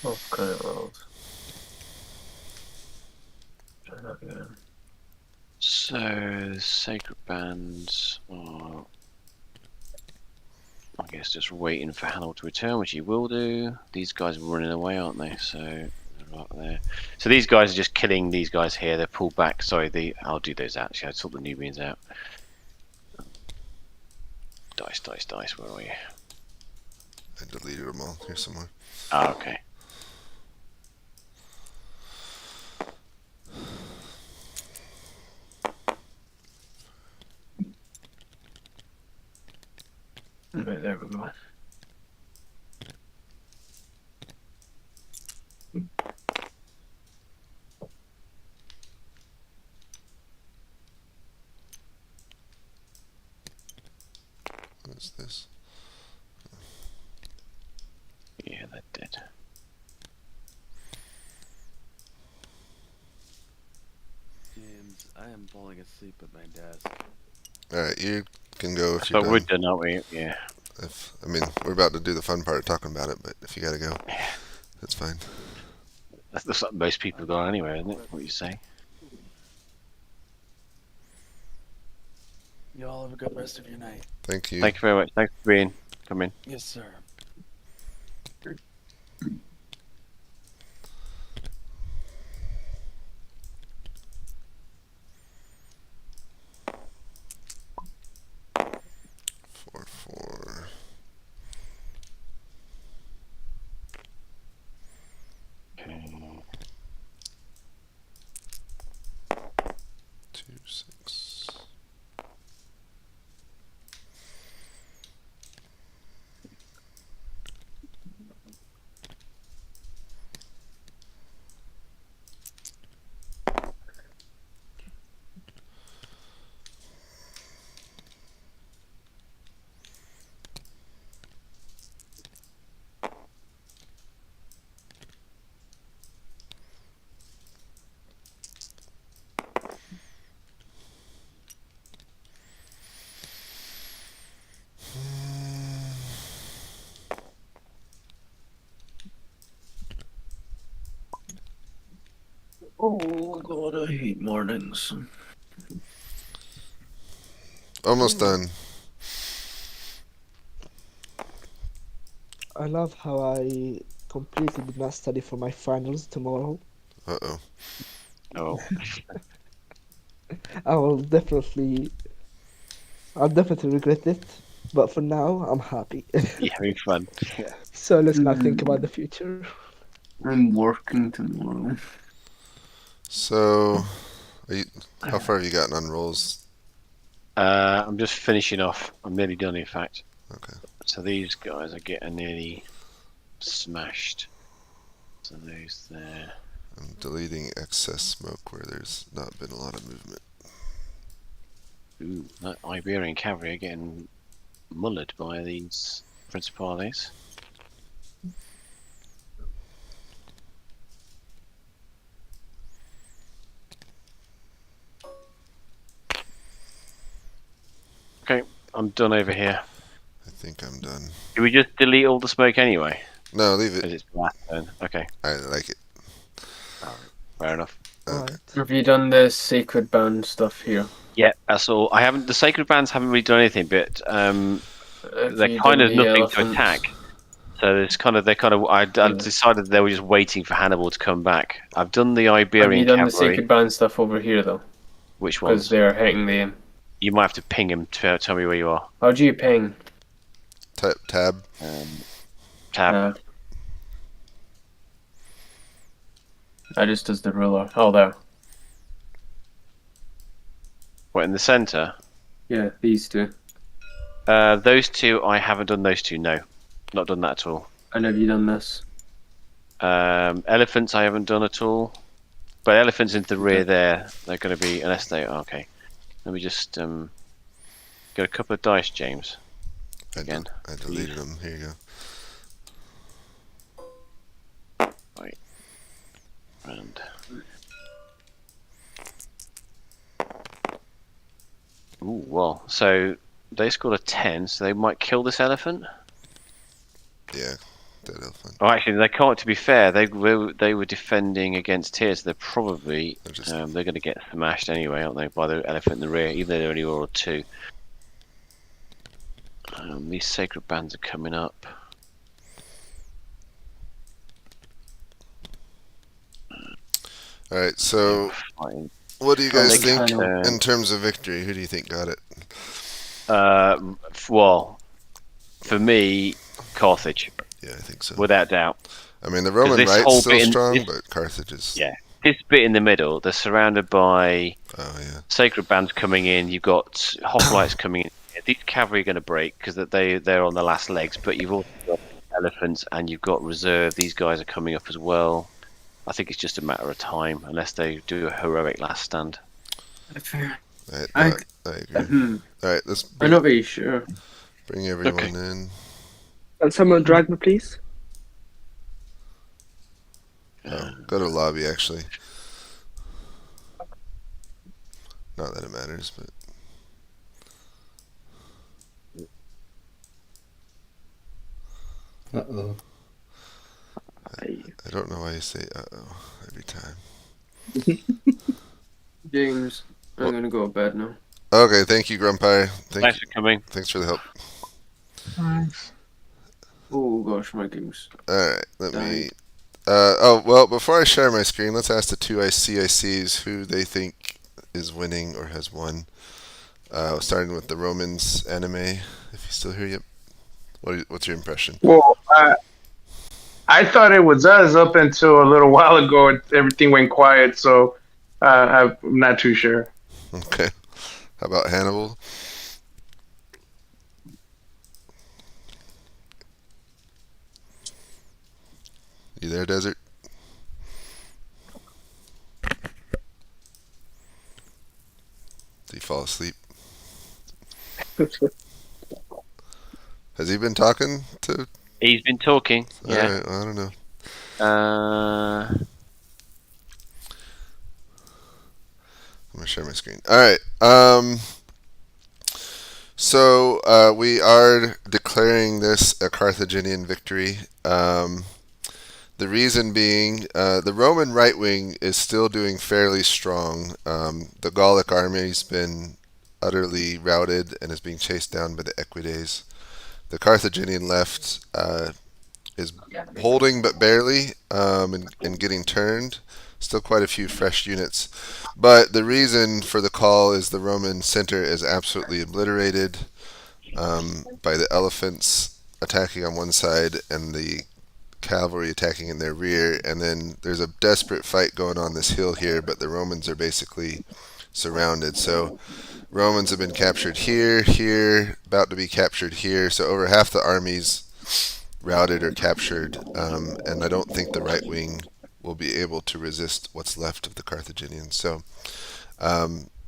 Oh, kind of rolled. Try that again. So, sacred bands are, I guess, just waiting for Hannibal to return, which he will do. These guys are running away, aren't they? So, they're right there. So these guys are just killing these guys here. They're pulled back. Sorry, I'll do those actually. I sort the Nubians out. Dice, dice, dice. Where are we? I deleted them all here somewhere. Ah, okay. Right, there we go. What is this? Yeah, they're dead. James, I am falling asleep at my desk. Alright, you can go if you're But done. we're done, aren't we? Yeah. I mean, we're about to do the fun part of talking about it, but if you gotta go, that's fine. That's what most people have gone anyway, isn't it? What you say? You all have a good rest of your night. Thank you. Thank you very much. Thanks for coming. Yes, sir. 4. 2, 6. Oh god, I hate mornings. Almost done. I love how I completely did not study for my finals tomorrow. Uh-oh. Oh. I'll definitely regret it, but for now, I'm happy. Yeah, having fun. So let's not think about the future. I'm working tomorrow. So, how far have you gotten on rolls? I'm just finishing off. I'm nearly done, in fact. Okay. So these guys are getting nearly smashed. So those there. I'm deleting excess smoke where there's not been a lot of movement. Ooh, that Iberian cavalry are getting mullered by these principales. Okay, I'm done over here. I think I'm done. Do we just delete all the smoke anyway? No, leave Because it. it's last turn. Okay, I like it. fair enough. Okay. Have you done the sacred band stuff here? Yeah, that's all. I haven't. The sacred bands haven't really done anything, but Have they're you kind done of the nothing elephants? to attack. So there's kind of I decided they were just waiting for Hannibal to come back. I've done the Have you Iberian done the cavalry. sacred band stuff over here though? Which Because ones? they're hitting the. You might have to ping him to tell me where you are. How do you ping? Tab. Tab. That just does the ruler. Oh, there. What, in the centre? Yeah, these two. Those two, I haven't done those two. No, not done that at all. And have you done this? Elephants, I haven't done at all. But elephants into the rear there, they're going to be unless they. Okay, let me just get a couple of dice, James. again. I deleted them. Here you go. Right. And ooh, well, so they scored a 10, so they might kill this elephant. Yeah, dead elephant. Oh, actually, they can't. To be fair, they were defending against here, so they're probably they're going to get smashed anyway, aren't they, by the elephant in the rear, even though they're only 1 or 2. These sacred bands are coming up. All right, so what do you guys think in terms of victory? Who do you think got it? Well, for me, Carthage. Yeah, I think so. Without doubt. I mean, the Roman right's still strong, but Carthage is... Yeah, this bit in the middle, they're surrounded by sacred bands coming in. You've got hoplites coming in. These cavalry are going to break because they're on the last legs, but you've also got elephants and you've got reserve. These guys are coming up as well. I think it's just a matter of time, unless they do a heroic last stand. Fair. I agree. All right, let's... I'm not very sure. Bring everyone in. Can someone drag me, please? Oh, go to lobby, actually. Not that it matters, but... Uh-oh. I don't know why you say uh-oh every time. James, I'm going to go to bed now. Okay, thank you, Grumpire. Thanks for coming. Thanks for the help. Thanks. Oh gosh, my game's... Alright, let me... oh, well, before I share my screen, let's ask the two CICs who they think is winning or has won. Starting with the Romans anime, if he's still here. Yep. What's your impression? Well, I thought it was us up until a little while ago. Everything went quiet, so I'm not too sure. Okay. How about Hannibal? You there, Desert? Did he fall asleep? Has he been talking to... He's been talking, yeah. Alright, well, I don't know. I'm gonna share my screen. Alright, so we are declaring this a Carthaginian victory. The reason being, the Roman right wing is still doing fairly strong. The Gallic army's been utterly routed and is being chased down by the Equides. The Carthaginian left is holding but barely and getting turned. Still quite a few fresh units. But the reason for the call is the Roman center is absolutely obliterated by the elephants attacking on one side and the cavalry attacking in their rear. And then there's a desperate fight going on this hill here, but the Romans are basically surrounded. So Romans have been captured here, about to be captured here. So over half the army's routed or captured, and I don't think the right wing will be able to resist what's left of the Carthaginians. So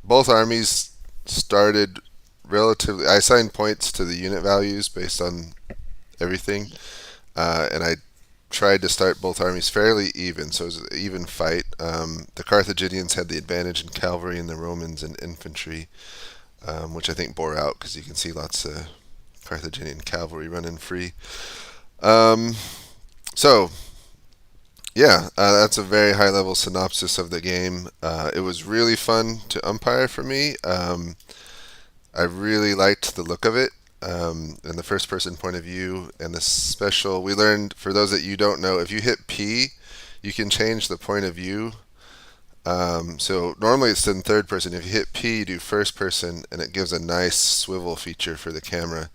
both armies started relatively... I assigned points to the unit values based on everything, and I tried to start both armies fairly even, so it was an even fight. The Carthaginians had the advantage in cavalry and the Romans in infantry, which I think bore out because you can see lots of Carthaginian cavalry running free. So, yeah, that's a very high-level synopsis of the game. It was really fun to umpire for me. I really liked the look of it. And the first-person point of view and the special... We learned, for those that you don't know, if you hit P, you can change the point of view. So normally it's in third person. If you hit P, you do first person, and it gives a nice swivel feature for the camera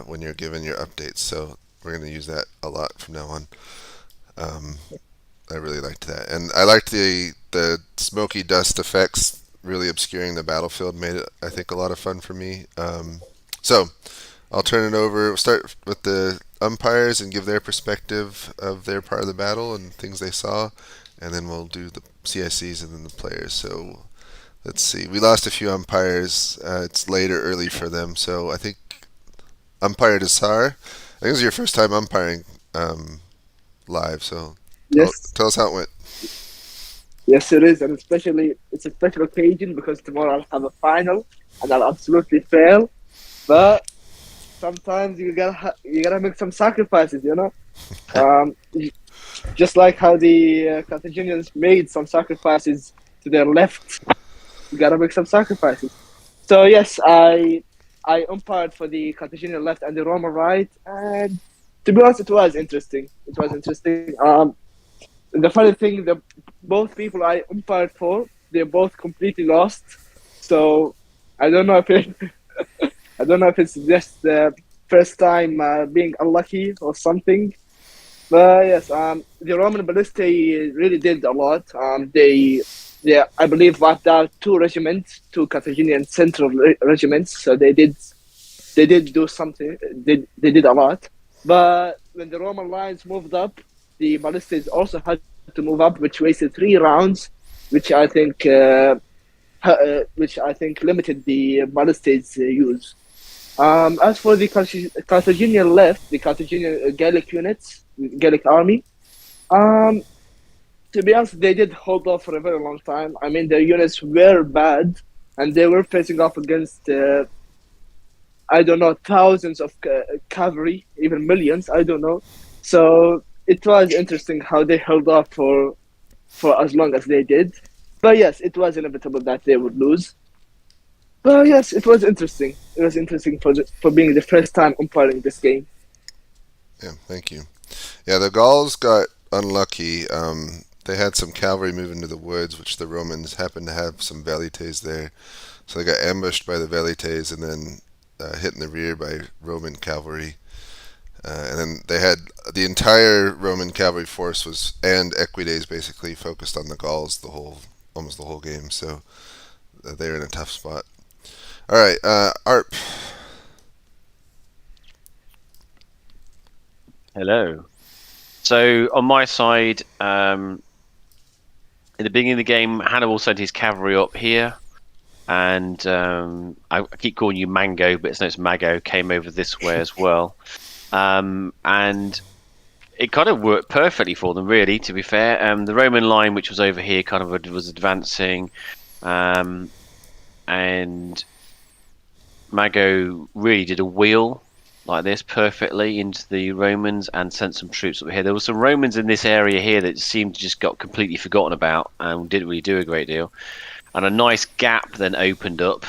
when you're given your updates. So we're going to use that a lot from now on. I really liked that. And I liked the smoky dust effects really obscuring the battlefield. Made it, I think, a lot of fun for me. So I'll turn it over. We'll start with the umpires and give their perspective of their part of the battle and things they saw, and then we'll do the CICs and then the players. So let's see. We lost a few umpires. It's late or early for them, so I think umpired Asar. I think this is your first time umpiring live, so Yes. tell us how it went. Yes, it is, and especially it's a special occasion because tomorrow I'll have a final, and I'll absolutely fail. But sometimes you gotta make some sacrifices, you know. Just like how the Carthaginians made some sacrifices to their left, you gotta make some sacrifices. So yes, I umpired for the Carthaginian left and the Roman right, and to be honest, it was interesting. It was interesting. The funny thing, the both people I umpired for, they're both completely lost. So I don't know if I don't know if it's just the first time being unlucky or something. But yes, the Roman ballistae really did a lot. I believe, wiped out two regiments, two Carthaginian central regiments. So they did do something. They did a lot. But when the Roman lines moved up, the ballistae also had to move up, which wasted 3 rounds, which I think limited the ballistae's use. As for the Carthaginian left, the Carthaginian Gallic units, Gallic army, to be honest, they did hold off for a very long time. I mean, their units were bad, and they were facing off against, I don't know, thousands of cavalry, even millions, I don't know. So it was interesting how they held off for as long as they did. But yes, it was inevitable that they would lose. But yes, it was interesting. It was interesting for being the first time umpiring this game. Yeah, thank you. Yeah, the Gauls got unlucky. They had some cavalry move into the woods, which the Romans happened to have some velites there. So they got ambushed by the velites and then hit in the rear by Roman cavalry. And then they had the entire Roman cavalry force and equites basically focused on the Gauls almost the whole game. So they're in a tough spot. All right, Arp. Hello. So on my side, in the beginning of the game, Hannibal sent his cavalry up here, and I keep calling you Mango, but it's Mago, came over this way as well. And it kind of worked perfectly for them, really, to be fair. The Roman line, which was over here, kind of was advancing, and Mago really did a wheel like this perfectly into the Romans and sent some troops over here. There were some Romans in this area here that seemed to just got completely forgotten about and didn't really do a great deal. And a nice gap then opened up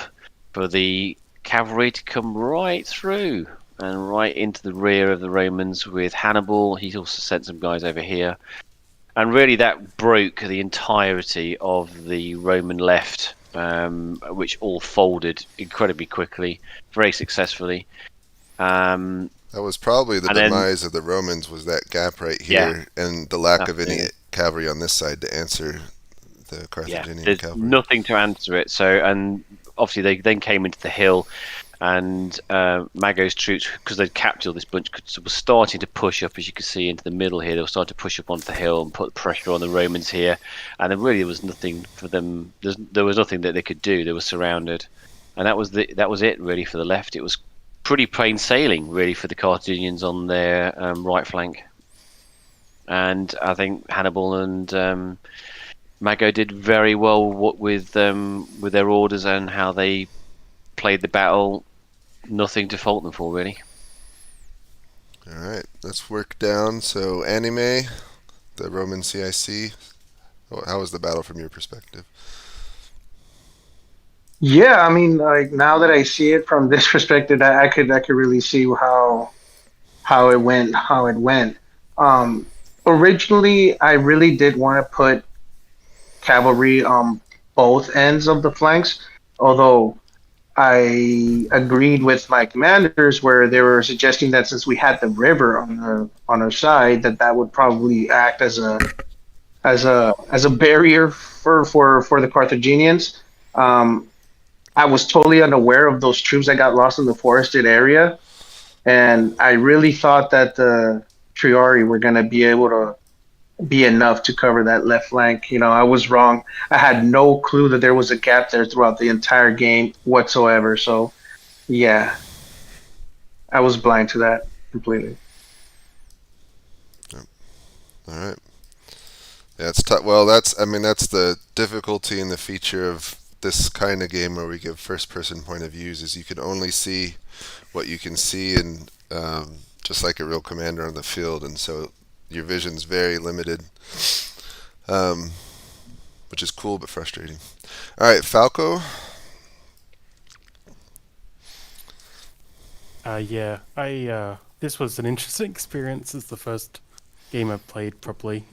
for the cavalry to come right through and right into the rear of the Romans with Hannibal. He also sent some guys over here. And really that broke the entirety of the Roman left, which all folded incredibly quickly, very successfully. That was probably the demise of the Romans, was that gap right here, and the lack of any cavalry on this side to answer the Carthaginian cavalry. Nothing to answer it. So, and obviously they then came into the hill, and Mago's troops, because they'd captured this bunch, were starting to push up, as you can see, into the middle here. They were starting to push up onto the hill and put pressure on the Romans here. And then really there was nothing for them. There was nothing that they could do. They were surrounded, and that was it really for the left. It was pretty plain sailing really for the Carthaginians on their right flank. And I think Hannibal and Mago did very well with their orders and how they played the battle. Nothing to fault them for, really. All right, let's work down. So, Anime, the Roman CIC. How was the battle from your perspective? Yeah, I mean, like now that I see it from this perspective, I could really see how it went. Originally, I really did want to put cavalry on both ends of the flanks, although I agreed with my commanders where they were suggesting that since we had the river on our side, that would probably act as a barrier for the Carthaginians. I was totally unaware of those troops that got lost in the forested area, and I really thought that the Triarii were going to be able to be enough to cover that left flank. You know, I was wrong. I had no clue that there was a gap there throughout the entire game whatsoever. So, yeah, I was blind to that completely. All right. Yeah, it's tough. Well, that's the difficulty and the feature of this kind of game where we give first-person point of views is you can only see what you can see, and just like a real commander on the field, and so your vision's very limited, which is cool but frustrating. All right, Falco. Yeah, this was an interesting experience. It's the first game I played properly.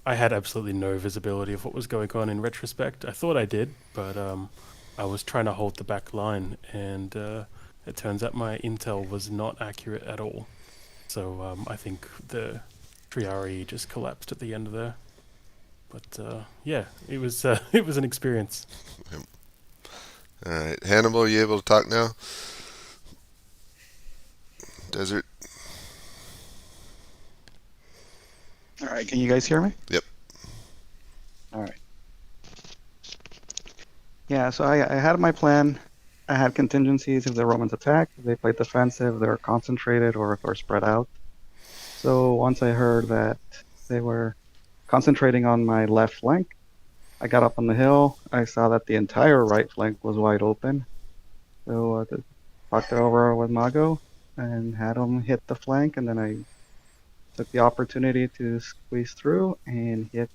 I had absolutely no visibility of what was going on in retrospect. I thought I did, but I was trying to hold the back line, and it turns out my intel was not accurate at all. So I think the Triari just collapsed at the end of there. But yeah, it was it was an experience. All right, Hannibal, are you able to talk now? Desert. All right, can you guys hear me? Yep. All right. Yeah, so I had my plan. I had contingencies if the Romans attacked, if they played defensive, they were concentrated, or if they were spread out. So once I heard that they were concentrating on my left flank, I got up on the hill. I saw that the entire right flank was wide open. So I talked it over with Mago and had him hit the flank, and then I took the opportunity to squeeze through and hit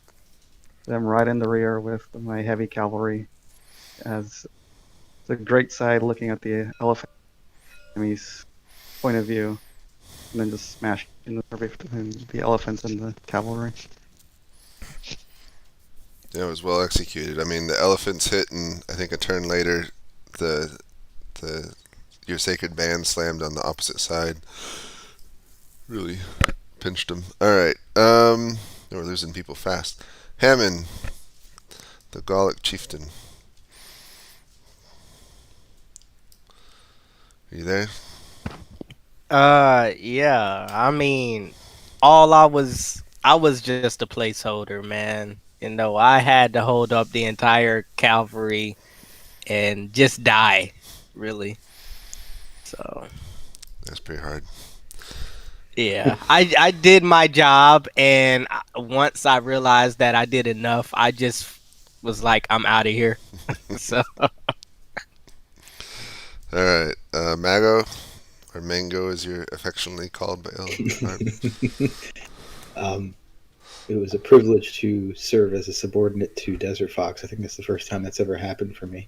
them right in the rear with my heavy cavalry. As it's a great side looking at the elephant enemy's point of view, and then just smash into the elephants and the cavalry. Yeah, it was well executed. I mean, the elephants hit, and I think a turn later, your sacred band slammed on the opposite side. Really pinched them. All right. We're losing people fast. Hammond, the Gallic chieftain. Are you there? Yeah. I mean, I was just a placeholder, man. You know, I had to hold up the entire cavalry and just die, really. So that's pretty hard. Yeah, I did my job, and once I realized that I did enough, I just was like, I'm out of here. So. All right, Mago, or Mango, as you're affectionately called by It was a privilege to serve as a subordinate to Desert Fox. I think that's the first time that's ever happened for me.